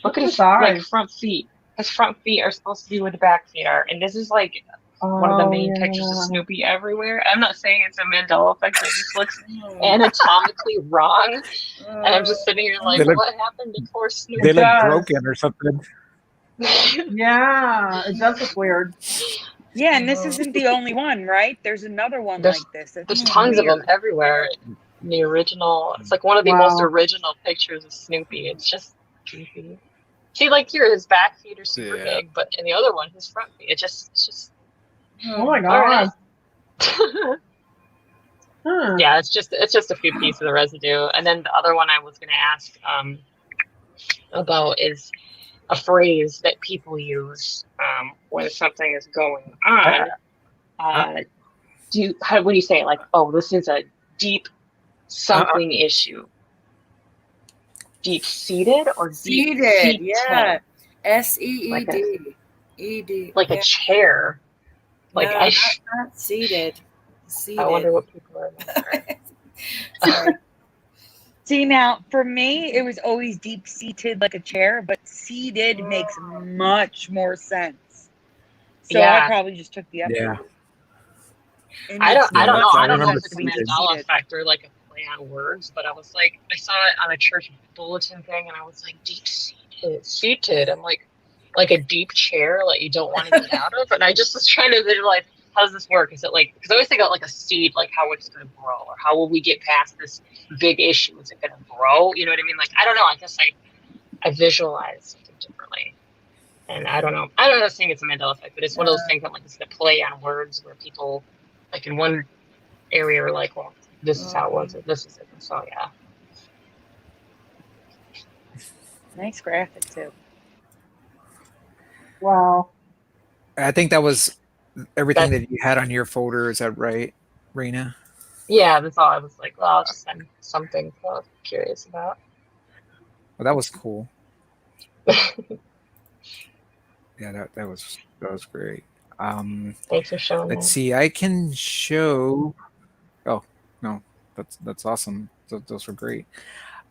Look at his like front feet. His front feet are supposed to be where the back feet are, and this is like one of the main pictures of Snoopy everywhere. I'm not saying it's a Mandela effect. It just looks anatomically wrong, and I'm just sitting here like, what happened to poor Snoopy? They look broken or something. Yeah, it does look weird. Yeah, and this isn't the only one, right? There's another one like this. There's tons of them everywhere. The original, it's like one of the most original pictures of Snoopy. It's just goofy. See, like here, his back feet are super big, but in the other one, his front feet, it's just. Oh my god. Yeah, it's just a few pieces of residue, and then the other one I was going to ask about is a phrase that people use when something is going on. What do you say? Like, oh, this is a deep something issue. Deep seated or deep seated? Yeah. SEED. ED. Like a chair. Like no, not seated. I wonder what people are Sorry. See, now for me, it was always deep seated like a chair, but seated makes much more sense. So I probably just took the other. Yeah. I don't know. I don't know if it's a seated. Mandela effect or like a play on words, but I was like, I saw it on a church bulletin thing, and I was like, deep seated. I'm like a deep chair, like you don't want to get out of. And I just was trying to visualize, how does this work? Is it like, because I always think about like a seed, like how it's going to grow, or how will we get past this big issue? Is it going to grow? You know what I mean? Like, I don't know. I guess I visualize something differently. And I don't know. I don't know saying it's a Mandela effect, but it's one of those things that like it's going to play on words where people like in one area are like, well, this is how it was, or this is it. So yeah. Nice graphic too. Wow. I think that was everything that you had on your folder. Is that right, Raina? Yeah, that's all. I was like, well, I'll just send something that I was curious about. Well, that was cool. Yeah, that was great. Thanks for showing Let's that. see. I can show. Oh no, that's awesome. Those were great.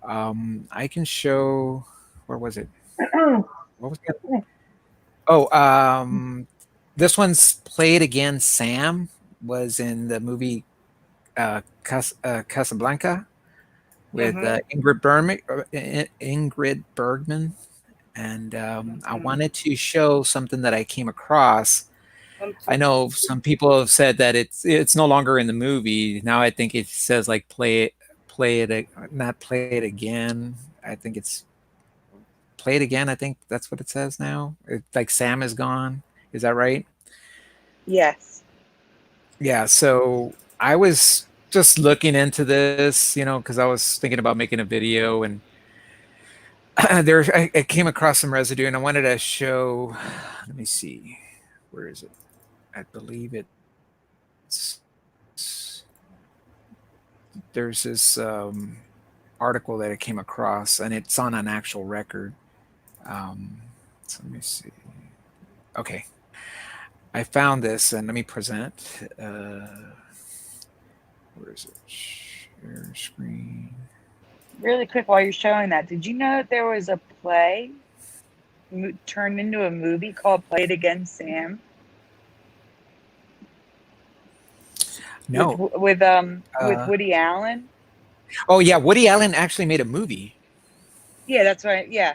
I can show. Where was it? What was it? Oh, this one's played again. Sam was in the movie Casablanca with Ingrid Bergman, and I wanted to show something that I came across. I know some people have said that it's no longer in the movie. Now I think it says like play it, not play it again. I think it's play it again. I think that's what it says now. Like Sam is gone. Is that right? Yes. Yeah. So I was just looking into this, because I was thinking about making a video, and I came across some residue, and I wanted to show. Let me see. Where is it? I believe it's there's this article that I came across, and it's on an actual record. So let me see. Okay, I found this, and let me present. Where is it? Share screen. Really quick, while you're showing that, did you know that there was a play turned into a movie called Play It Again, Sam? No. With Woody Allen. Oh yeah, Woody Allen actually made a movie. Yeah, that's right. Yeah.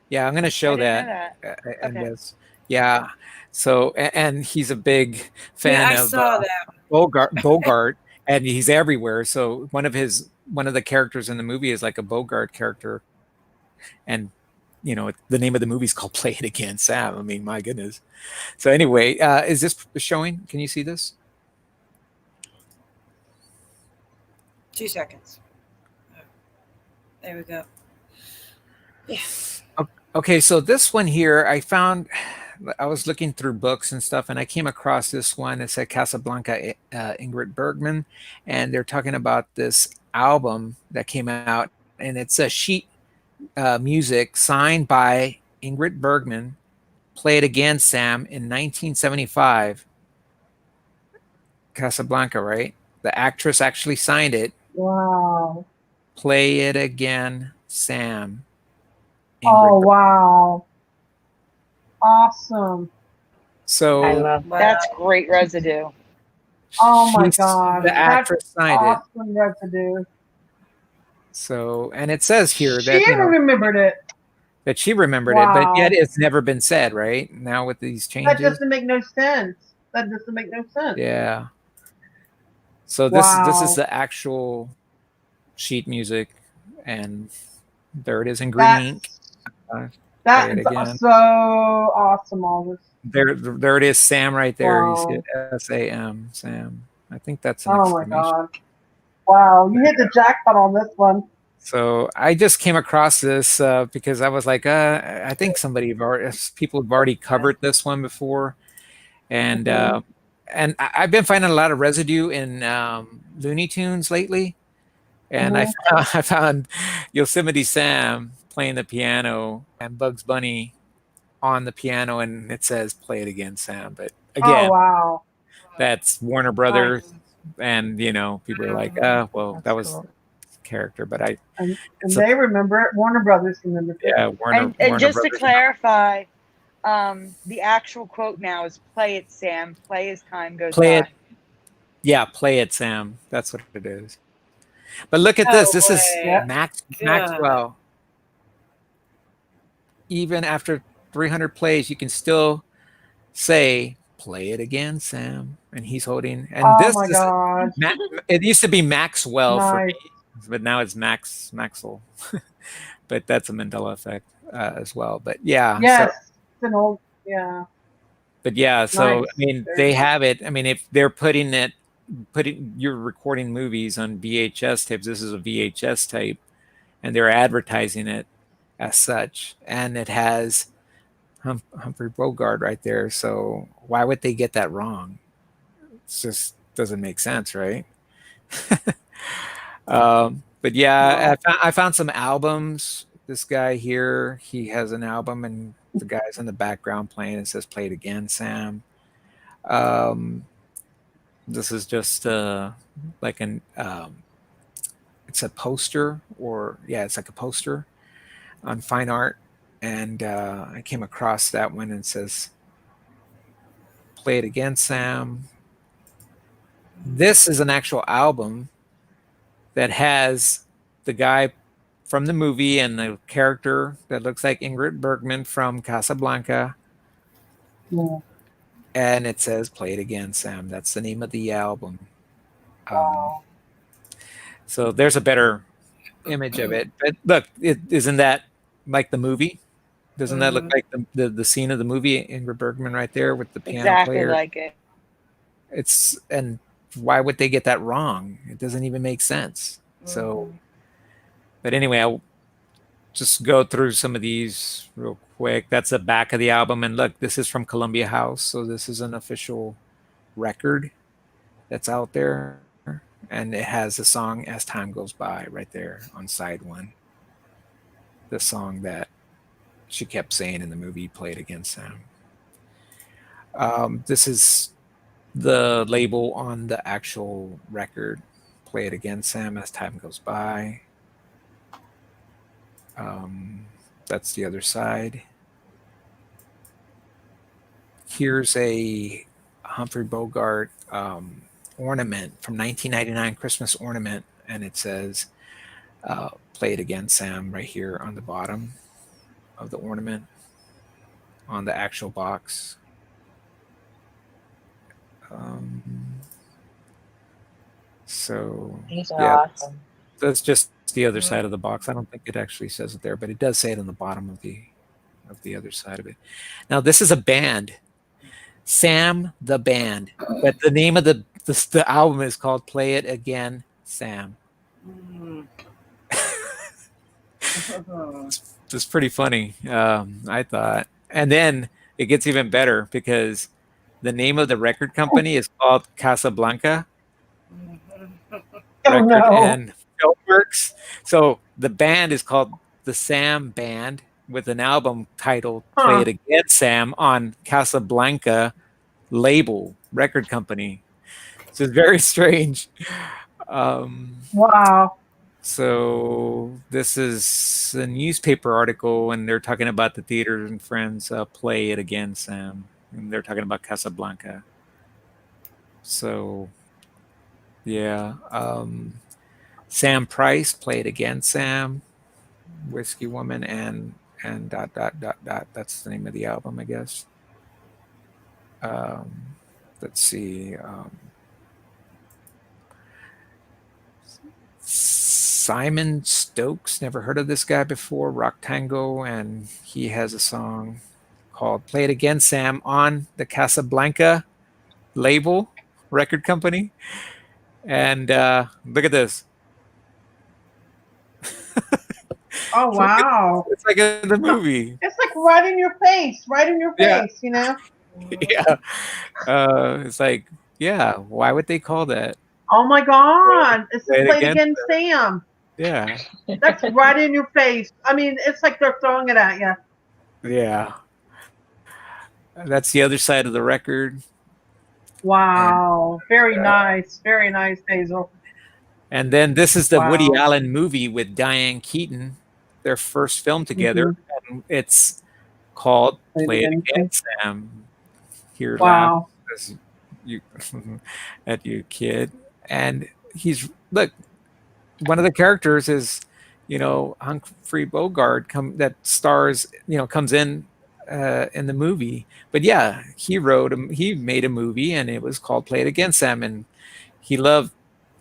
Yeah, I'm going to show I didn't that. know that. And Okay. this, yeah. So, and he's a big Yeah, fan I of saw that. Bogart, and he's everywhere. So one of the characters in the movie is like a Bogart character, and the name of the movie is called Play It Again, Sam. I mean, my goodness. So anyway, is this showing? Can you see this? 2 seconds. Oh, there we go. Yeah. Okay, so this one here, I was looking through books and stuff, and I came across this one. It said Casablanca, Ingrid Bergman, and they're talking about this album that came out, and it's a sheet music signed by Ingrid Bergman. Play It Again, Sam, in 1975. Casablanca, right? The actress actually signed it. Wow. Play It Again, Sam. Oh, Ingrid Bergman. wow. Awesome. So I love that. That's great residue. Oh my gosh. the That's actress signed it. awesome residue. So, and it says here She that remembered it. that she remembered it, but yet it's never been said, right? Now with these That changes. doesn't make no sense. That doesn't make no sense. Yeah. So this is the actual sheet music, and there it is in green ink. That Play it is again. so awesome, Aldous. There it is, Sam, right there. Wow. You see it, SAM, Sam. I think that's an Oh my exclamation. God. Wow, you hit the jackpot on this one. So I just came across this because I was like, I think people have already covered this one before, and I've been finding a lot of residue in Looney Tunes lately, and I found Yosemite Sam playing the piano and Bugs Bunny on the piano, and it says "Play It Again, Sam." But again, Oh wow, that's Warner Brothers, and people are like, well, that was cool. character, but and they remember it. Warner Brothers remembers it. yeah, Warner just Brothers. to clarify, the actual quote now is "Play it, Sam. Play as time goes Play by." it. Yeah, play it, Sam. That's what it is. But look at this. This is Maxwell. Even after 300 plays, you can still say, "Play it again, Sam." And he's holding. And oh my God. It used to be Maxwell for Nice. me, but now it's Maxwell. But that's a Mandela effect as well. But yeah. Yes, it's an old, yeah. But yeah, so Nice. I mean, Very they nice. have it. I mean, if they're you're recording movies on VHS tapes. This is a VHS tape, and they're advertising it as such, and it has Humphrey Bogart right there. So why would they get that wrong? It just doesn't make sense, right? But yeah, Wow. I found some albums. This guy here, he has an album, and the guy's in the background playing. It says "Play It Again, Sam." Um, this is just like an it's a poster, or yeah, it's like a poster on fine art, and I came across that one, and it says "Play It Again, Sam." This is an actual album that has the guy from the movie and the character that looks like Ingrid Bergman from Casablanca. Yeah. And it says "Play It Again, Sam." That's the name of the album. Um, Wow. so there's a better image of it. But look, isn't that like the movie? Doesn't that look Mhm. like the scene of the movie, Ingrid Bergman right there with the piano Exactly player? like it. It's and why would they get that wrong? It doesn't even make sense. So, Mhm. but anyway, I'll just go through some of these real quick. That's the back of the album, and look, this is from Columbia House, so this is an official record that's out there, and it has the song "As Time Goes By" right there on side one. The song that she kept saying in the movie "Play It Again, Sam." This is the label on the actual record. "Play It Again, Sam, as time goes by." Um, that's the other side. Here's a Humphrey Bogart ornament from 1999, Christmas ornament, and it says "Play It Again, Sam" right here on the bottom of the ornament on the actual box. Um, so These are yeah, awesome. that's just the other Mhm. side of the box. I don't think it actually says it there, but it does say it on the bottom of the other side of it. Now this is a band, Sam the Band, but the name of the album is called "Play It Again, Sam." Mhm. It's pretty funny, I thought. And then it gets even better because the name of the record company is called Casablanca Mhm. Oh Record no. and Filmworks. So the band is called the Sam Band with an album titled "Play Huh. It Again, Sam" on Casablanca label record company. So it's very strange. Um, Wow. so this is a newspaper article, and they're talking about the theater and friends "Play It Again, Sam," and they're talking about Casablanca. So yeah, Sam Price, "Play It Again, Sam," Whiskey Woman, and dot dot dot dot. That's the name of the album, I guess. Um, let's see. Simon Stokes, never heard of this guy before. Rock Tango, and he has a song called "Play It Again, Sam" on the Casablanca label record company. And look at this. Oh Look at, wow. it's like in the movie. It's like right in your face, right in your Yeah, face, you know? yeah. It's like, yeah. Why would they call that? Oh my God. This is Play it Played again. Again Sam. Yeah, That's right in your face. I mean, it's like they're throwing it at you. yeah. That's the other side of the record, and Wow. Very nice. Very nice, Hazel. and then this is the Woody Wow. Allen movie with Diane Keaton, their first film together. Mm-hmm. And it's called Played "Play It Again Again, Sam. Sam." Here, laugh Wow. as you at you, kid. And he's look. One of the characters is, Humphrey Bogart that stars, comes in the movie. But yeah, he made a movie, and it was called "Play It Again, Sam," and he loved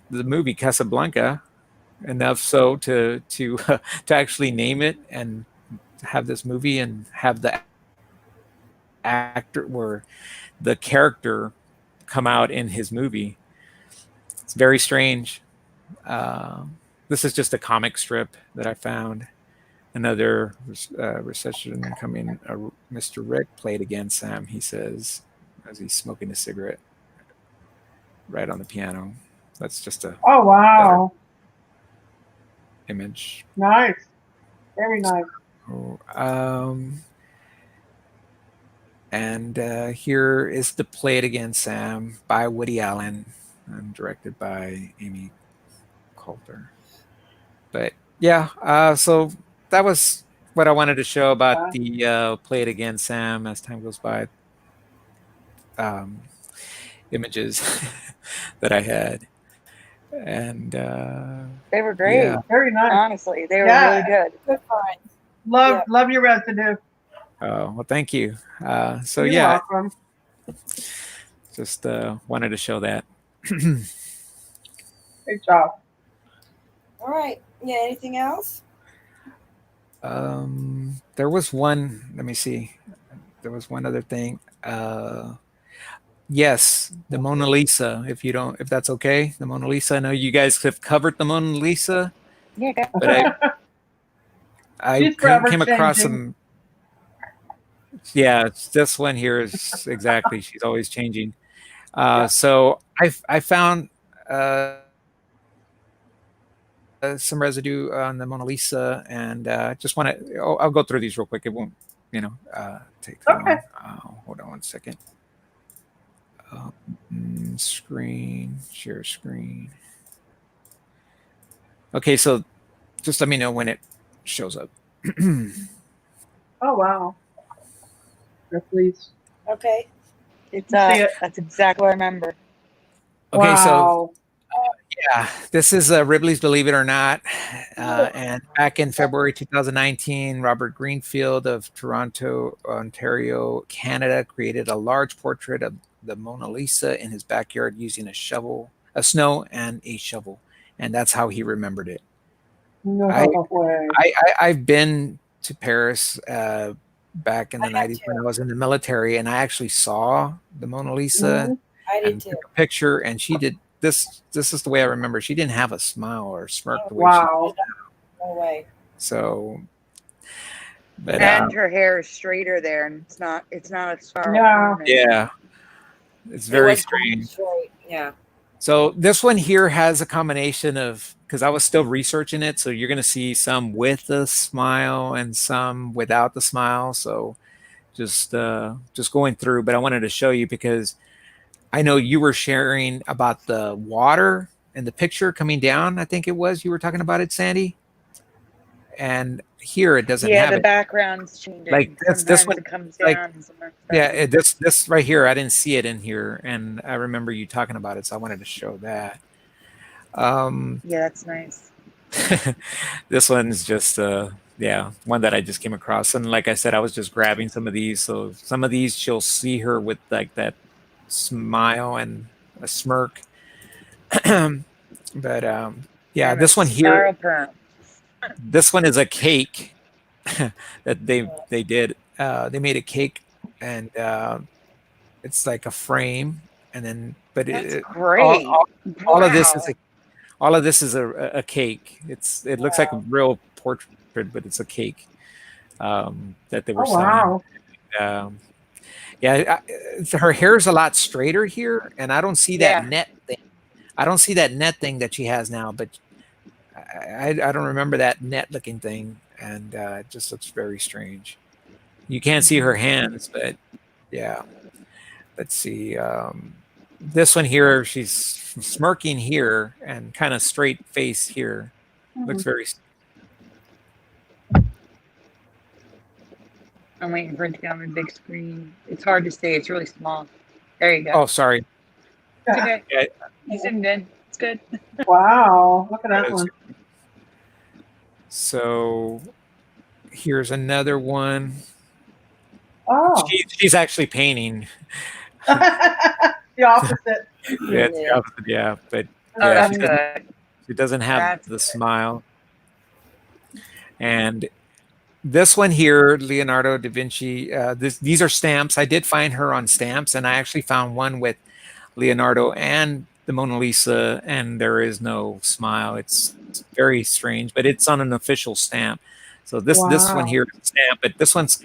the movie Casablanca enough so to actually name it and have this movie and have the actor or the character come out in his movie. It's very strange. Uh, this is just a comic strip that I found. Another recession coming. Mr. Rick, "Played again, Sam," he says, as he's smoking a cigarette right on the piano. That's just a Oh better wow. image. Nice. Very nice. Oh, and here is the Play It Again, Sam by Woody Allen and directed by Amy Coulter. But yeah, so that was what I wanted to show about the Play It Again, Sam, as time goes by. Images that I had. And They were yeah. great. Very nice. Honestly, they were Yeah. really good. Good find. Love your residue. Oh, well, thank you. So You're yeah, welcome. just wanted to show that. Good job. All right. Yeah. Anything else? There was one, let me see. There was one other thing. Yes, the Mona Lisa, if that's okay. The Mona Lisa. I know you guys have covered the Mona Lisa, Yeah, good. but I She's forever came across changing. some. Yeah, this one here is exactly. She's always changing. So I found some residue on the Mona Lisa, and just want to. I'll go through these real quick. It won't, take too Okay. long. Hold on one second. Share screen. Okay, so just let me know when it shows up. Oh wow. Yes, please. Okay. It's See it. that's exactly what I remember. Okay, so Wow. yeah, this is Ripley's Believe It or Not. And back in February 2019, Robert Greenfield of Toronto, Ontario, Canada, created a large portrait of the Mona Lisa in his backyard using a snow and a shovel. And that's how he remembered it. No way. I've been to Paris back in the I have 90s too. when I was in the military, and I actually saw the Mona Lisa I did and too. took a picture, and she did this is the way I remember. She didn't have a smile or a smirk the way Wow. No way. so but And her hair is straighter there, and it's not a spiral. Yeah. yeah, it's It very was strange. straight. Yeah. So this one here has a combination of, because I was still researching it, so you're going to see some with the smile and some without the smile. So just going through, but I wanted to show you because I know you were sharing about the water and the picture coming down. I think it was you were talking about it, Sandy. And here it doesn't have the it. background's changing. Like this one, it comes like, down. And sometimes yeah, this right here, I didn't see it in here, and I remember you talking about it, so I wanted to show that. yeah, that's nice. This one's just one that I just came across, and like I said, I was just grabbing some of these. So some of these she'll see her with like that smile and a smirk. But yeah, And this a one here, spiral perm. this one is a cake that they did. They made a cake, and it's like a frame, and then That's all, great. all of this is Wow. all of this is a cake. It looks like a real portrait, but it's a cake that they were Oh selling. wow. Yeah, her hair is a lot straighter here, and I don't see that Yeah. net thing. I don't see that net thing that she has now, but I don't remember that net looking thing, and it just looks very strange. You can't see her hands, but yeah. Let's see. This one here, she's smirking here and kind of straight face here. Looks very. I'm waiting for it to get on the big screen. It's hard to see. It's really small. There you go. Oh, sorry. It's okay. Yeah. You zoomed in. It's good. Wow. Look at that one. So here's another one. Oh. She's actually painting. The opposite. Yeah, it's the opposite, yeah, but Oh, yeah, that's good. she doesn't have That's the good. smile. And this one here, Leonardo da Vinci. These are stamps. I did find her on stamps, and I actually found one with Leonardo and the Mona Lisa, and there is no smile. It's very strange, but it's on an official stamp. So this one here is a stamp, but this one's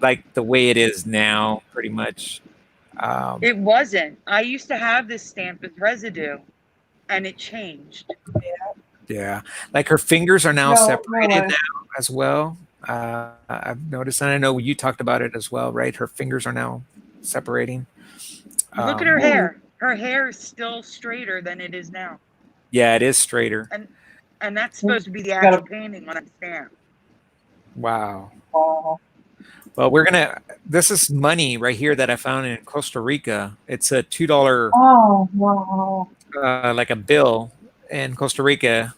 like the way it is now, pretty much. It wasn't. I used to have this stamp with residue. and it changed. Yeah, like her fingers are now No separated way. now as well. I've noticed, and I know you talked about it as well, right? Her fingers are now separating. Look at her Um, hair. Her hair is still straighter than it is now, yeah, it is straighter. and that's supposed to be the Gotta- actual painting on a stamp. Wow. Oh. Well, this is money right here that I found in Costa Rica. It's a $2, Oh, wow. like a bill in Costa Rica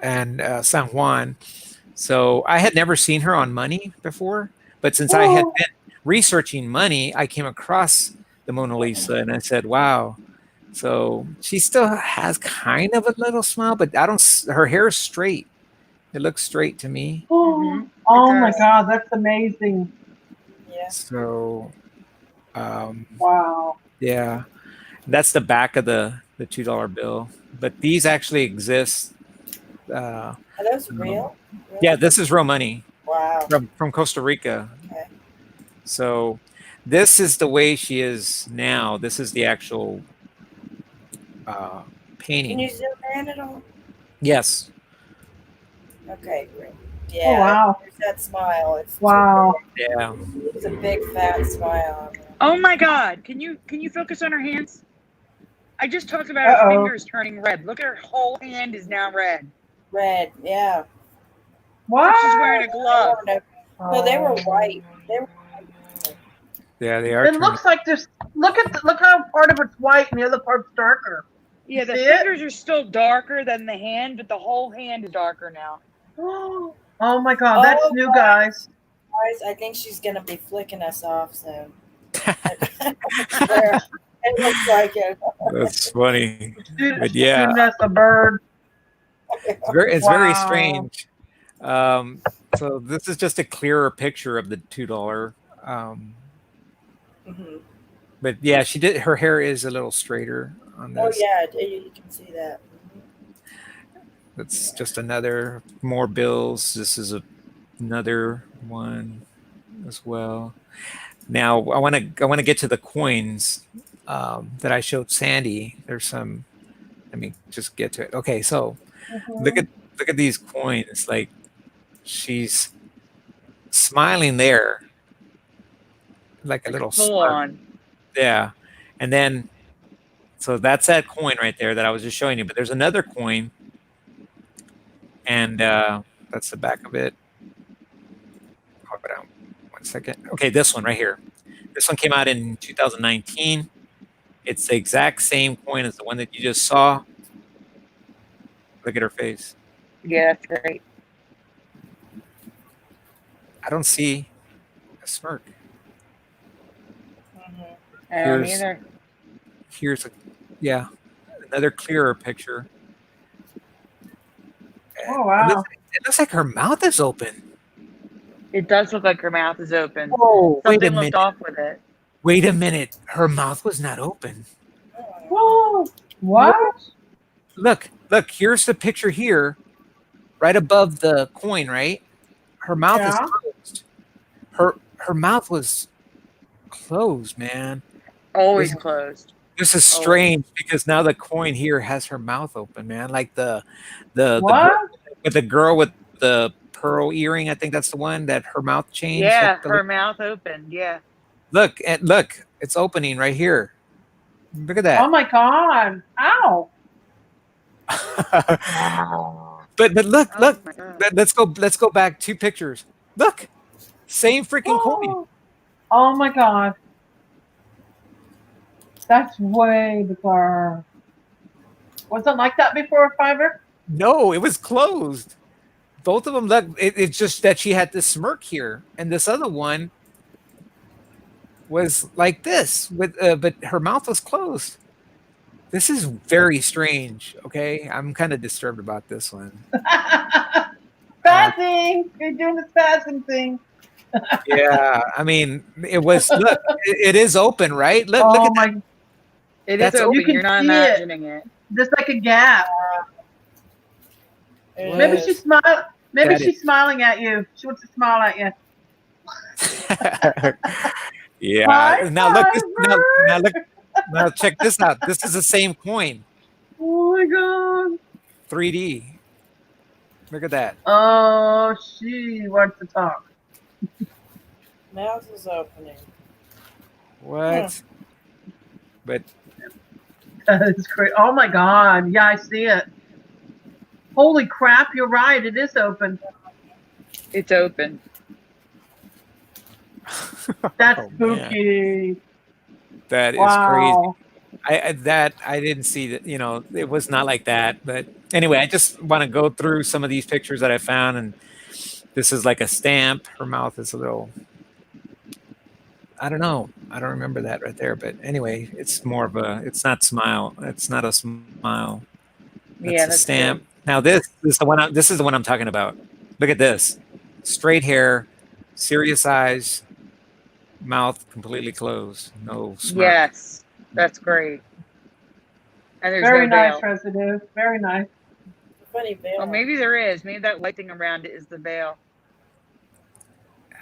and San Juan. So I had never seen her on money before, but since I had Oh, been researching money, I came across the Mona Lisa and I said, wow. So she still has kind of a little smile, but her hair is straight. It looks straight to me. Mm-hmm. oh my does. God, that's amazing. Yeah. So, um, Wow. yeah, that's the back of the $2 bill. But these actually exist. Uh, Are those real? yeah, this is real money Wow. from Costa Rica. Okay. So this is the way she is now. This is the actual painting. Can you zoom in at all? Yes. Okay, great. Oh, Yeah, wow. there's that smile. It's Wow. too Yeah. big. It's a big fat smile on there. Oh my God! Can you focus on her hands? I just talked about her Uh-oh. fingers turning red. Look at her whole hand is now red. Red, yeah. What? She's wearing a glove. No, they were white. They were Yeah, they are. It looks like there's. Look how part of it's white and the other part's darker. Yeah, the See it? fingers are still darker than the hand, but the whole hand is darker now. Oh my God, that's Oh, new, God. guys. guys. I think she's gonna be flicking us off soon. It looks like it. That's funny. Shoot, But yeah, shooting us a bird. it's very Wow. strange. So this is just a clearer picture of the $2. Mhm. But yeah, she did. Her hair is a little straighter on Oh this. yeah, you can see that. That's just more bills. This is another one as well. Now I want to get to the coins that I showed Sandy. There's some. Let me just get to it. Okay, so look at these coins. Like she's smiling there, like a little Full smirk. on. Yeah, and then so that's that coin right there that I was just showing you. But there's another coin, and that's the back of it. Hold on 1 second. Okay, this one right here. This one came out in 2019. It's the exact same coin as the one that you just saw. Look at her face. Yeah, that's great. I don't see a smirk. Mhm. I don't Here's- either. Here's another clearer picture. Oh wow. It looks like her mouth is open. It does look like her mouth is open. Whoa! Wait a Something minute. looked off with it. Wait a minute. Her mouth was not open. Whoa. What? Look. Here's the picture here, right above the coin. Right. Her mouth is Yeah. closed. Her mouth was closed, man. Always closed. This is strange because now the coin here has her mouth open, man. Like the What? the girl with the pearl earring. I think that's the one that her mouth changed. Yeah, Like the- her mouth opened. Yeah. Look, it's opening right here. Look at Oh that. my God. Ow. but look, Oh my God. let's go back 2 pictures. Look, same freaking coin. Oh my God. That's way bizarre. Was it like that before, Fiverr? No, it was closed. Both of them. Look, it's just that she had this smirk here, and this other one was like this, but her mouth was closed. This is very strange. Okay, I'm kind of disturbed about this one. Spazzing. You're doing the spazzing thing. Yeah, I mean, it was. Look, it is open, right? Look Oh at my. It That's is open. open. You can You're not see it. imagining it. There's like a gap. It Maybe is. she's smile. Maybe That she's smiling at you. She wants to smile at you. that. Yeah. Hi, Now look. Fiverr. Now look. Now check this out. This is the same coin. Ooh, my god. 3D. Look at that. Oh, she wants to talk. Mouth is opening. What? But That is great. Oh my god. Yeah, I see it. Holy crap, you're right. It is open. It's open. That's oh man, spooky. that is crazy. Wow. I didn't see that. It was not like that. But anyway, I just want to go through some of these pictures that I found, and this is like a stamp. Her mouth is a little. I don't know. I don't remember that right there. But anyway, it's more of a. It's not smile. It's not a smile. That's Yeah, a that's stamp. good. Now this is the one. This is the one I'm talking about. Look at this. Straight hair, serious eyes, mouth completely closed, no smirk. Yes, that's great. And there's Very no nice, veil. Residue. Very nice. Funny veil. Oh, maybe there is. Maybe that white thing around it is the veil.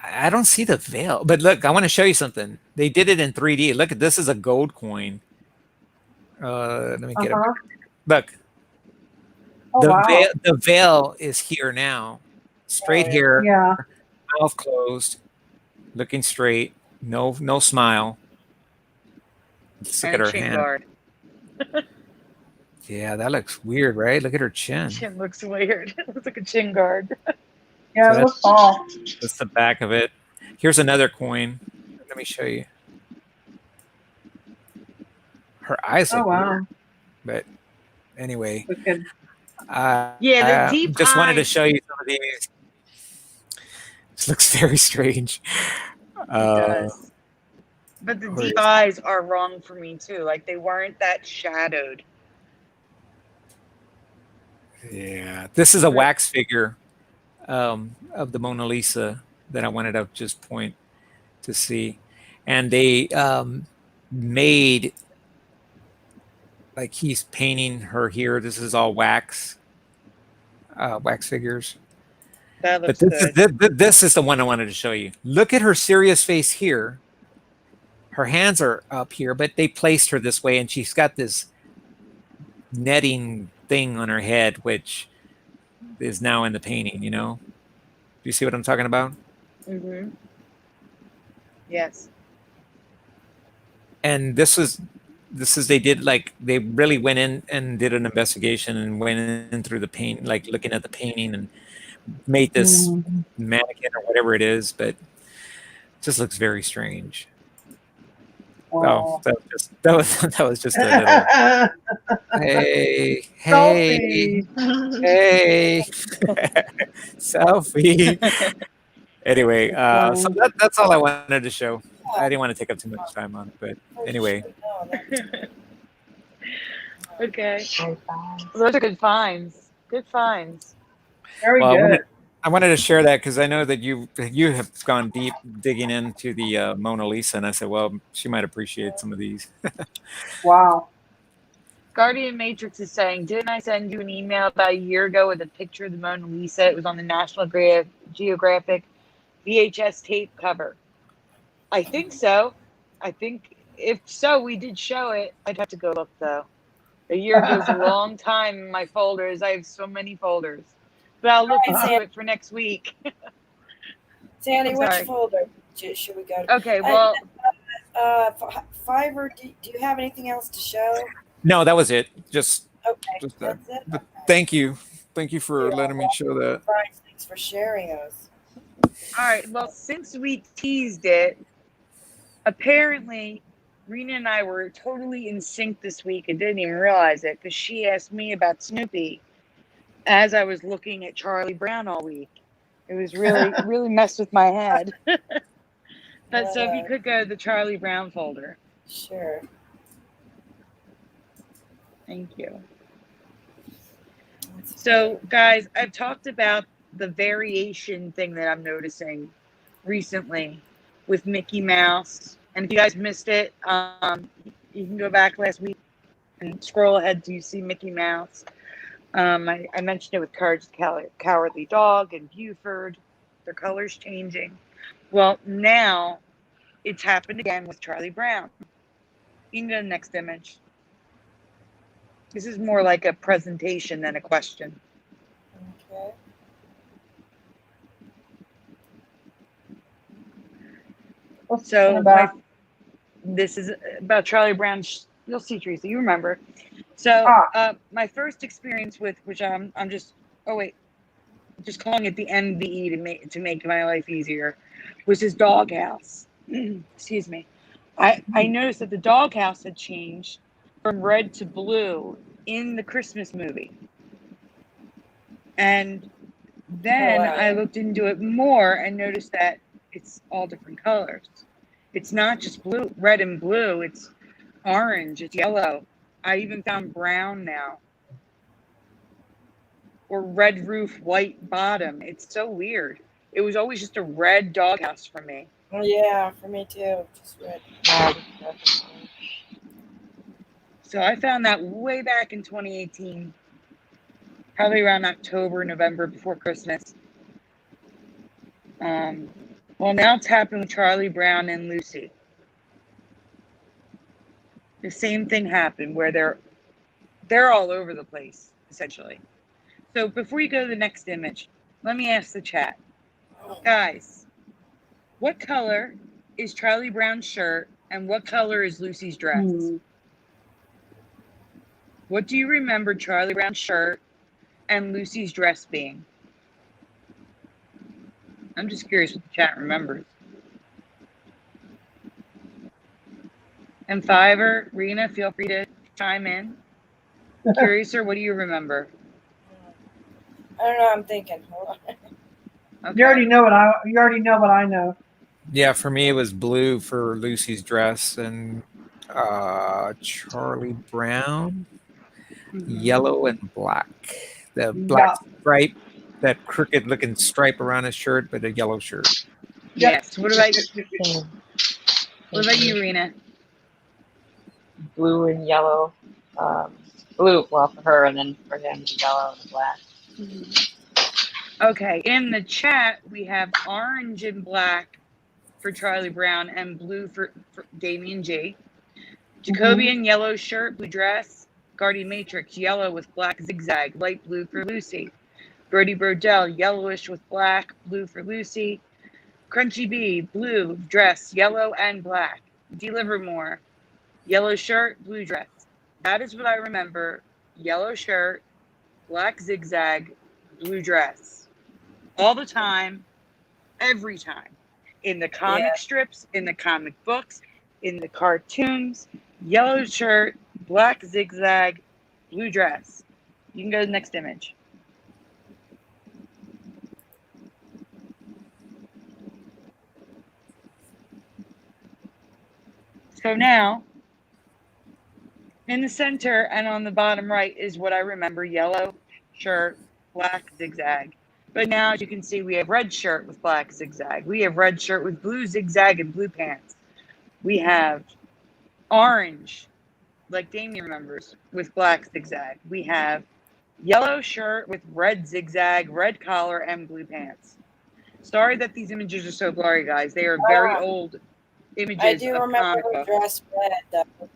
I don't see the veil, but look, I want to show you something. They did it in 3D. Look at this is a gold coin. Let me get it. Uh-huh. Look, Oh, wow. the veil is here now. Straight Oh, yeah. hair, Yeah. mouth closed, looking straight, no smile. Let's look And at a her chin hand. guard. Yeah, that looks weird, right? Look at her chin. Chin looks weird. It looks like a chin guard. Yeah, So it looks tall. that's the back of it. Here's another coin. Let me show you. Her eyes Oh, look wow. weird, but anyway, Wicked. Yeah, the deep just wanted to eyes. show you some of these. This looks very strange. It does. But the where deep is- eyes are wrong for me too. Like they weren't that shadowed. Yeah, this is a wax figure of the Mona Lisa that I wanted to just point to see, and they made like he's painting her here. This is all wax figures. That But looks good. this is the one I wanted to show you. Look at her serious face here. Her hands are up here, but they placed her this way, and she's got this netting thing on her head, which is now in the painting. Do you see what I'm talking about? Mm-hmm. Yes. And this is they did like they really went in and did an investigation and went in through the paint, like looking at the painting and made this Mhm. mannequin or whatever it is, but it just looks very strange. Wow. Oh, that was just a little hey Selfie. hey selfie. Anyway, so that's all I wanted to show. I didn't want to take up too much time on it, but anyway. Okay. Those are good finds. Good finds. Very Well, good. I wanted to share that because I know that you have gone deep digging into the Mona Lisa, and I said, well, she might appreciate some of these. Wow. Guardian Matrix is saying, didn't I send you an email about a year ago with a picture of the Mona Lisa? It was on the National Geographic VHS tape cover. I think so. I think if so, we did show it. I'd have to go look though. A year goes a long time in my folders. I have so many folders. But I'll look into it for next week. Sandy, I'm which sorry. folder should we go to? Okay, well, Fiverr, do you have anything else to show? No, that was it. Just Okay, that. that's it. But thank you for You're letting me show that. Right, thanks for sharing those. all right. Well, since we teased it, apparently Rena and I were totally in sync this week and didn't even realize it because she asked me about Snoopy as I was looking at Charlie Brown all week. It was really messed with my head. But so if you could go to the Charlie Brown folder. Sure. Thank you. So, guys, I've talked about the variation thing that I'm noticing recently with Mickey Mouse. And if you guys missed it, you can go back last week and scroll ahead till you see Mickey Mouse. I mentioned it with Courage the Cowardly Dog and Buford, their colors changing. Well, now it's happened again with Charlie Brown. You can go to the next image. This is more like a presentation than a question. Okay. What's this So one about? this is about Charlie Brown. You'll see, Teresa. You remember. So my first experience with, which I'm just, oh wait, just calling it the MVE to make my life easier, was his doghouse. Excuse me. I noticed that the doghouse had changed from red to blue in the Christmas movie. And then I looked into it more and noticed that it's all different colors. It's not just blue, red and blue. It's orange. It's yellow. I even found brown now. Or red roof, white bottom. It's so weird. It was always just a red doghouse for me. Oh yeah, for me too. Just red. So I found that way back in 2018, probably around October, November, before Christmas. Well, now it's happened with Charlie Brown and Lucy. The same thing happened where they're all over the place, essentially. So before you go to the next image, let me ask the chat. Guys, what color is Charlie Brown's shirt and what color is Lucy's dress? What do you remember Charlie Brown's shirt and Lucy's dress being? I'm just curious what the chat remembers. And Fiver, Rena, feel free to chime in. Curiouser, what do you remember? I don't know. I'm thinking. Hold on. Okay. You already know what I know. Yeah, for me it was blue for Lucy's dress, and Charlie Brown, yellow and black. The black stripe, that crooked looking stripe around his shirt, but a yellow shirt. Yes. What about you? What about you, Rena? Blue and yellow. Blue, well, for her, and then for him, the yellow and the black. Okay, in the chat, we have orange and black for Charlie Brown and blue for Damien G. Jacobian, yellow shirt, blue dress. Guardian Matrix, yellow with black zigzag, light blue for Lucy. Brody Brodell, yellowish with black, blue for Lucy. Crunchy B, blue dress, yellow and black. D. Livermore, yellow shirt, blue dress. That is what I remember. Yellow shirt, black zigzag, blue dress. All the time, every time. In the comic strips, in the comic books, in the cartoons, yellow shirt, black zigzag, blue dress. You can go to the next image. So now, in the center and on the bottom right is what I remember: yellow shirt, black zigzag. But now, as you can see, we have red shirt with black zigzag. We have red shirt with blue zigzag and blue pants. We have orange, like Damien remembers, with black zigzag. We have yellow shirt with red zigzag, red collar, and blue pants. Sorry that these images are so blurry, guys. They are very old images. I do remember her dress red, though.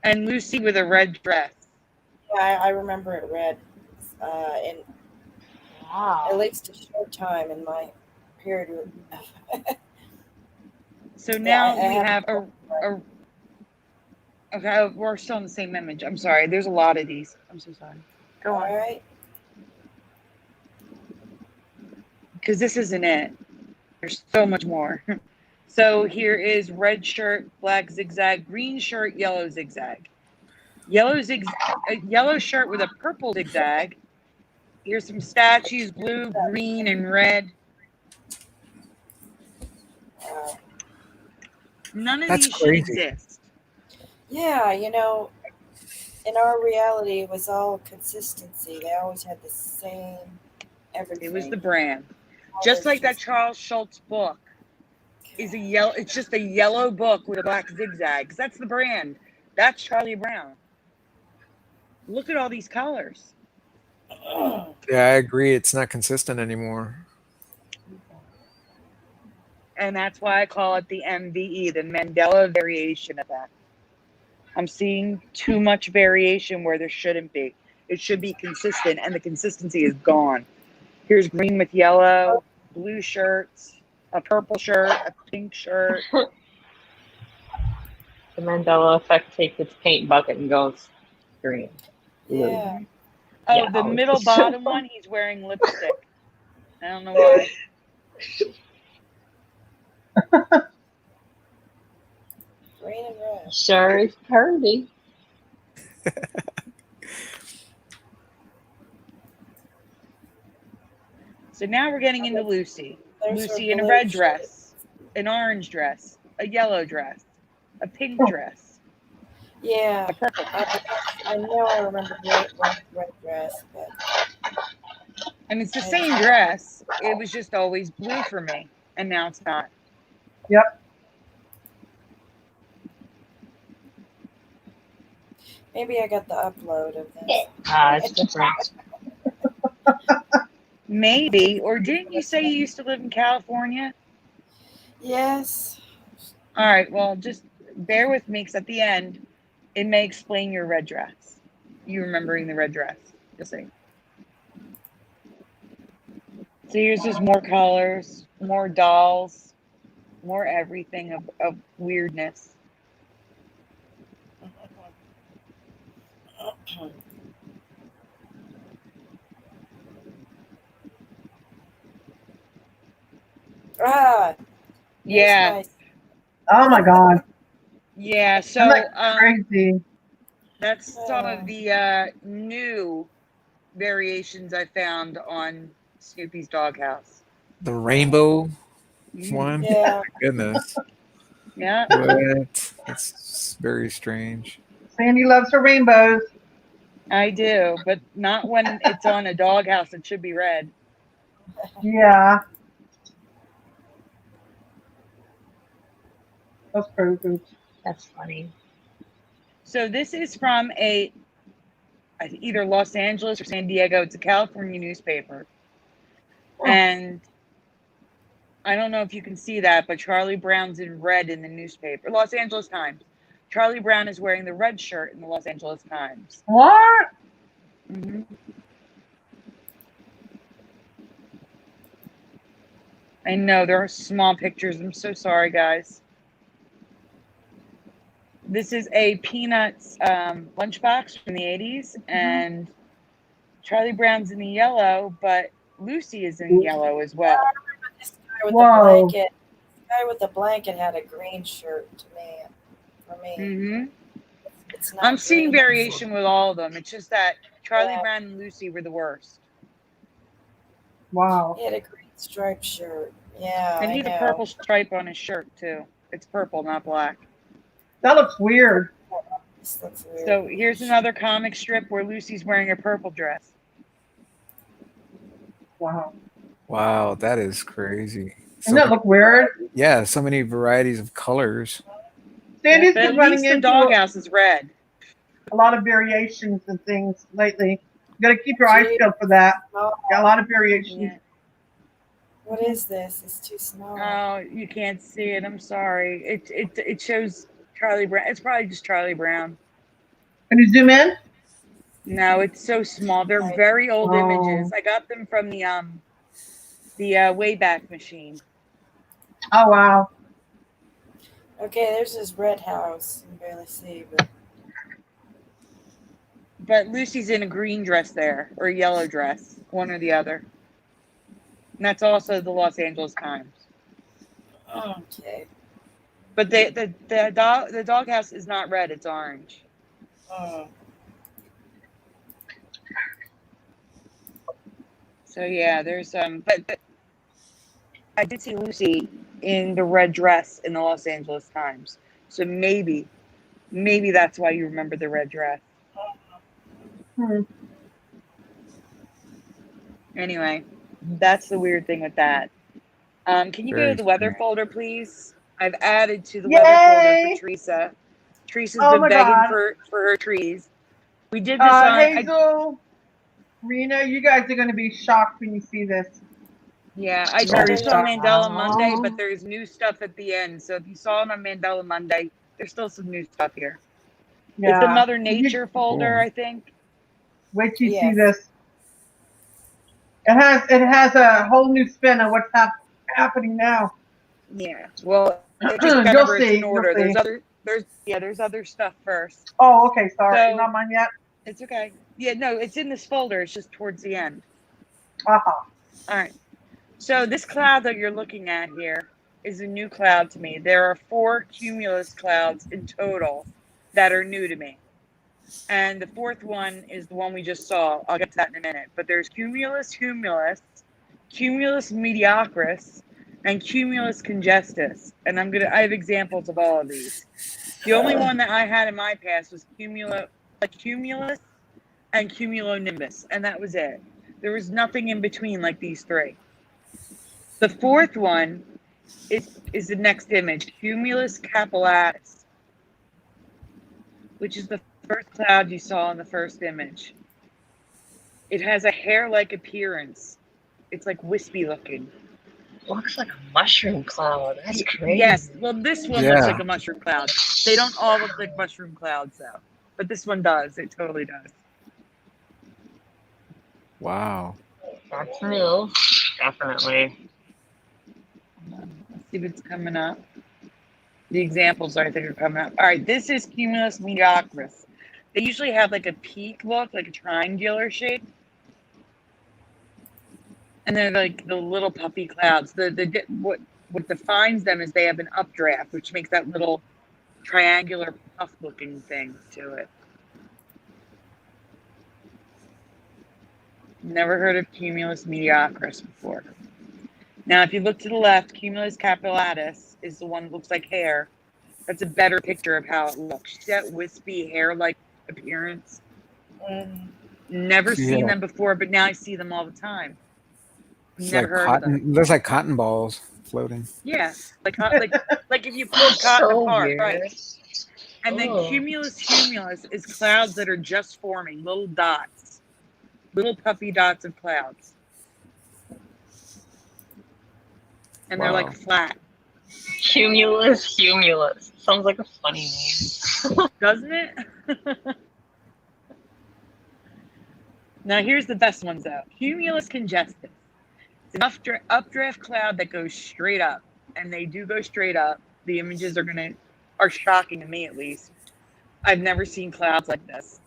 And Lucy with a red dress. Yeah, I remember it red. And at least a short time in my period. So now we have okay, we're still in the same image. I'm sorry. There's a lot of these. I'm so sorry. Go on. All right. Because this isn't it. There's so much more. So here is red shirt, black zigzag, green shirt, yellow zigzag. Yellow shirt with a purple zigzag. Here's some statues, blue, green, and red. None of these should exist. Yeah, you know, in our reality, it was all consistency. They always had the same everything. It was the brand. Just like that Charles Schultz book is a yellow. It's just a yellow book with a black zigzag. That's the brand. That's Charlie Brown. Look at all these colors. Yeah, I agree. It's not consistent anymore. And that's why I call it the MVE, the Mandela Variation Effect. I'm seeing too much variation where there shouldn't be. It should be consistent, and the consistency is gone. Here's green with yellow, blue shirts, a purple shirt, a pink shirt. The Mandela Effect takes its paint bucket and goes green. Blue. Yeah. Oh, Yeah, the I'll middle just- bottom one, he's wearing lipstick. I don't know why. Green and red. Sure is curvy. So now we're getting into Lucy. There's Lucy her in a blue red shirt. dress, an orange dress, a yellow dress, a pink dress, Yeah. a purple. I know I remember red dress, but And it's the same dress. It was just always blue for me, and now it's not. Yep. maybe I got the upload of this. It's different. Maybe. Or didn't you say you used to live in California? Yes. All right. Well, just bear with me because at the end, it may explain your red dress. You remembering the red dress. You'll see. So here's just more colors, more dolls, more everything of weirdness. Ah. Yeah. Nice. Oh my God. Yeah. So That's crazy. that's some of the new variations I found on Snoopy's doghouse. The rainbow Mhm. one. Yeah. Goodness. Yeah. What? That's very strange. Sandy loves her rainbows. I do, but not when it's on a doghouse. It should be red. Yeah. That's crazy. That's funny. So this is from either Los Angeles or San Diego. It's a California newspaper. And I don't know if you can see that, but Charlie Brown's in red in the newspaper. Los Angeles Times. Charlie Brown is wearing the red shirt in the Los Angeles Times. What? Mm-hmm. I know there are small pictures. I'm so sorry, guys. This is a Peanuts lunchbox from the 80s, and Charlie Brown's in the yellow, but Lucy is in yellow as well. This guy with Whoa. the blanket. This guy with the blanket had a green shirt to me. For me. Mm-hmm. It's not I'm seeing green. variation with all of them. It's just that Charlie Yeah. Brown and Lucy were the worst. Wow. He had a green striped shirt. Yeah. And I he had a know. purple stripe on his shirt, too. It's purple, not black. That looks weird. This looks weird. So here's another comic strip where Lucy's wearing a purple dress. Wow. Wow, that is crazy. Doesn't that look weird? Yeah, so many varieties of colors. Sandy's But at been running least the into doghouse is red. a lot of variations and things lately. You got to keep your eyes peeled for that. Oh, Got a lot of variations. Yeah. what is this? It's too small. Oh, you can't see it. I'm sorry. It shows Charlie Brown. It's probably just Charlie Brown. Can you zoom in? No, it's so small. They're very old Oh. images. I got them from the Wayback Machine. Oh wow. Okay, there's this red house. You can barely see, But Lucy's in a green dress there, or a yellow dress, one or the other. And that's also the Los Angeles Times. okay. But the doghouse is not red; it's orange. Oh. So yeah, there's but I did see Lucy in the red dress in the Los Angeles Times. So maybe that's why you remember the red dress. Hmm. Anyway, that's the weird thing with that. Can you go Very to the weather strange. folder, please? I've added to the Yay! weather folder for Teresa. Teresa's Oh been my begging God. for her trees. We did this on. Hazel, Rena, you guys are going to be shocked when you see this. I did Very this on shocked. Mandela Monday, but there's new stuff at the end. So if you saw it on Mandela Monday, there's still some new stuff here. Yeah. It's the Mother Nature folder, Cool. I think. Wait till you see Yes. this. It has a whole new spin on what's happening now. Yeah. Well, just You'll remember it's see. in You'll order. see. There's other stuff first. Oh, okay. Sorry, So not mine yet. it's okay. Yeah, no, it's in this folder. It's just towards the end. Uh-huh. All right. So this cloud that you're looking at here is a new cloud to me. There are 4 cumulus clouds in total that are new to me. And the fourth one is the one we just saw. I'll get to that in a minute. But there's cumulus humilis, cumulus mediocris, and cumulus congestus. And I have examples of all of these. The only one that I had in my past was cumulus and cumulonimbus, and that was it. There was nothing in between like these 3. The fourth one is the next image, cumulus capillatus, which is the first cloud you saw in the first image. It has a hair-like appearance. It's like wispy looking. Looks like a mushroom cloud. That's crazy. Yes. Well, this one looks Yeah. like a mushroom cloud. They don't all look like mushroom clouds, though. But this one does. It totally does. Wow. That's new. Definitely. Let's see if it's coming up. The examples I think are coming up. All right, this is cumulus mediocris. They usually have like a peak look, like a triangular shape. And they're like the little puffy clouds. What defines them is they have an updraft, which makes that little triangular puff looking thing to it. Never heard of cumulus mediocris before. Now, if you look to the left, cumulus capillatus is the one that looks like hair. That's a better picture of how it looks. See that wispy hair-like appearance? Never seen Yeah. them before, but now I see them all the time. It's Never like heard of them. cotton. Looks like cotton balls floating. Yeah, like if you pulled cotton So apart, weird. right? And then Oh. cumulus humulus is clouds that are just forming, little dots, little puffy dots of clouds. And they're Wow. like flat, Cumulus. Sounds like a funny name. doesn't it? Now here's the best ones though. Cumulus congestus. It's an updraft cloud that goes straight up, and they do go straight up. The images are shocking to me at least. I've never seen clouds like this.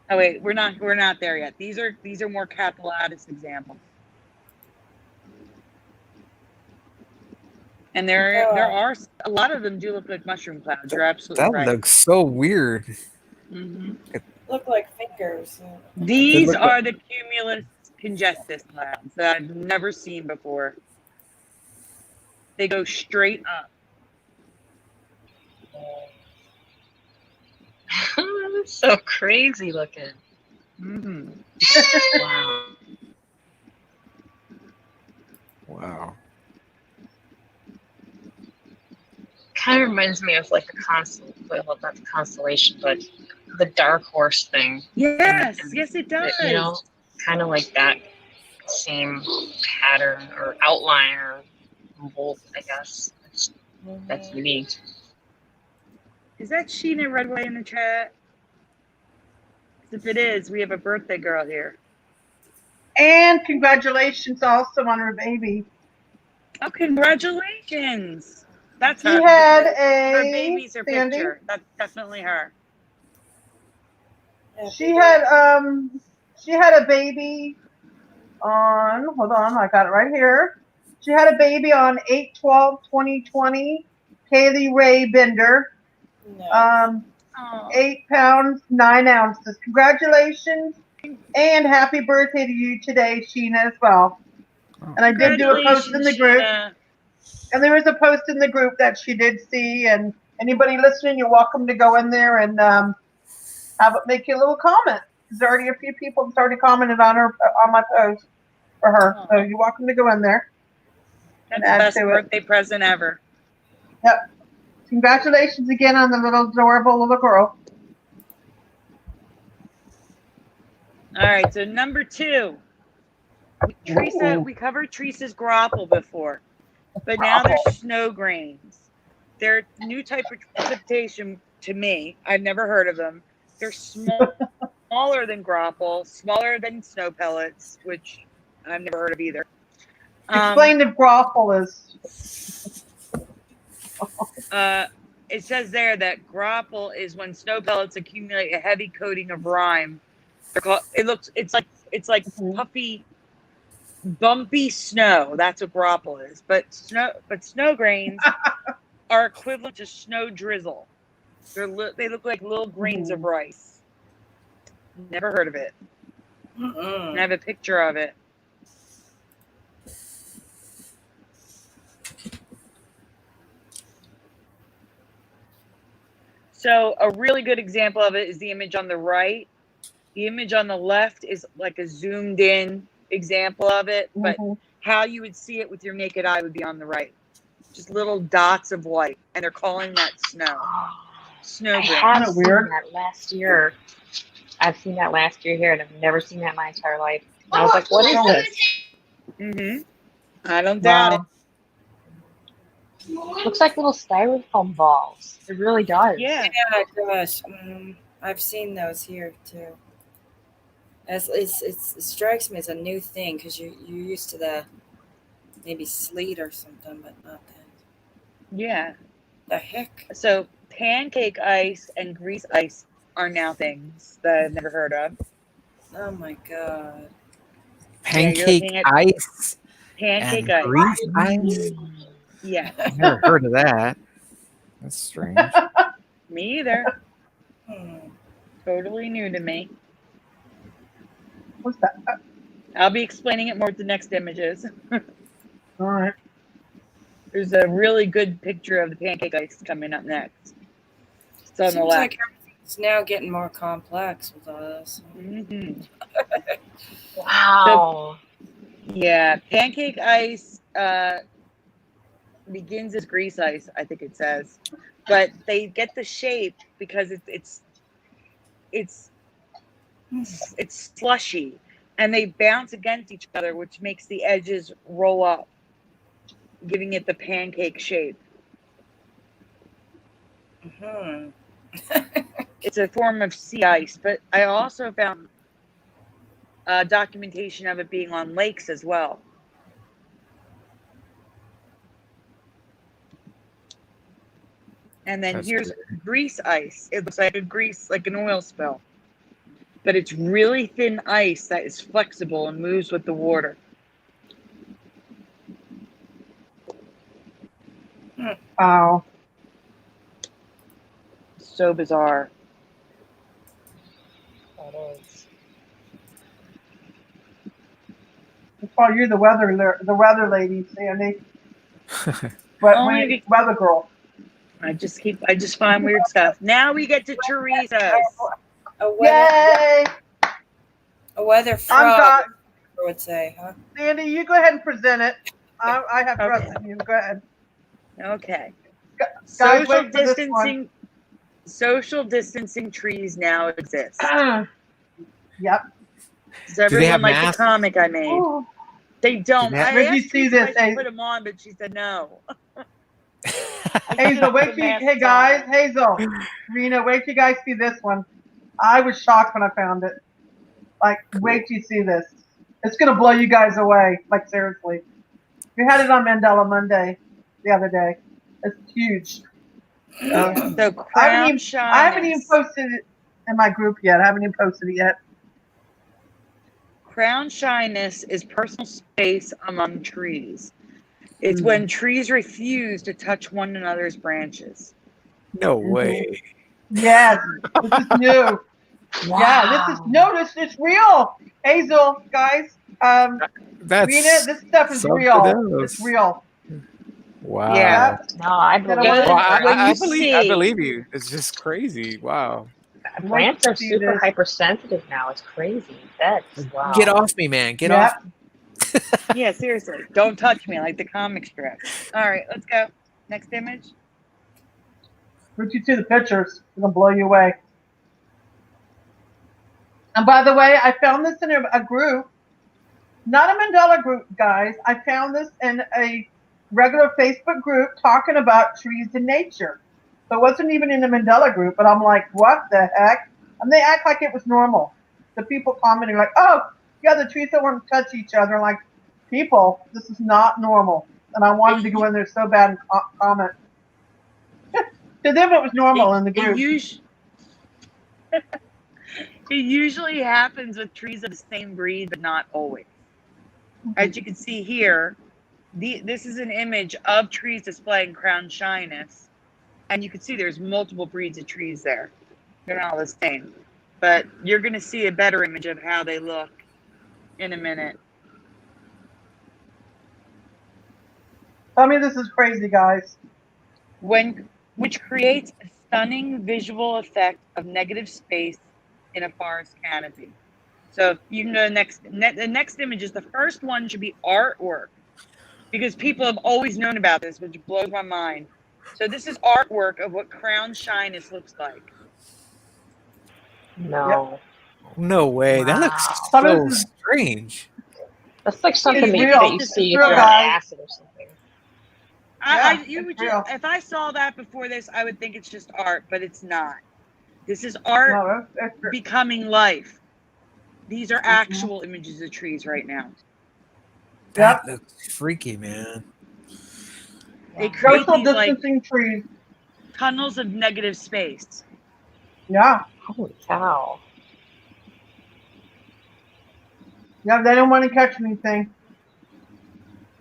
Oh wait, we're not there yet. These are more capillatus examples. And there are a lot of them do look like mushroom clouds. You're absolutely That right. looks so weird. Mm-hmm. Look like fingers. These look are the cumulus congestus clouds that I've never seen before. They go straight up. So crazy looking. Mm-hmm. Wow. Wow. Kind of reminds me of like well, not the constellation, but the dark horse thing. Yes, yes, it does. You know, kind of like that same pattern or outline or mold, I guess. That's unique. Is that Sheena Redway in the chat? If it is, we have a birthday girl here. And congratulations also on her baby. Oh, congratulations! That's She her. had Her a baby's her Sandy. picture. That's definitely her. She had a baby on, hold on, I got it right here. She had a baby on 8/12/2020. Kaylee Ray Bender. No. 8 pounds 9 ounces. Congratulations and happy birthday to you today, Sheena, as well. And I did do a post in the group. Sheena. And there is a post in the group that she did see. And anybody listening, you're welcome to go in there and make you a little comment. There's already a few people that's already commented on my post for her. So you're welcome to go in there. That's the best birthday present ever. Yep. Congratulations again on the little adorable little girl. All right, so number 2. We covered Teresa's grapple before. But now they're snow grains. They're a new type of precipitation to me. I've never heard of them. They're smaller than grapple, smaller than snow pellets, which I've never heard of either. Explain the grapple is. It says there that grapple is when snow pellets accumulate a heavy coating of rime. They're called. It's like puffy, bumpy snow. That's what grapple is. But snow grains are equivalent to snow drizzle. They look like little grains of rice. Never heard of it. And I have a picture of it. So a really good example of it is the image on the right. The image on the left is like a zoomed in example of it, but how you would see it with your naked eye would be on the right. Just little dots of white, and they're calling that snow. Snow grains. I have seen that last year. I've seen that last year here, and I've never seen that my entire life. And I was like, what is this? I don't doubt it. Looks like little styrofoam balls. It really does. Yeah, it does. I've seen those here too. It strikes me as a new thing because you're used to the maybe sleet or something, but not that. Yeah. The heck? So pancake ice and grease ice are now things that I've never heard of. Oh my god. Pancake ice. Pancake and ice. Grease ice. Yeah. I've never heard of that. That's strange. Me either. Totally new to me. What's that? I'll be explaining it more with the next images. All right. There's a really good picture of the pancake ice coming up next. It's on the Seems left. like everything's now getting more complex with all this. Wow. Yeah, pancake ice begins as grease ice, I think it says, but they get the shape because it's slushy, and they bounce against each other, which makes the edges roll up, giving it the pancake shape. It's a form of sea ice, but I also found documentation of it being on lakes as well. And then here's grease ice. It looks like like an oil spill. But it's really thin ice that is flexible and moves with the water. Oh. So bizarre. That is. Oh, you're the weather lady, Sandy. Weather girl. I just find weird stuff. Now we get to chorizos. Yay! A weather frog, I would say, huh? Sandy, you go ahead and present it. I have trust in you. Go ahead. Okay. Guys, Social distancing trees now exist. Yep. Does everyone like the comic I made? Oh. They don't. Where did you see this? I put them on, but she said no. Hazel, hey guys, Hazel, Rena, wait till you guys see this one. I was shocked when I found it. Like, wait till you see this. It's gonna blow you guys away. Like, seriously. We had it on Mandela Monday the other day. It's huge. So I haven't even posted it in my group yet. I haven't even posted it yet. Crown shyness is personal space among trees. It's when trees refuse to touch one another's branches. No way. Yes, this is new. Wow. Yeah, this is real. Hazel, guys, Rena, this stuff is real. It's real. Wow. Yeah. No, I believe I believe you. It's just crazy. Wow. Plants are super hypersensitive now. It's crazy. Wow. Get off me, man. Get off me. Yeah, seriously. Don't touch me like the comic strip. All right, let's go. Next image. Once you see the pictures, it's going to blow you away. And by the way, I found this in a group, not a Mandela group, guys. I found this in a regular Facebook group talking about trees in nature. So it wasn't even in the Mandela group, but I'm like, what the heck? And they act like it was normal. The people commenting like, oh, yeah, the trees don't want to touch each other. Like, people, this is not normal. And I wanted to go in there so bad and comment. To them, it was normal in the group. It usually happens with trees of the same breed, but not always. As you can see here, this is an image of trees displaying crown shyness. And you can see there's multiple breeds of trees there. They're not all the same. But you're going to see a better image of how they look in a minute. Tell me this is crazy, guys. Which creates a stunning visual effect of negative space in a forest canopy. So if you can go the next image is the first one should be artwork, because people have always known about this, which blows my mind. So this is artwork of what crown shyness looks like. No. No way. That looks Wow. so strange. That's like something It's that, real. that you It's see if real, you're on guys. acid or something. If I saw that before this, I would think it's just art, but it's not. This is art No, it's becoming life. These are actual images of trees right now. That looks freaky, man. They create social these like distancing trees. tunnels of negative space. Yeah. Holy cow. Yeah, they don't want to catch anything.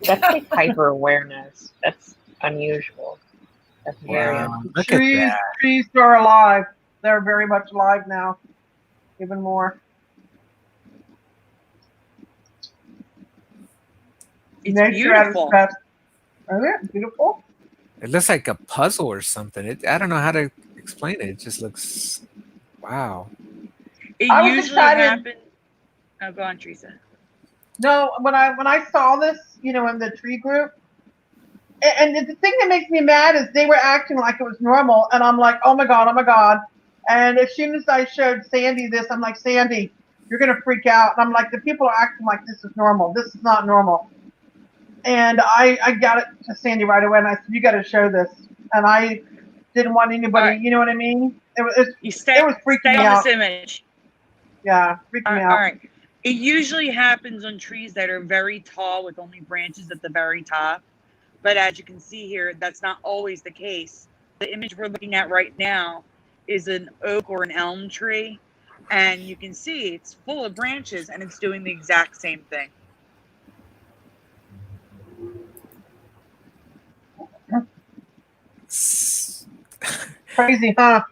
That's like hyper awareness. That's unusual. That's very Wow. unusual. Look at that. Trees are alive. They're very much alive now. Even more. It's Nature at its beautiful. best. Isn't it beautiful? It looks like a puzzle or something. I don't know how to explain it. It just looks, wow. It I was usually excited. happens. Oh, go on, Teresa. No, when I saw this, in the tree group, and the thing that makes me mad is they were acting like it was normal, and I'm like, oh my god, oh my god. And as soon as I showed Sandy this, I'm like, Sandy, you're gonna freak out. And I'm like, the people are acting like this is normal. This is not normal. And I got it to Sandy right away, and I said, you got to show this. And I didn't want anybody, Right. you know what I mean? It was Stay freaking me on out. this image. Yeah, freaking me out. All right. It usually happens on trees that are very tall with only branches at the very top. But as you can see here, that's not always the case. The image we're looking at right now is an oak or an elm tree. And you can see it's full of branches and it's doing the exact same thing. Crazy, huh?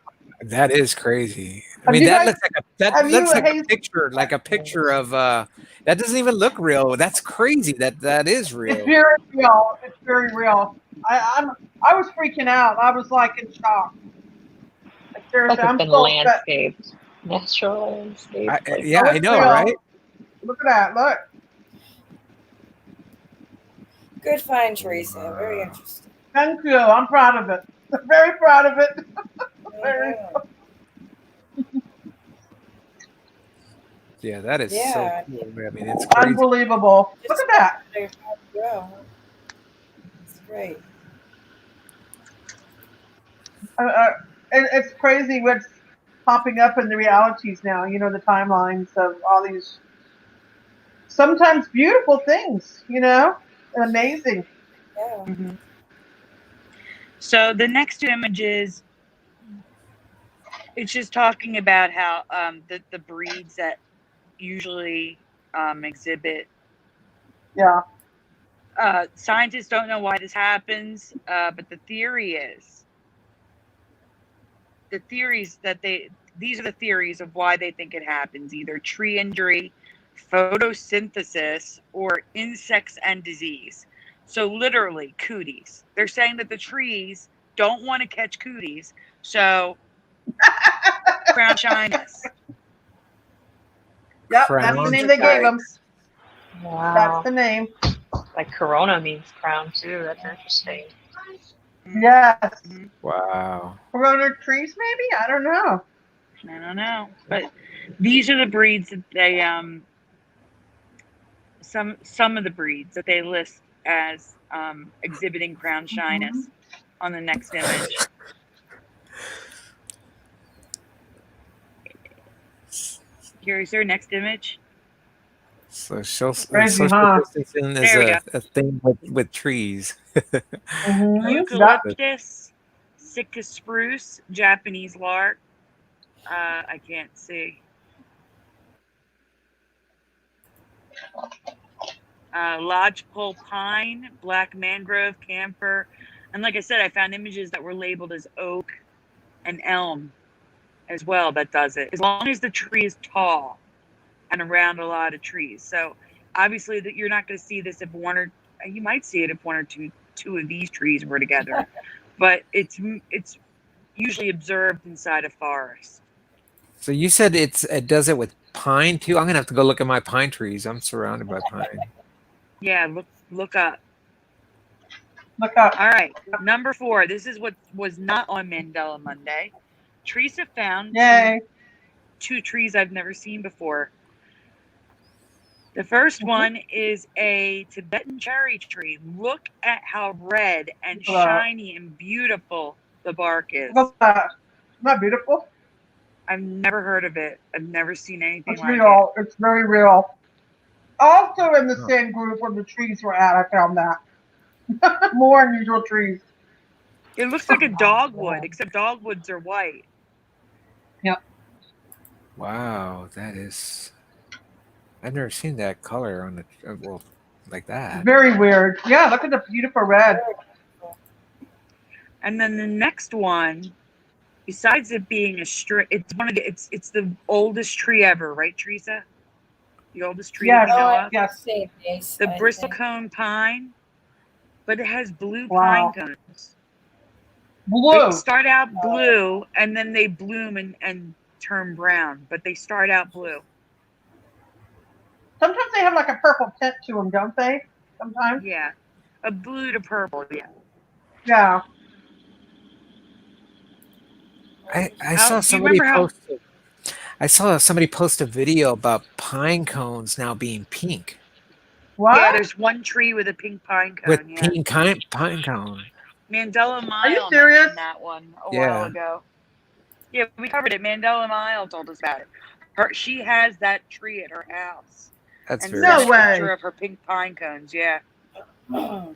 That is crazy. I Have mean, you that guys- looks like that have you, looks like a Hazel- picture, of that doesn't even look real. That's crazy. That is It's real. very real. It's very real. I was freaking out. I was like in shock. Like, seriously, Like it's I'm been so upset. landscaped. Natural landscape. Like, Yeah, I it's know, real. right? Look at that. Look. Good find, Teresa. Very interesting. Thank you. I'm proud of it. Very proud of it. Very. Yeah, that is Yeah. so cool. I mean, it's crazy. Unbelievable. Look at that. Yeah. It's great. It's crazy what's popping up in the realities now. The timelines of all these sometimes beautiful things. Amazing. Yeah. Mm-hmm. So the next two images, it's just talking about how the breeds that usually exhibit. Yeah. Scientists don't know why this happens, but the theory is these are the theories of why they think it happens: either tree injury, photosynthesis, or insects and disease. So literally cooties. They're saying that the trees don't want to catch cooties, so crown shyness. Yep, Crown that's the name they gave them. wow. That's the name. Like Corona means crown too. That's interesting. Yes. Mm-hmm. Wow. Corona trees, maybe? I don't know. I don't know, but these are the breeds that they some of the breeds that they list as exhibiting crown shyness on the next image. Curiouser, next image. So Crazy, social huh? distancing is There we go. a thing with trees. Yep. Eucalyptus, Sitka spruce, Japanese lark. I can't see. Lodgepole pine, black mangrove, camphor, and like I said, I found images that were labeled as oak and elm as well. That does it, as long as the tree is tall and around a lot of trees. So obviously, that you're not going to see this if you might see it if one or two of these trees were together, but it's usually observed inside a forest. So you said it does it with pine too. I'm gonna have to go look at my pine trees. I'm surrounded by pine. Yeah, look up. Look up. All right, number 4. This is what was not on Mandela Monday. Teresa found two trees I've never seen before. The first one is a Tibetan cherry tree. Look at how red and shiny and beautiful the bark is. Look at that. Isn't that beautiful? I've never heard of it. I've never seen anything It's like real. It's very real. Also in the same group where the trees were at, I found that. More unusual trees. it. It looks like a dogwood, except dogwoods are white. Yep. Wow, that is. I've never seen that color on the well like that. Very weird. Yeah, look at the beautiful red. And then the next one, besides it being it's the oldest tree ever, right, Teresa? The oldest tree that we know of. Yes. The bristlecone pine, but it has blue pine cones. Blue. They start out blue and then they bloom and turn brown, but they start out blue. Sometimes they have like a purple tint to them, don't they? Sometimes. Yeah, a blue to purple. Yeah. Yeah. I saw somebody post. I saw somebody post a video about pine cones now being pink. What? Yeah, there's one tree with a pink pine cone. With pink pine cone. Mandela Are you Mile serious? mentioned that one a while ago. Yeah, we covered it. Mandela Mile told us about it. She has that tree at her house. That's and very No sent a way. picture of her pink pine cones. Yeah. Really?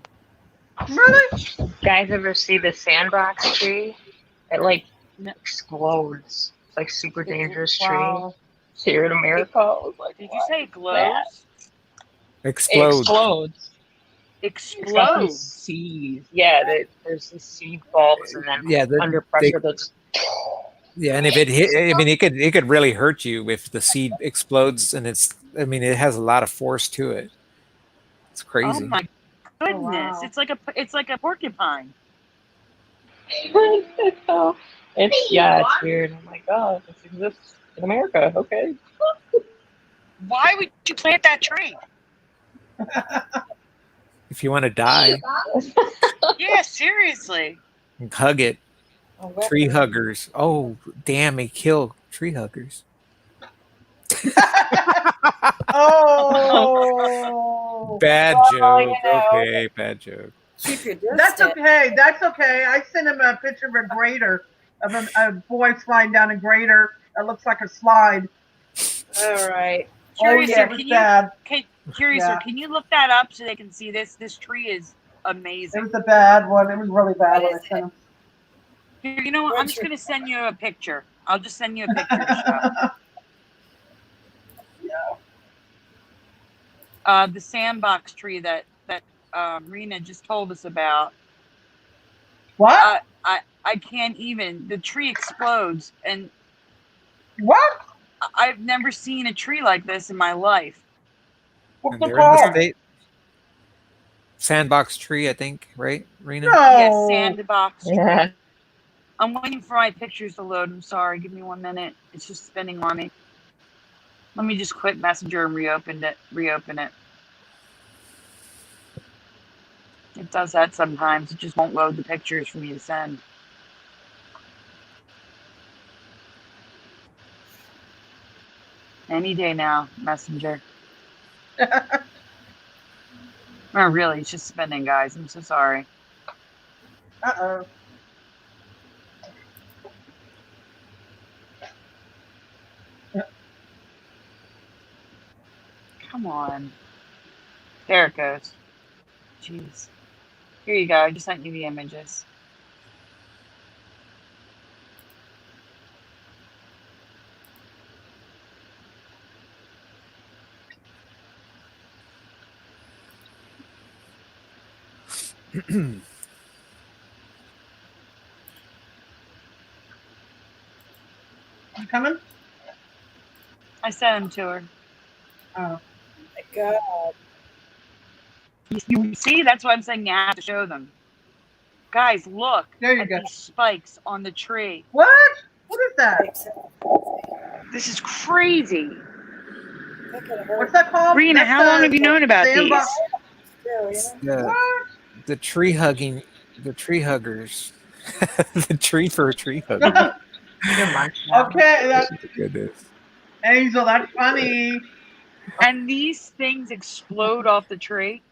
Guys ever see the sandbox tree? It like explodes. It's like super dangerous tree. Here in America, I was like, did you say it glows? Explodes. It explodes. Explodes. Seeds. Yeah, there's these seed bulbs, and then under pressure, that's. Yeah, and if it hit, I mean, it could really hurt you if the seed explodes, and it has a lot of force to it. It's crazy. Oh my goodness! wow. It's like a porcupine. It's weird. I'm like, oh, this exists in America. Okay. Why would you plant that tree? If you want to die, Yeah, seriously. hug it. Oh, Tree huggers. Oh, damn! They kill tree huggers. Oh. Bad joke. Okay, bad joke. Keep your distance. That's okay. That's okay. I sent him a picture of a grader, of a boy sliding down a grader that looks like a slide. All right. Curious, it was bad. Curiouser, can you look that up so they can see this? This tree is amazing. It was a bad one. It was really bad when I sent him. You know what? I'm just going to send you a picture. I'll just send you a picture to show. The sandbox tree that Rena just told us about. What? I can't even. The tree explodes, and What? I've never seen a tree like this in my life. What's And the they're in the call? state. Sandbox tree, I think, right, Rena? No. Yes, sandbox tree. Yeah. I'm waiting for my pictures to load. I'm sorry. Give me 1 minute. It's just spinning on me. Let me just quit Messenger and reopen it. It does that sometimes. It just won't load the pictures for me to send. Any day now, Messenger. Oh, really? It's just spinning, guys. I'm so sorry. Uh-oh. Come on. There it goes. Jeez. Here you go. I just sent you the images. You coming? I sent them to her. Oh. My God. You see? That's why I'm saying you have to show them. Guys, look There you at go. these spikes on the tree. What? What is that? This is crazy. That could hurt. What's that called? Rena, That's how long have you known about sandbox. these? Too, It's you know? What? the tree huggers, the tree for a tree hugger. You're munching on them. Okay, that's Goodness. Hazel. That's funny. And these things explode off the tree.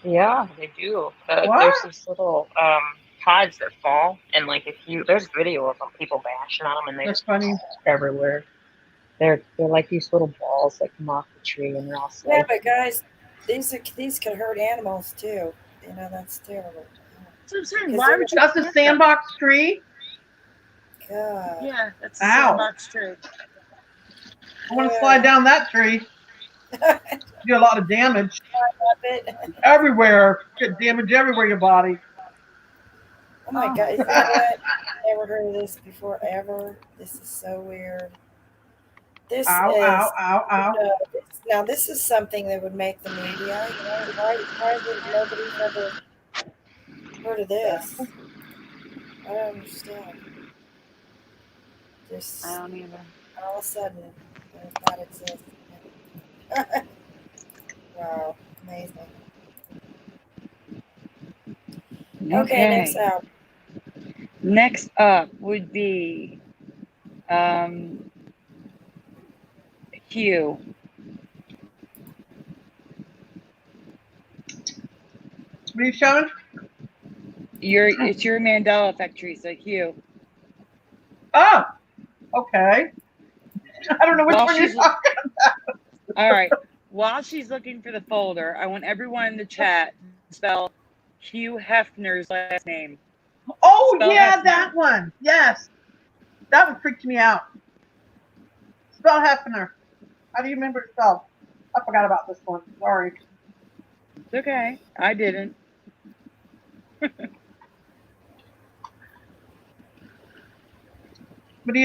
Yeah, they do. What? There's these little pods that fall, and like there's video of them, people bashing on them, and they That's just funny. fall everywhere. They're like these little balls that come off the tree, and they're all Yeah, spiky. but guys, these could hurt animals too. You know, that's terrible. So I'm saying, Is why there- would you? That's a plant them? sandbox tree. God. Yeah, that's a Ow. sandbox tree. I want to slide down that tree. Do a lot of damage everywhere. Get damage everywhere in your body. Oh my Oh. God. You know what? Never heard of this before ever. This is so weird. This Ow, is ow, ow, ow. now this is something that would make the media. You know, why would nobody's ever heard of this? I don't understand. Just I don't either. all of a sudden, that exists. Wow, amazing. Okay, next up. Next up would be Hugh. What are you showing? It's your Mandela Effect, Teresa. Hugh. Oh, okay. I don't know which Well, one you're she's- talking. All right. While she's looking for the folder, I want everyone in the chat to spell Hugh Hefner's last name. Oh, Spell yeah, Hefner. that one. Yes. That one freaked me out. Spell Hefner. How do you remember it spelled? I forgot about this one. Sorry. It's okay. I didn't.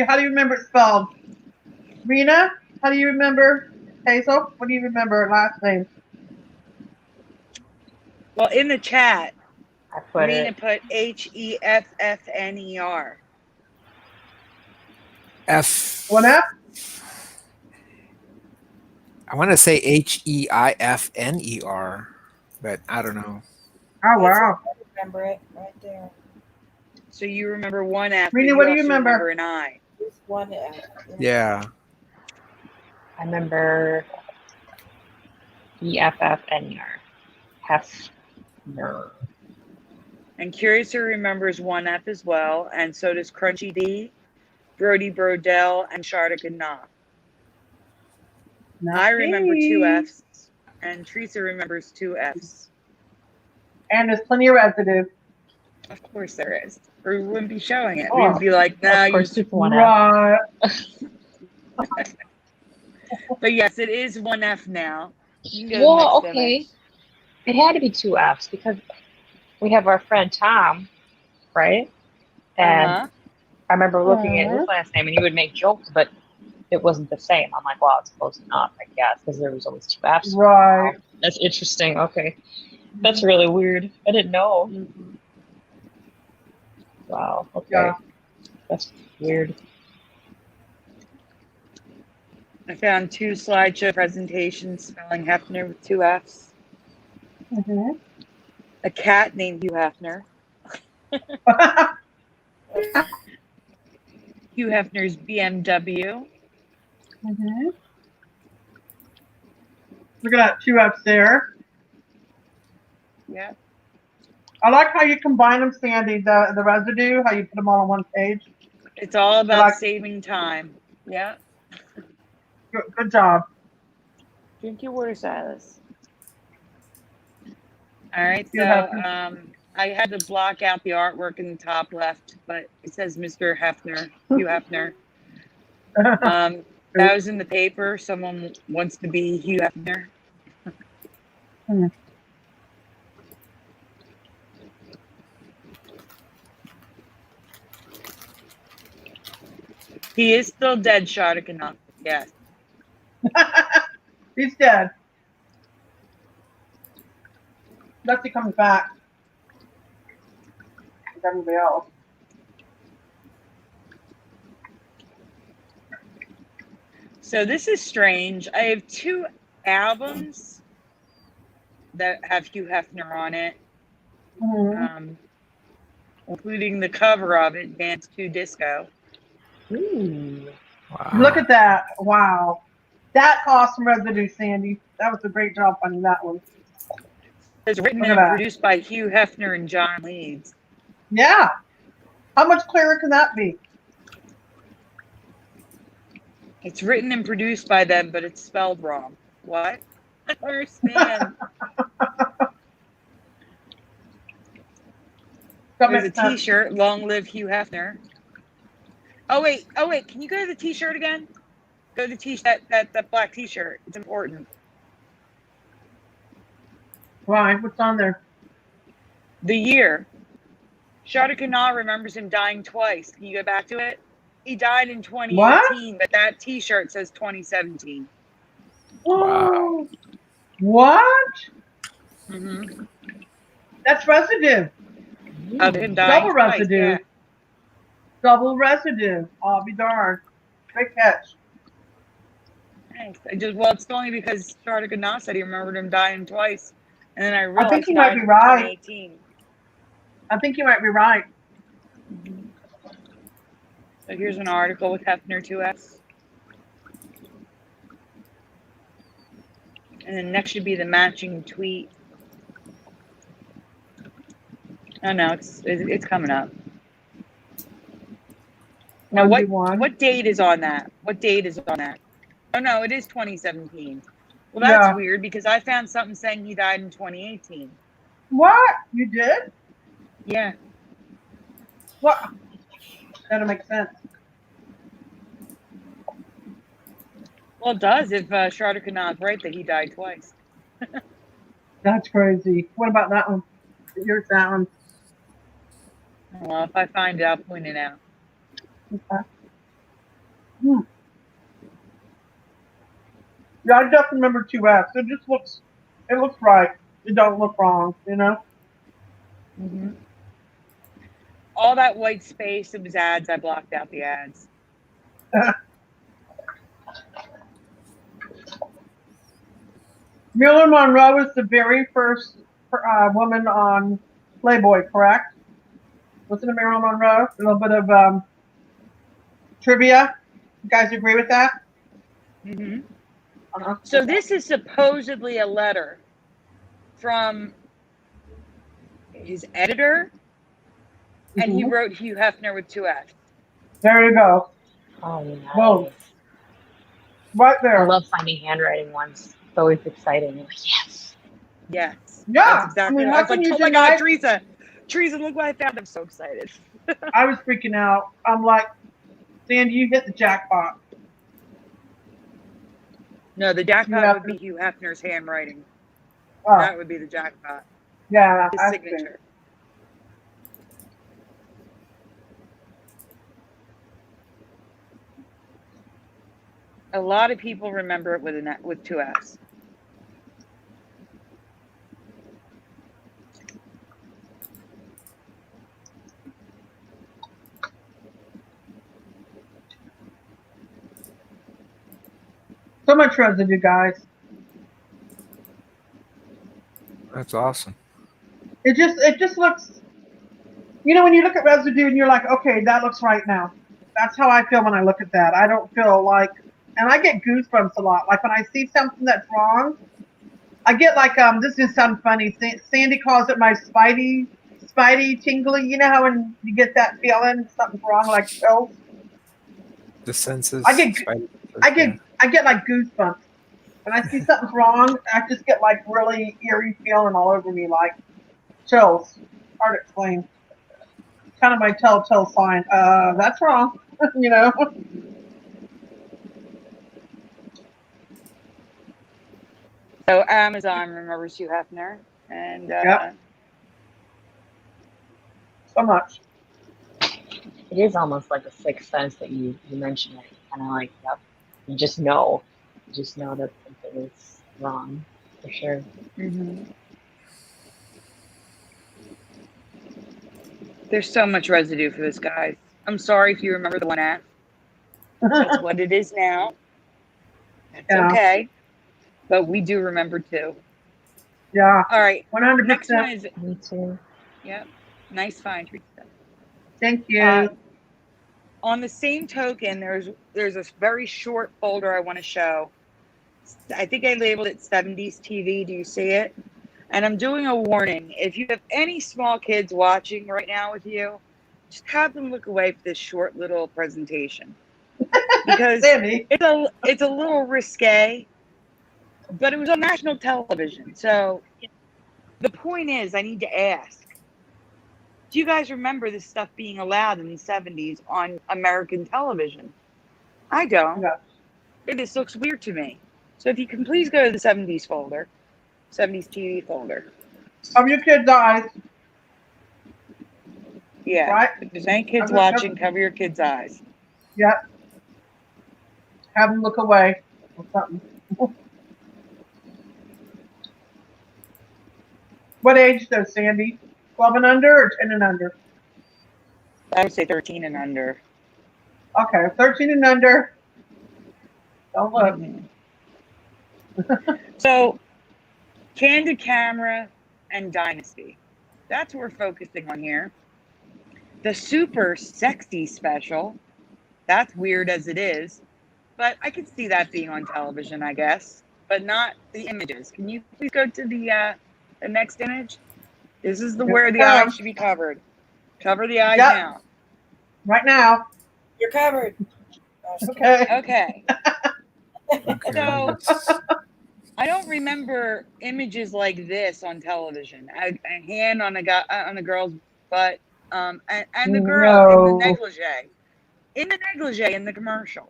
How do you remember it spelled? Rena, how do you remember? Hazel, what do you remember her last name? Well, in the chat, I put Rena it. put Heffner. F. One F? I want to say Heifner, but I don't know. Oh, wow. I remember it right there. So you remember one F. Rena, but what do you also remember? an I. Just one F. Yeah. I remember Effner. Hefner. And Curiouser remembers one F as well, and so does Crunchy D, Brody Brodell, and Shardik Knopf. I remember two Fs, and Teresa remembers two Fs. And there's plenty of residue. Of course there is. Or we wouldn't be showing it. Oh, We would be like, nah, of course, it's one F. Right. But yes, it is one F now. You can go to the Well, next okay. image. It had to be two Fs because we have our friend Tom, right? And Uh-huh. I remember looking at his last name, and he would make jokes, but it wasn't the same. I'm like, well, it's close enough, I guess, because there was always two Fs. Right. Wow, that's interesting. Okay. That's really weird. I didn't know. Mhm. Wow. Okay. Yeah. That's weird. I found two slideshow presentations spelling Hefner with two Fs. Mm-hmm. A cat named Hugh Hefner. Hugh Hefner's BMW. Mm-hmm. Look at that, two F's there. Yeah. I like how you combine them, Sandy. The residue, how you put them all on one page. It's all about like- saving time. Yeah. Good job. Drink your water, Silas. All right. You So have I had to block out the artwork in the top left, but it says Mr. Hefner, Hugh Hefner. That was in the paper. Someone wants to be Hugh Hefner. He is still dead, Shardik enough. Yes. He's dead. Unless he comes back. With everybody else. So this is strange. I have 2 albums that have Hugh Hefner on it, including the cover of it, Dance to Disco. Ooh. Wow. Look at that. Wow. That awesome residue, Sandy. That was a great job finding that one. It's written Look and at that. produced by Hugh Hefner and John Leeds. Yeah. How much clearer can that be? It's written and produced by them, but it's spelled wrong. What? I don't understand. There's a T-shirt. Long live Hugh Hefner. Oh wait. Can you go to the T-shirt again? Go to the T-shirt. That black T-shirt. It's important. Why? What's on there? The year. Shardik Khanal remembers him dying twice. Can you go back to it? He died in 2018, but that T-shirt says 2017. Wow. What? Mm-hmm. That's residue. Of him dying Double twice, residue. yeah. Double residue. I'll be darned. Great catch. Thanks. It's only because Shardik Khanal said he remembered him dying twice, and then I realized think he you might died be in right. 2018. I think you might be right. So here's an article with Hefner 2S. And then next should be the matching tweet. Oh no, it's coming up. Now what date is on that? What date is on that? Oh no, it is 2017. Well, that's weird because I found something saying he died in 2018. What? You did? Yeah. What? That'll make sense. Well, it does if Shardik Khanal is right that he died twice. That's crazy. What about that one? Here's that one. Well, if I find it, I'll point it out. Okay. Yeah, I definitely remember 2F. It looks right. It don't look wrong, you know? Mm-hmm. All that white space, it was ads. I blocked out the ads. Marilyn Monroe was the very first woman on Playboy, correct? Wasn't it Marilyn Monroe? A little bit of trivia. You guys agree with that? Mm-hmm. So this is supposedly a letter from his editor, and he wrote Hugh Hefner with 2 F's. There you go. Oh, nice. Whoa. Right there. I love finding handwriting ones. It's always exciting. Yes. Yes. Yeah. That's exactly. I mean, I was like, oh my God, Teresa, look what I found. I'm so excited. I was freaking out. I'm like, Sandy, you hit the jackpot. No, the jackpot would be Hugh Hefner's handwriting. Oh. That would be the jackpot. Yeah. His signature. A lot of people remember it with 2 F's. So much residue, guys. That's awesome. It just looks, you know, when you look at residue and you're like, okay, that looks right now. That's how I feel when I look at that. I don't feel like, and I get goosebumps a lot. Like when I see something that's wrong, I get like this is sound funny. Sandy calls it my spidey tingly. You know how when you get that feeling something's wrong, like chills. The senses. I get Spidey I senses, get I get like goosebumps when I see something's wrong. I just get like really eerie feeling all over me, like chills. Hard to explain. Kind of my telltale sign. That's wrong. You know. So Amazon remembers Hugh Hefner, and Yep. So much. It is almost like a sixth sense that you mention it. Kind of like, yep, you just know. You just know that something is wrong, for sure. There's so much residue for this, guys. I'm sorry if you remember the one F. That's what it is now. That's Yeah. okay. But we do remember too. Yeah. All right. 100%. Next one is, Me too. yep, nice find, Teresa. Thank you. On the same token, there's a very short folder I want to show. I think I labeled it 70s TV. Do you see it? And I'm doing a warning. If you have any small kids watching right now with you, just have them look away for this short little presentation. Because Sandy. it's a little risque, but it was on national television. So the point is, I need to ask, do you guys remember this stuff being allowed in the 70s on American television? I don't. Yeah. This looks weird to me. So if you can please go to the 70s folder, 70s TV folder. Cover your kids' eyes. Yeah. Right? If there's any kids Cover- watching, cover your kids' eyes. Yep. Have them look away or something. What age though, Sandy? 12 and under or 10 and under? I would say 13 and under. Okay, 13 and under. Don't look. So, Candid Camera and Dynasty. That's what we're focusing on here. The Super Sexy Special. That's weird as it is. But I could see that being on television, I guess. But not the images. Can you please go to the next image? This is where the eyes should be covered. Cover the eyes now. Right now. You're covered. Okay. Okay. Okay. So, I don't remember images like this on television. A hand on a girl's butt, and the girl in the negligee. In the negligee in the commercial.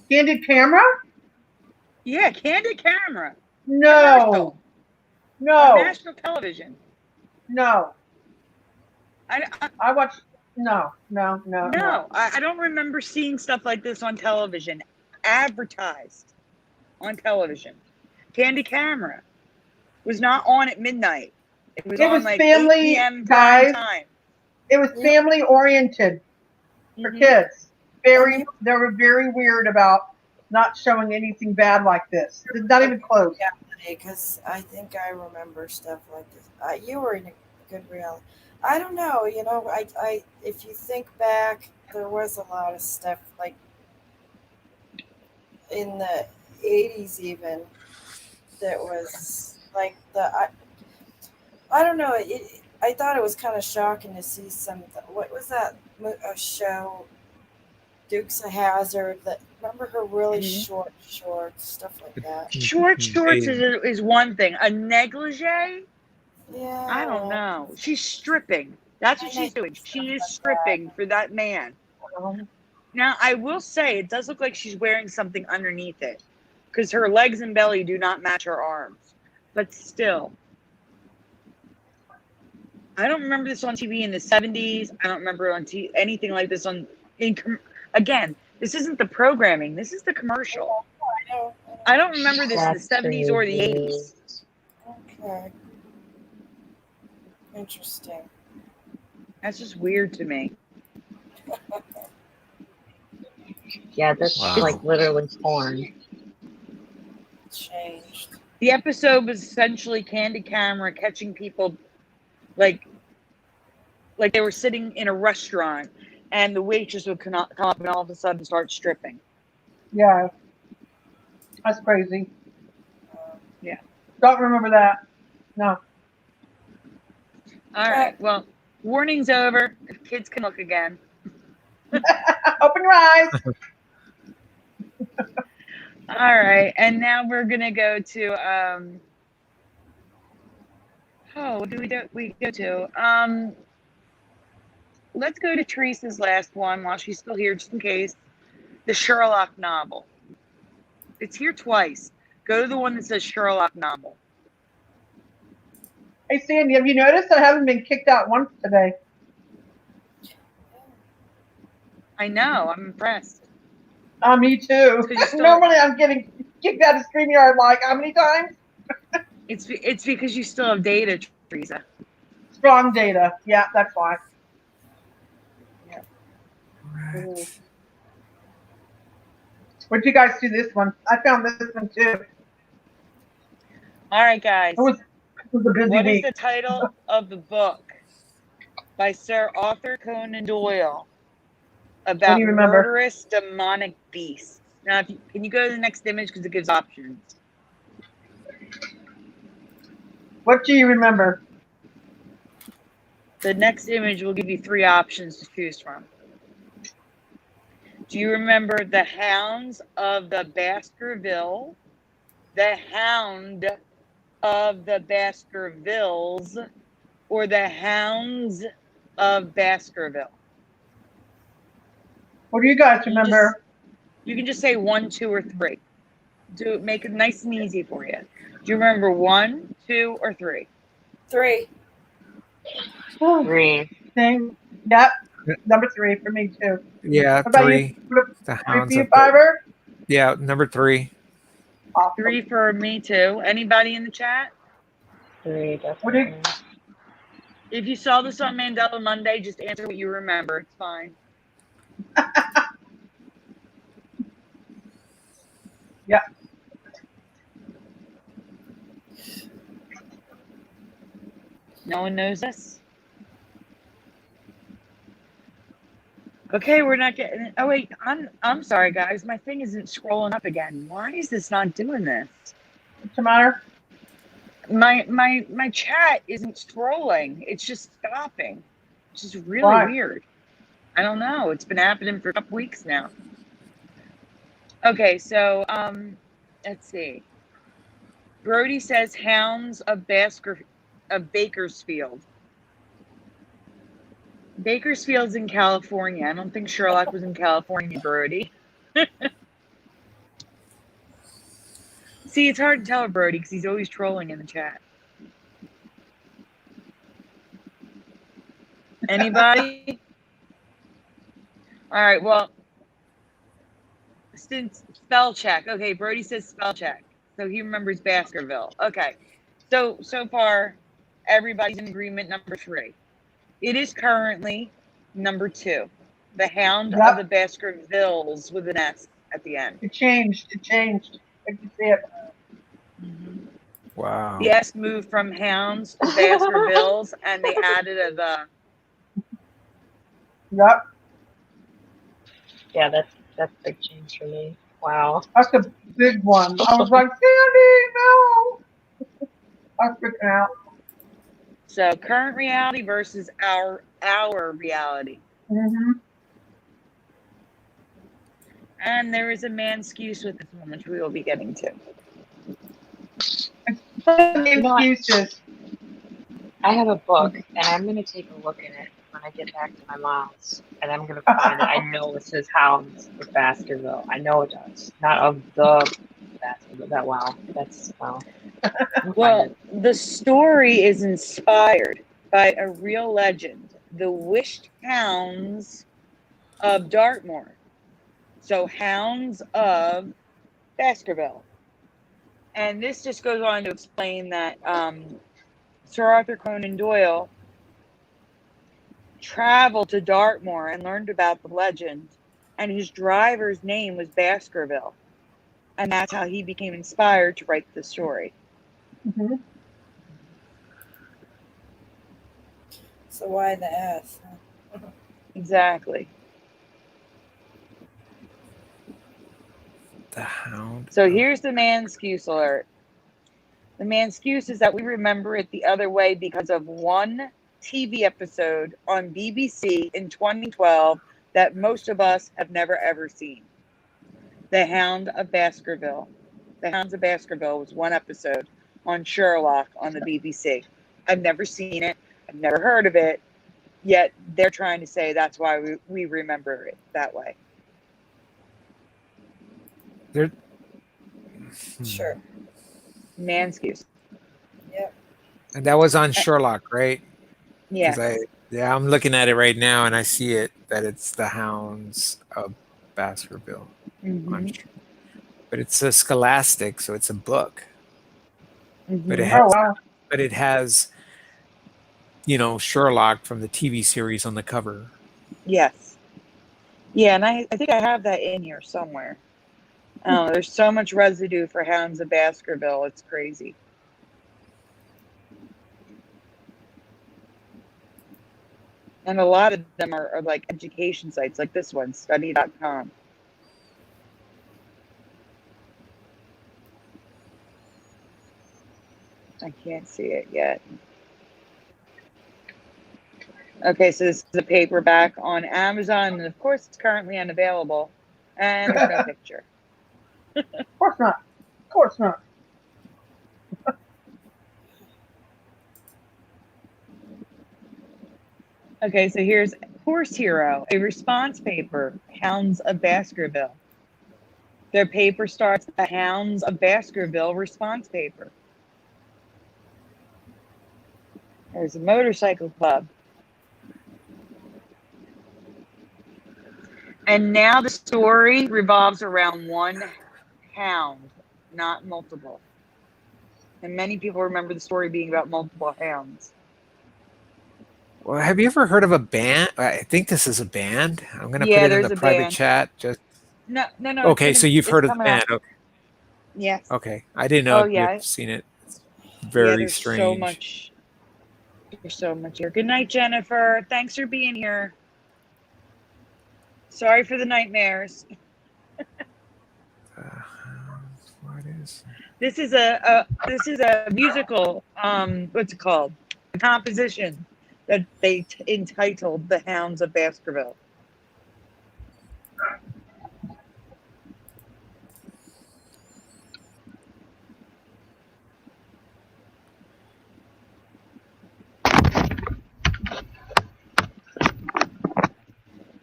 Candid Camera? Yeah, Candid Camera. No. Commercial. No. On national television. No. I watched. No. I don't remember seeing stuff like this on television, advertised on television. Candid Camera was not on at midnight. It was on like family, 8 p.m. guys. time. It was family oriented for kids. They were very weird about not showing anything bad like this. It's not even close. Yeah, because I think I remember stuff like this. You were in a good reality. I don't know. You know, I if you think back, there was a lot of stuff like in the 80s even that was like I don't know. I thought it was kind of shocking to see some. What was that show? Dukes of Hazzard. That remember her really short stuff like that. Short shorts is one thing. A negligee? Yeah. I don't know. She's stripping. That's what she's doing. She is stripping for that man. Now I will say it does look like she's wearing something underneath it, because her legs and belly do not match her arms. But still. I don't remember this on TV in the 70s. I don't remember anything like this again, this isn't the programming. This is the commercial. I know. I don't remember this in the 70s or the 80s. Okay. Interesting. That's just weird to me. Yeah, that's like literally porn. Changed. The episode was essentially Candid Camera catching people like they were sitting in a restaurant and the waitress would come up and all of a sudden start stripping. Yeah. That's crazy. Yeah. Don't remember that. No. All right. Well, warning's over. Kids can look again. Open your eyes. All right. And now we're gonna go to what do we go to? Let's go to Teresa's last one while she's still here, just in case. The Sherlock novel. It's here twice. Go to the one that says Sherlock novel. Hey, Sandy, have you noticed I haven't been kicked out once today? I know. I'm impressed. Me too. Normally I'm getting kicked out of StreamYard like how many times? It's because you still have data, Teresa. Strong data. Yeah, that's why. Yeah. Right. Where'd you guys see this one? I found this one too. All right, guys. It was a busy What week. is the title of the book by Sir Arthur Conan Doyle about murderous demonic beasts? Now, can you go to the next image because it gives options? What do you remember? The next image will give you 3 options to choose from. Do you remember The Hounds of the Baskerville, The Hound of the Baskervilles, or The Hounds of Baskerville? What do you guys remember? You can just say 1, 2, or 3. Make it nice and easy for you. Do you remember 1, 2, or 3? 3. 3. Same. Yep. Number 3 for me too. Yeah, What about 3. You? The 3 Hounds for you, of Fiver? Yeah, number 3. Awesome. 3 for me too. Anybody in the chat? 3, definitely. If you saw this on Mandela Monday, just answer what you remember. It's fine. Yeah. No one knows this? Okay, we're not getting. Oh wait, I'm sorry, guys. My thing isn't scrolling up again. Why is this not doing this? What's the matter? My chat isn't scrolling. It's just stopping. Which is really weird. I don't know. It's been happening for a couple weeks now. Okay, so let's see. Brody says Hounds of Bakersfield. Bakersfield's in California. I don't think Sherlock was in California, Brody. See, it's hard to tell Brody because he's always trolling in the chat. Anybody? All right, well, since spell check. Okay, Brody says spell check. So he remembers Baskerville. Okay. So far, everybody's in agreement. Number 3. It is currently number 2. The Hound of the Baskervilles with an S at the end. It changed. I can see it. Mm-hmm. Wow. The S moved from Hounds to Baskervilles, and they added a the. Yep. Yeah, that's a big change for me. Wow. That's a big one. I was like, Sandy, no. I was freaking out. So current reality versus our reality. Mm-hmm. And there is a man-excuse with this one, which we will be getting to. Excuses. I have a book, and I'm going to take a look at it when I get back to my mom's, and I'm going to find it. I know it says Hounds of Baskerville. I know it does. Not of the Baskerville. That's wow. Well, the story is inspired by a real legend, the Wished Hounds of Dartmoor. So, Hounds of Baskerville. And this just goes on to explain that Sir Arthur Conan Doyle traveled to Dartmoor and learned about the legend, and his driver's name was Baskerville. And that's how he became inspired to write the story. Mm-hmm. So why the S? Exactly. The Hound. So here's the man excuse alert. The man's excuse is that we remember it the other way because of one TV episode on BBC in 2012 that most of us have never ever seen. The Hound of Baskerville. The Hounds of Baskerville was one episode on Sherlock on the BBC. I've never seen it. I've never heard of it. Yet they're trying to say that's why we remember it that way. There. Sure. Man's excuse. Yep. And that was on Sherlock, right? Yes. I'm looking at it right now, and I see it that it's the Hounds of Baskerville. Mm-hmm. But it's a Scholastic, so it's a book. Mm-hmm. But it has, Sherlock from the TV series on the cover. Yes. Yeah, and I think I have that in here somewhere. Oh, there's so much residue for Hounds of Baskerville. It's crazy. And a lot of them are like education sites, like this one, study.com. I can't see it yet. Okay, so this is a paperback on Amazon, and of course it's currently unavailable. And there's no picture. Of course not. Of course not. Okay, so here's Horse Hero, a response paper, Hounds of Baskerville. Their paper starts the Hounds of Baskerville response paper. There's a motorcycle club. And now the story revolves around one hound, not multiple. And many people remember the story being about multiple hounds. Well, have you ever heard of a band? I think this is a band. I'm going to put it in the private chat. No. Okay, so you've heard of the band. Okay. Yes. Okay. I didn't know if yeah. you've seen it. It's very There's strange. so much here. Good night, Jennifer. Thanks for being here. Sorry for the nightmares. What is? This is a musical. What's it called? A composition that they entitled "The Hounds of Baskerville."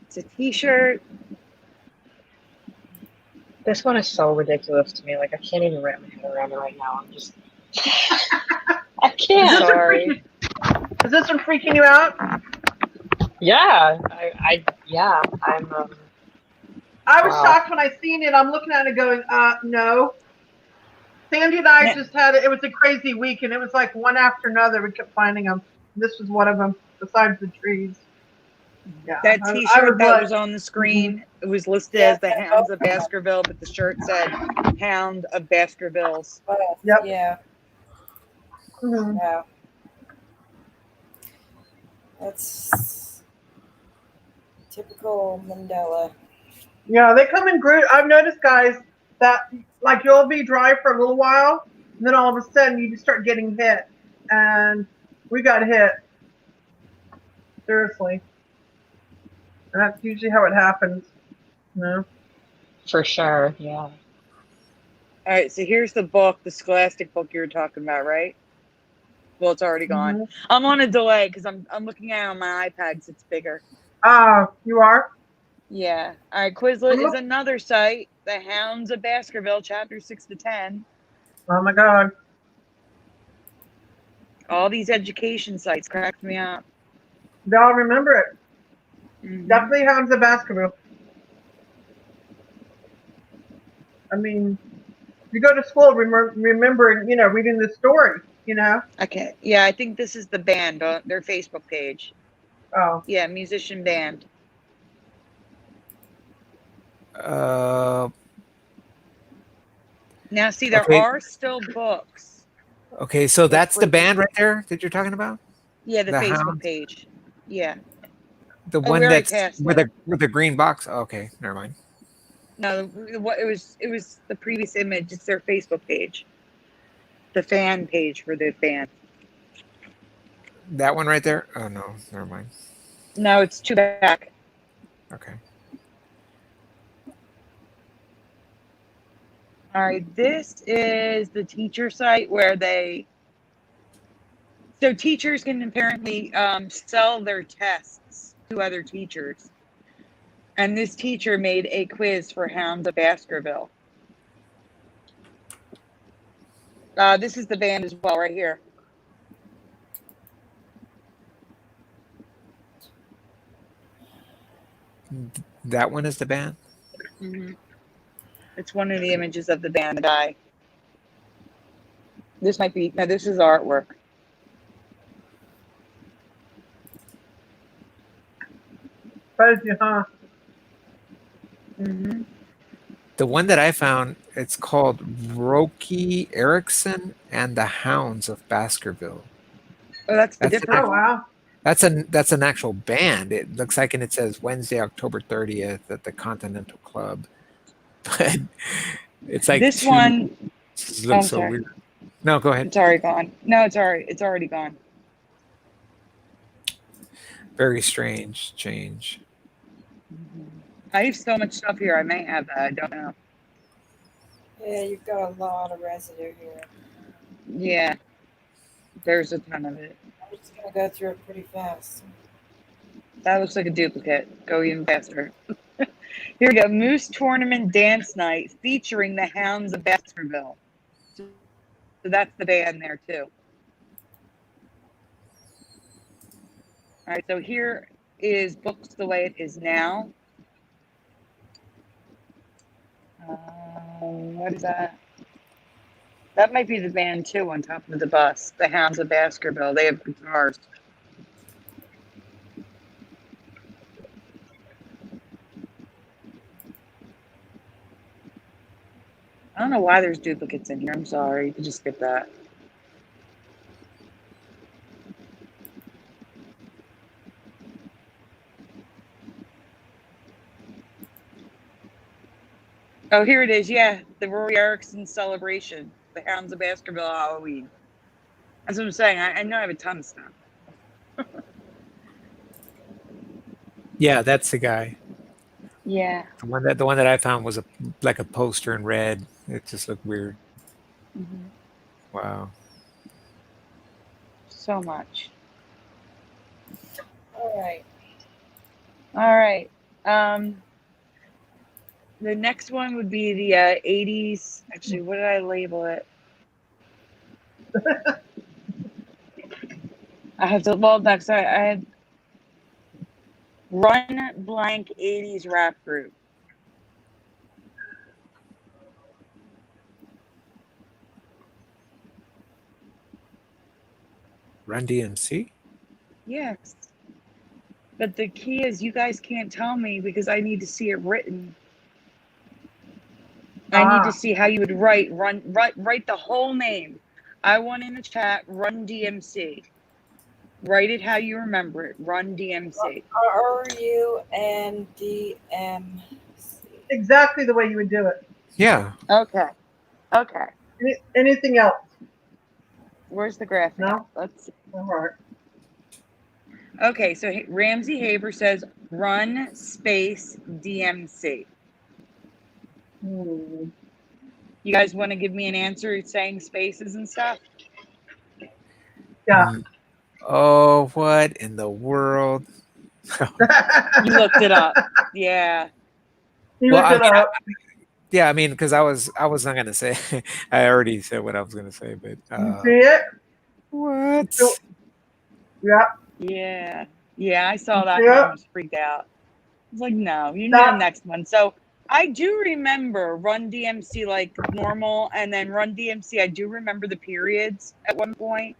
It's a T-shirt. This one is so ridiculous to me. Like, I can't even wrap my head around it right now. I'm just, I can't. Sorry. Is this one freaking you out? Yeah, I'm. I was shocked when I seen it. I'm looking at it going, no. Sandy and I just had it. It was a crazy week, and it was like one after another. We kept finding them. This was one of them, besides the trees. Yeah, that T-shirt that was on the screen, it was listed as the Hounds of Baskerville, but the shirt said Hound of Baskervilles. Yep. Yeah. Mm-hmm. Yeah. That's typical Mandela. Yeah, they come in group. I've noticed, guys, that like you'll be dry for a little while, and then all of a sudden you just start getting hit, and we got hit. Seriously. And that's usually how it happens. No. For sure, yeah. All right, so here's the book, the Scholastic book you were talking about, right? Well, it's already gone. Mm-hmm. I'm on a delay because I'm looking at it on my iPad, so it's bigger. You are? Yeah. All right, Quizlet is another site, the Hounds of Baskerville, chapter 6 to 10. Oh my God. All these education sites cracked me up. Y'all remember it. Mm-hmm. Definitely Hounds of Baskerville. I mean, you go to school remembering, reading the story, Okay. Yeah, I think this is the band on their Facebook page. Oh. Yeah, musician band. Uh. Now, see, there are still books. Okay, so that's the band right there that you're talking about? Yeah, the Facebook Hounds? Page. Yeah. The one that's with the green box? Oh, okay, never mind. No, it was the previous image. It's their Facebook page. the fan page for the band. That one right there? Oh no, never mind. No, it's two back. Okay. All right, this is the teacher site where so teachers can apparently sell their tests to other teachers. And this teacher made a quiz for Hounds of Baskerville. This is the band as well, right here. That one is the band? Mm-hmm. It's one of the images of the band, the guy. This might be, no, this is artwork. Crazy, huh? Mm-hmm. The one that I found, it's called Roky Erickson and the Hounds of Baskerville. Oh, that's the That's different Oh, one. wow. That's an actual band. It looks like, and it says Wednesday, October 30th at the Continental Club. But it's like This one, This I'm looks so sorry. weird. No, go ahead. It's already gone. No, it's already gone. Very strange change. I have so much stuff here. I may have that. I don't know. Yeah, you've got a lot of residue here. Yeah, there's a ton of it. I'm just gonna go through it pretty fast. That looks like a duplicate. Go even faster. Here we go. Moose Tournament Dance Night featuring the Hounds of Baskerville. So that's the band there too. All right, so here is Books the Way It Is Now. What is that? That might be the band too on top of the bus. The Hounds of Baskerville. They have guitars. I don't know why there's duplicates in here. I'm sorry. You can just skip that. Oh, here it is. Yeah, the Rory Erickson celebration. The Hounds of Baskerville Halloween. That's what I'm saying. I know I have a ton of stuff. Yeah, that's the guy. Yeah. The one that I found was like a poster in red. It just looked weird. Mm-hmm. Wow. So much. All right. All right. The next one would be the 80s. Actually, what did I label it? I have to, well, next I had Run Blank 80s rap group. Run DMC? Yes. But the key is you guys can't tell me because I need to see it written. I need to see how you would write the whole name. I want in the chat Run DMC. Write it how you remember it. Run DMC. RUNDMC. Exactly the way you would do it. Yeah. Okay. Okay. Anything else? Where's the graphic? No? Let's see. All right. Okay, so Ramsey Haber says Run space DMC. Hmm. You guys want to give me an answer saying spaces and stuff? Yeah. Oh, what in the world? You looked it up. Yeah. You Well, looked it up. Yeah, I mean, because I was not gonna say. I already said what I was gonna say, but You see it? what? Yeah. Yeah. Yeah, I saw that Yeah. and I was freaked out. I was like, no, you know the next one. So I do remember Run DMC like normal, and then Run DMC, I do remember the periods at one point.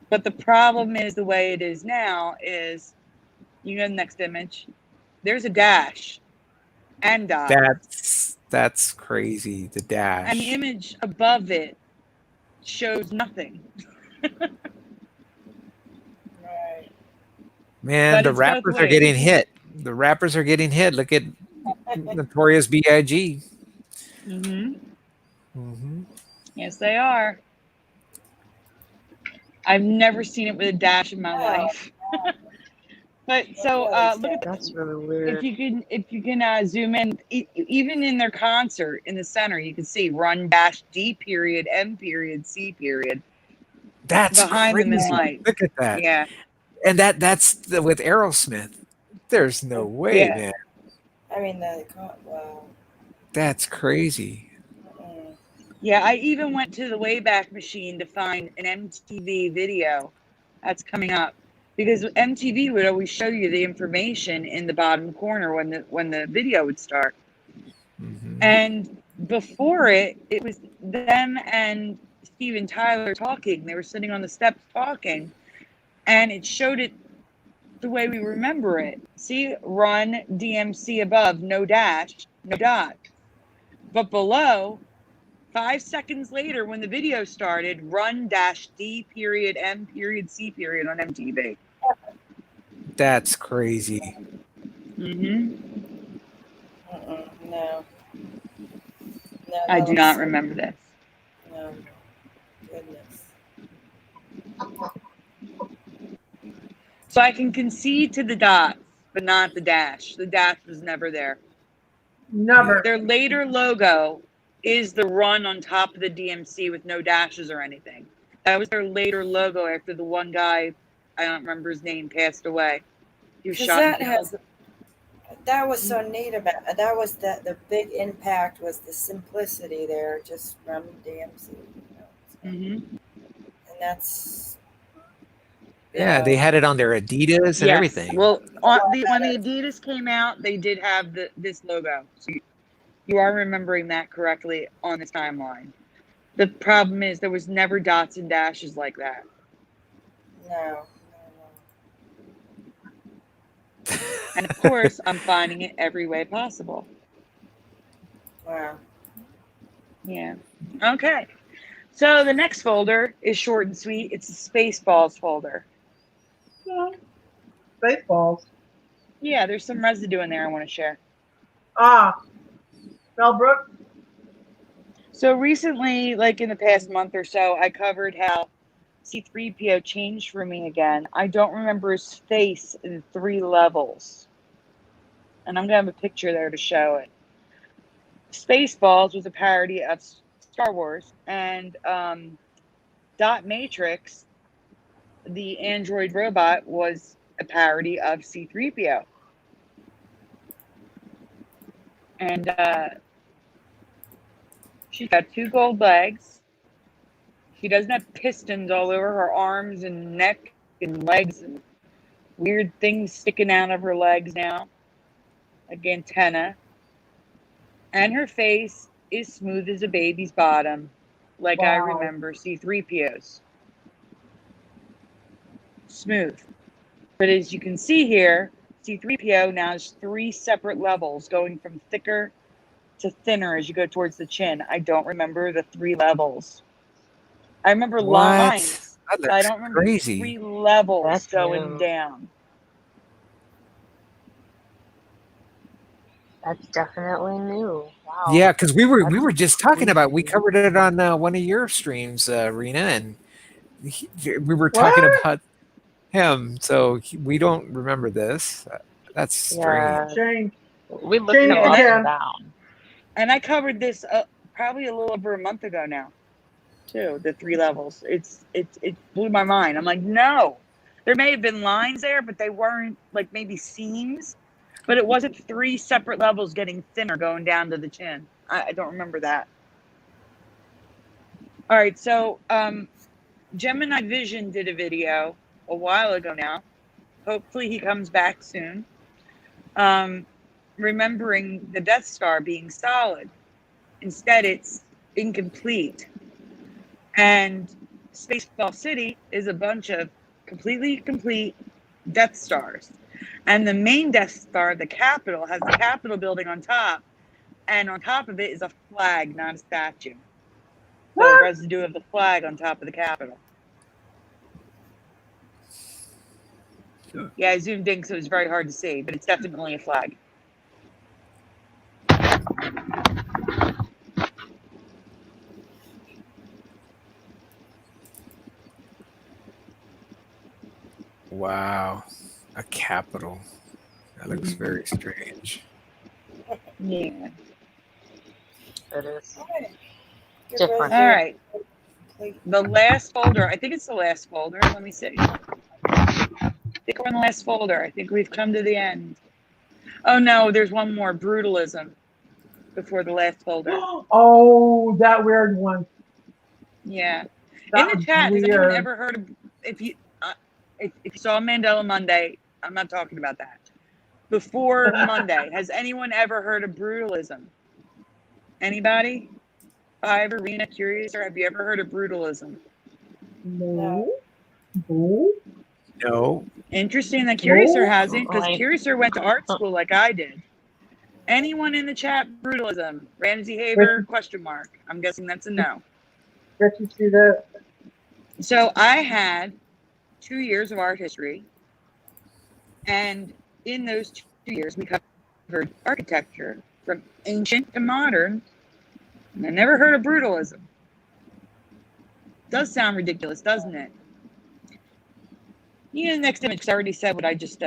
But the problem is the way it is now is, you know, the next image, there's a dash and dot. That's crazy. The dash. And the image above it shows nothing. Right. Man, But the it's both rappers are ways. getting hit. The rappers are getting hit. Look at Notorious B.I.G. Mm-hmm. Mm-hmm. Yes, they are. I've never seen it with a dash in my Oh, life. But so really look at sad. That's really if weird. you can zoom in, even in their concert in the center, you can see run dash D period M period C period That's behind them in crazy. lights. Look at that. Yeah, And with Aerosmith. There's no way, yeah. man. I mean, wow. That's crazy. Mm. Yeah, I even went to the Wayback Machine to find an MTV video that's coming up because MTV would always show you the information in the bottom corner when the video would start. Hmm. And before it was them and Steven Tyler talking. They were sitting on the steps talking, and it showed it the way we remember it. See, run DMC above, no dash, no dot. But below, 5 seconds later, when the video started, run dash D period M period C period on MTV. That's crazy. Mm-hmm. No. No, I that do not was remember this. no goodness. So I can concede to the dots, but not the dash. The dash was never there. Never. Their later logo is the run on top of the DMC with no dashes or anything. That was their later logo after the one guy, I don't remember his name, passed away. He was Because shot and killed. that was so neat about that was the big impact was the simplicity there, just from DMC. Mm-hmm. And that's Yeah, they had it on their Adidas and Yes. everything. Well, when the Adidas came out, they did have this logo. So you are remembering that correctly on this timeline. The problem is there was never dots and dashes like that. no. And of course, I'm finding it every way possible. Wow. Yeah. Okay. So the next folder is short and sweet. It's the Spaceballs folder. Spaceballs. Yeah, there's some residue in there I want to share. Bellbrook. So recently, like in the past month or so, I covered how C3PO changed for me again. I don't remember his face in 3 levels. And I'm going to have a picture there to show it. Spaceballs was a parody of Star Wars. And Dot Matrix, the android robot, was a parody of C3PO. And she's got 2 gold legs. She doesn't have pistons all over her arms and neck and legs and weird things sticking out of her legs now, like antenna. And her face is smooth as a baby's bottom, like I remember C3PO's. Smooth. But as you can see here, C3PO now has 3 separate levels, going from thicker to thinner as you go towards the chin. I don't remember the 3 levels. I remember lines. That I looks don't remember crazy. 3 levels That's going new. down. That's definitely new. Wow. Yeah, because we were That's just talking about we crazy. covered it on one of your streams, Rena, and we were What? talking about him. So we don't remember this. That's strange. Yeah. Change. We looked Change it up again. and down. And I covered this probably a little over a month ago now, too. The 3 levels. It blew my mind. I'm like, no. There may have been lines there, but they weren't like maybe seams. But it wasn't 3 separate levels getting thinner going down to the chin. I don't remember that. All right, so Gemini Vision did a video a while ago now. Hopefully he comes back soon. Remembering the Death Star being solid. Instead, it's incomplete. And Spaceball City is a bunch of completely complete Death Stars. And the main Death Star, the Capitol, has the Capitol building on top. And on top of it is a flag, not a statue. So What? residue of the flag on top of the Capitol. Yeah, I zoomed in so it was very hard to see, but it's definitely a flag. Wow, a capital. That looks very strange. Yeah. It is Okay. Get different. ready All to right. complete. The last folder. I think it's the last folder. Let me see. I think we're in the last folder. I think we've come to the end. Oh no, there's one more. Brutalism before the last folder. Oh, that weird one. Yeah. In That the was chat, has anyone weird. ever heard of if you if you saw Mandela Monday? I'm not talking about that. Before Monday, has anyone ever heard of brutalism? Anybody? Fiver, Rena, Curious, or have you ever heard of brutalism? No. No. No. Interesting that Curiouser No. hasn't, because Like, Curiouser went to art school like I did. Anyone in the chat, brutalism? Ramsey Haver, Richard, question mark. I'm guessing that's a no. Richard, see that? So I had 2 years of art history, and in those 2 years, we covered architecture from ancient to modern, and I never heard of brutalism. Does sound ridiculous, doesn't it? The next image, because I already said what I just,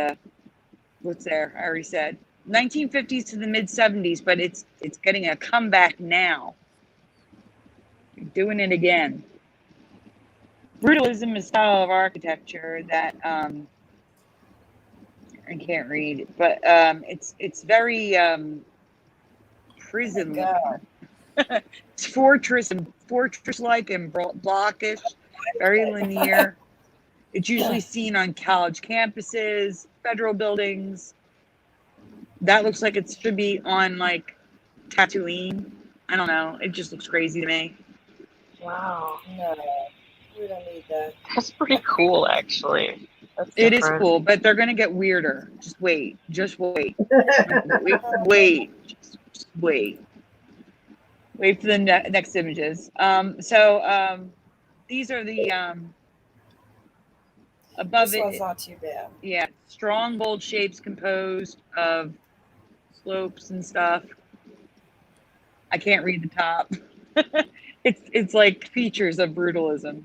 what's there? I already said. 1950s to the mid 70s, but it's getting a comeback now. Doing it again. Brutalism is a style of architecture that I can't read, but it's very prison God. It's fortress-like and blockish, very linear. It's usually seen on college campuses, federal buildings. That looks like it should be on like Tatooine. I don't know. It just looks crazy to me. wow, No, we don't need that. that's pretty cool, actually. That's It is different. cool, but they're gonna get weirder. Just wait. Just wait. Wait. Just wait. Wait for the next images. These are the above This one's it. not too bad. Yeah, strong, bold shapes composed of slopes and stuff. I can't read the top. It's like features of brutalism.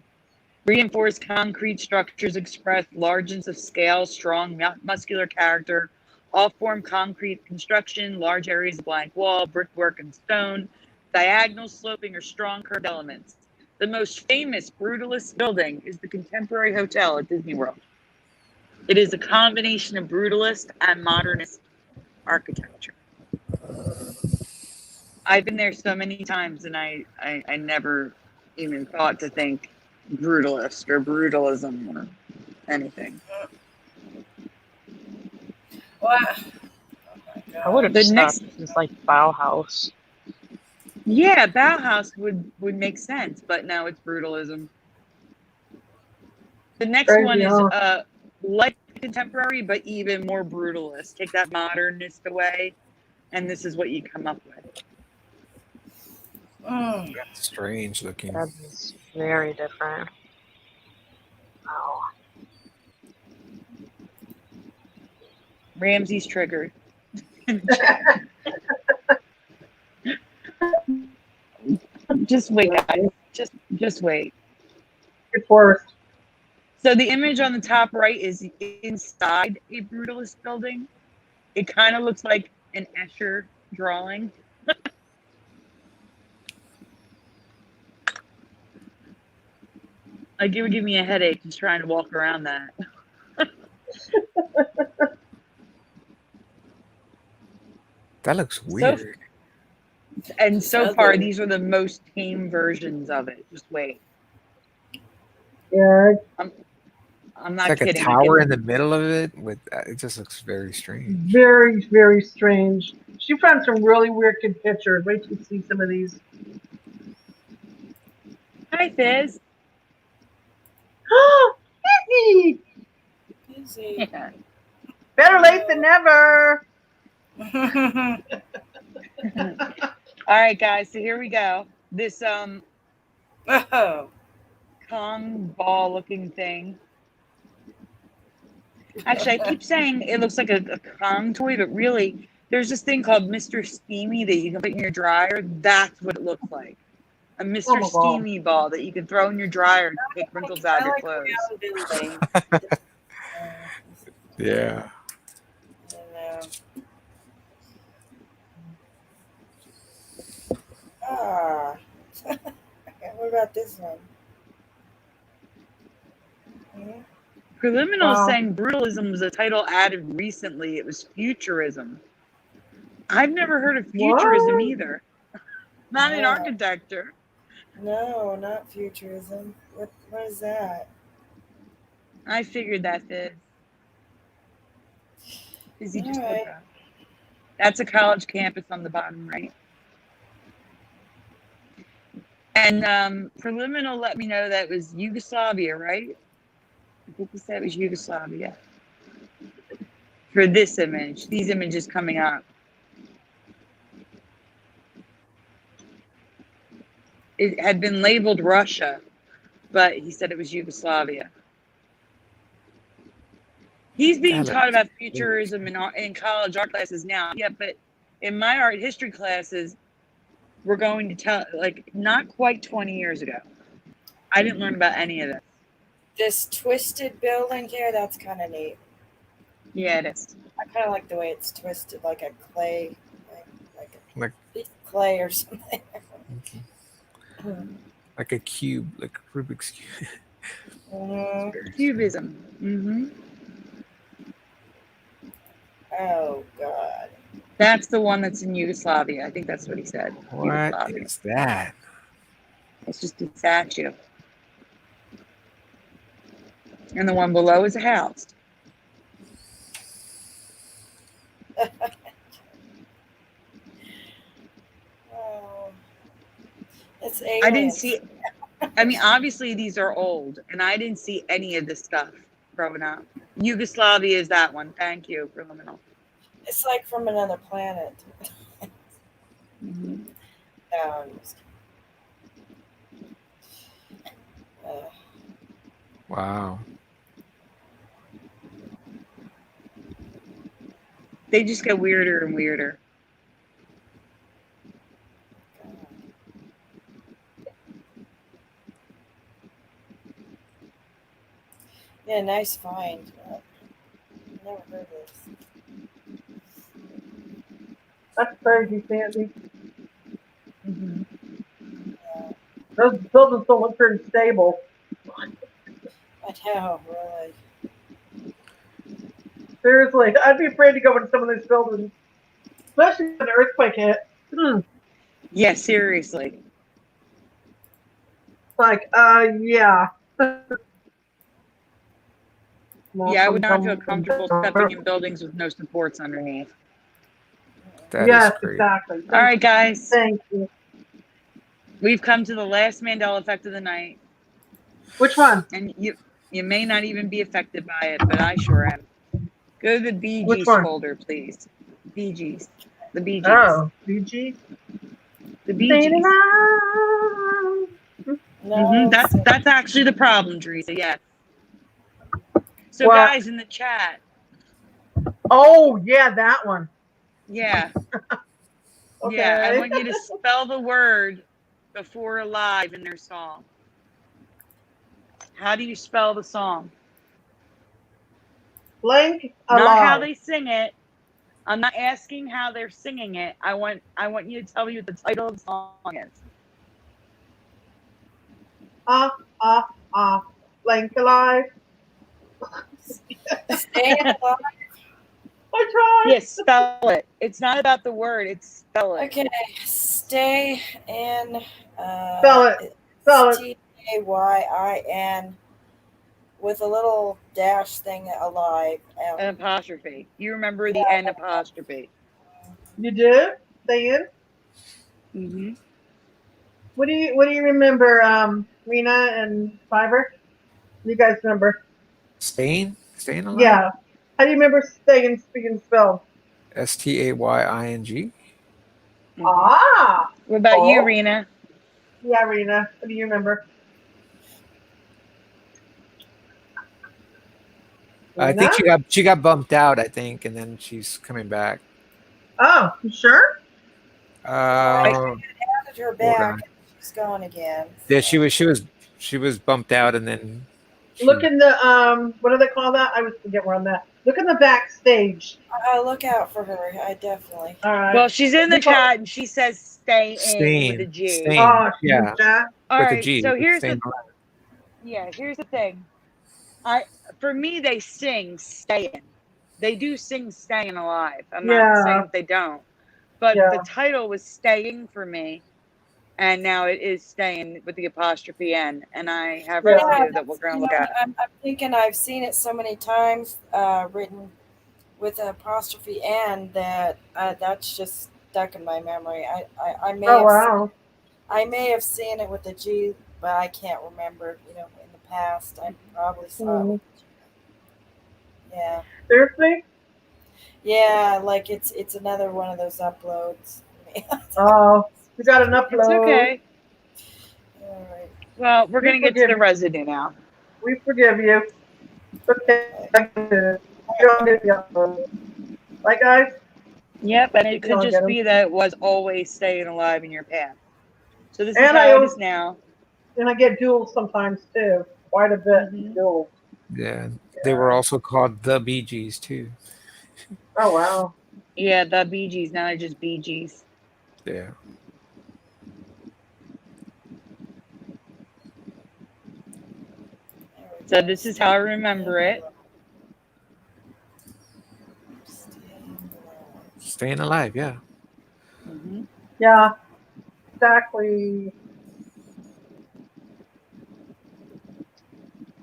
Reinforced concrete structures express largeness of scale, strong muscular character, all form concrete construction, large areas of blank wall, brickwork, and stone, diagonal sloping or strong curved elements. The most famous brutalist building is the Contemporary Hotel at Disney World. It is a combination of brutalist and modernist architecture. I've been there so many times, and I never even thought to think brutalist or brutalism or anything. Wow. Oh my God. I would have The just next- thought this is like Bauhaus. Yeah, Bauhaus would make sense, but no, it's brutalism. The next Crazy, one is huh? like contemporary, but even more brutalist. Take that modernist away, and this is what you come up with. That's strange looking. That is very different. Wow. Ramsey's triggered. Just wait, guys. Just wait. It's worse. So the image on the top right is inside a brutalist building. It kind of looks like an Escher drawing. Like it would give me a headache just trying to walk around that. That looks weird. And so Ugly. far, these are the most tame versions of it. Just wait. Yeah. I'm not It's like kidding. a tower in the middle of it. With it just looks very strange. Very, very strange. She found some really wicked pictures. Wait till you see some of these. Hi, Fizz. Easy. Easy. Yeah. Better late than never. All right, guys. So here we go. This Oh. Kong ball looking thing. Actually, I keep saying it looks like a Kong toy, but really, there's this thing called Mr. Steamy that you can put in your dryer. That's what it looks like. A Mr. Oh my God. Steamy ball that you can throw in your dryer to take wrinkles out of your clothes. Building. Yeah. I don't know. Ah. What about this one? Hmm? Preliminal Wow. saying brutalism was a title added recently. It was futurism. I've never heard of futurism What? either. Not in Yeah. architecture. No, not futurism. What is that? I figured that did. Because you All just look right. up. That's a college campus on the bottom right. And Preliminal let me know that was Yugoslavia, right? I think he said it was Yugoslavia. For this image, these images coming up. It had been labeled Russia, but he said it was Yugoslavia. He's being God, taught that's about futurism in college art classes now. Yeah, but in my art history classes, we're going to tell, like, not quite 20 years ago. I didn't learn about any of this. This twisted building here, that's kind of neat. Yeah, it is. I kind of like the way it's twisted, like a clay, like like a piece of clay or something. like a cube, like a Rubik's cube. Mhm. Very Cubism. Mm-hmm. Oh God. That's the one that's in Yugoslavia. I think that's what he said. What Yugoslavia. is that? It's just a statue. And the one below is a house. Oh, it's I didn't aliens. see, I mean, obviously these are old, and I didn't see any of this stuff growing up. Yugoslavia is that one. Thank you, Preliminal. It's like from another planet. Mm-hmm. No, I'm just Wow. They just get weirder and weirder. yeah, nice find. Never heard this. That's crazy, Sandy. Mm-hmm. Those buildings don't look very stable. I know, really. Seriously, I'd be afraid to go into some of these buildings, especially when an earthquake hit. Yeah, seriously. Like, yeah. Yeah, I would not feel comfortable stepping in buildings with no supports underneath. That is Yes, great. exactly. All right, guys. Thank you. We've come to the last Mandela Effect of the night. Which one? And you may not even be affected by it, but I sure am. Go to the Bee Which Gees one? folder, please. Bee Gees. The Bee Gees. Oh, BG. The Bee Gees. No, That's actually the problem, Teresa. Yeah. So, What? guys in the chat, Oh, yeah, that one. yeah, Okay. yeah, I want you to spell the word before alive in their song. How do you spell the song? Blank Not how alive. they sing it. I'm not asking how they're singing it. I want you to tell me what the title of the song is. Blank alive. stay alive. I tried. Yes, spell it. It's not about the word. It's spell it. Okay, stay in. Spell it. Spell it. Stayin with a little dash thing alive. An apostrophe. You remember the N apostrophe. You do? Stay in? Mm-hmm. What do you remember, Rena and Fiver? You guys remember? Staying alive. Yeah. How do you remember staying being spelled? Staying. Mm-hmm. Ah. What about you, Rena? Yeah, Rena. What do you remember? I think she got bumped out. I think, and then she's coming back. Oh, you sure? I added her Hold back. on. She's gone again. Yeah, she was bumped out, and then Look in the what do they call that? I always forget where I'm at. Look in the backstage. Look out for her. I definitely. All right. Well, she's in the chat and she says "stay in" with a Stain, G. stain, Oh, she's in yeah, chat. All with a right. G. So It's here's stain. here's the thing. For me, they sing "staying." They do sing "staying alive." I'm not saying Yeah, that they don't, but yeah. the title was "staying" for me, and now it is "staying" with the apostrophe N. And I have Yeah. residue that we're going to look at. I'm thinking I've seen it so many times written with an apostrophe N that that's just stuck in my memory. I may Oh have wow. I may have seen it with a G, but I can't remember. In the past, I probably saw it. With a G. Yeah, Seriously? yeah, like it's another one of those uploads. Oh, we got an It's upload. okay. All right. Well, we're We going to get to forgive the residue now. we forgive you. Okay. You don't get the upload. Right, guys? Yep, and it You could don't get just them. be that it was always staying alive in your path. So this is And how it is now. I get duels sometimes too. Quite a bit Mhm. duels. Yeah, they were also called the Bee Gees too. Oh wow. Yeah, the Bee Gees. Now they're just Bee Gees. Yeah. There we So go. this is how I remember it. Staying alive, yeah. Mhm. Yeah. Exactly.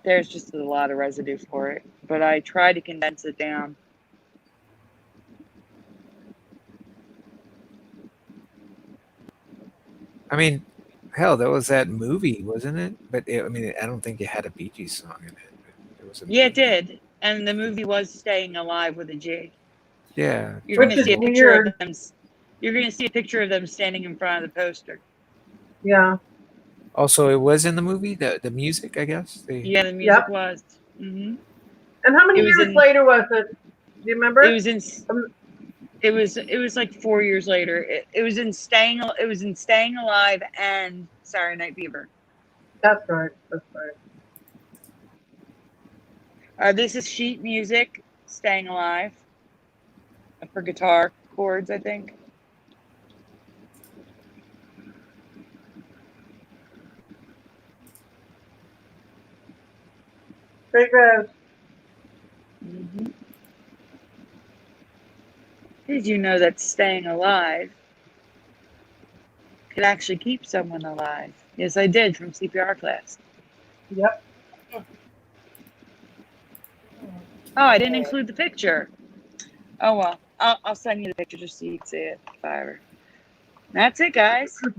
There's just a lot of residue for it, but I try to condense it down. I mean, hell, there was that movie, wasn't it? But I mean, I don't think it had a Bee Gees song in it. It was a Yeah, movie. it did. And the movie was Staying Alive with a G. Yeah. You're Which going to is see a picture of weird. them. You're going to see a picture of them standing in front of the poster. Yeah. Also, it was in the movie. The music, I guess. Yeah, the music Yep. was. Hmm And how many It was years in. later was it? Do you remember? It was in. Um, It was like 4 years later. It was in Staying. It was in Staying Alive and Saturday Night Fever. That's right. That's right. This is sheet music. Staying Alive for guitar chords, I think. Great Rose. Mm-hmm. Did you know that staying alive could actually keep someone alive? Yes, I did from CPR class. Yep. Oh, I didn't include the picture. Oh well, I'll send you the picture just so you can see it. Fiver. That's it, guys. A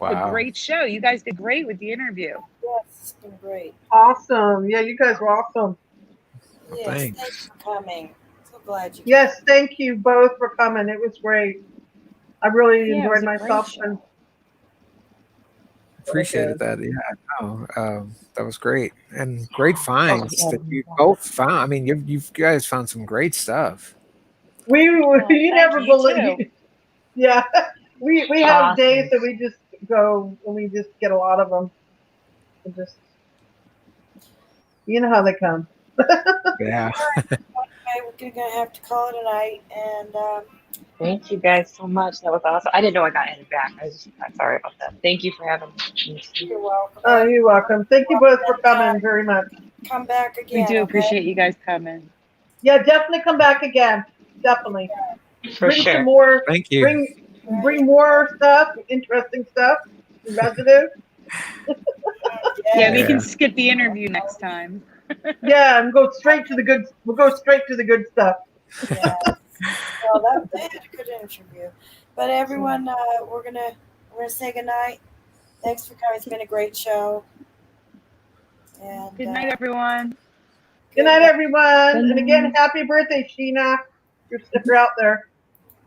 Wow. great show. You guys did great with the interview. Yes, it's been great. Awesome. Yeah, you guys were awesome. Yes, Thanks. thanks for coming. So glad you. Yes, thank you both for coming. It was great. I really Yeah, it was enjoyed a great myself show. and Appreciated that. Yeah, no, that was great and great Oh, finds yeah. that you both found. I mean, you guys found some great stuff. Well, you thank never you believe. too. Yeah, we have days Awesome. that we just go and we just get a lot of them. We just you know how they come. Yeah. Okay, we're gonna have to call it a night, and Thank you guys so much. That was awesome. I didn't know I got added back. I'm sorry about that. Thank you for having me. you're welcome. Oh, you're welcome. Thank you both for coming very much. Come back We again. do Okay? appreciate you guys coming. Yeah, definitely come back again. Definitely For bring some sure. more. Thank you. Bring more stuff, interesting stuff, residue. Yeah, we Yeah. can skip the interview next time. Yeah, and go straight to the good. We'll go straight to the good stuff. Yeah. Well, they had a good interview, but everyone, we're gonna say goodnight. Thanks for coming. It's been a great show. And Good night, everyone. Good night, everyone. Good And again, night. happy birthday, Sheena. If you're out there.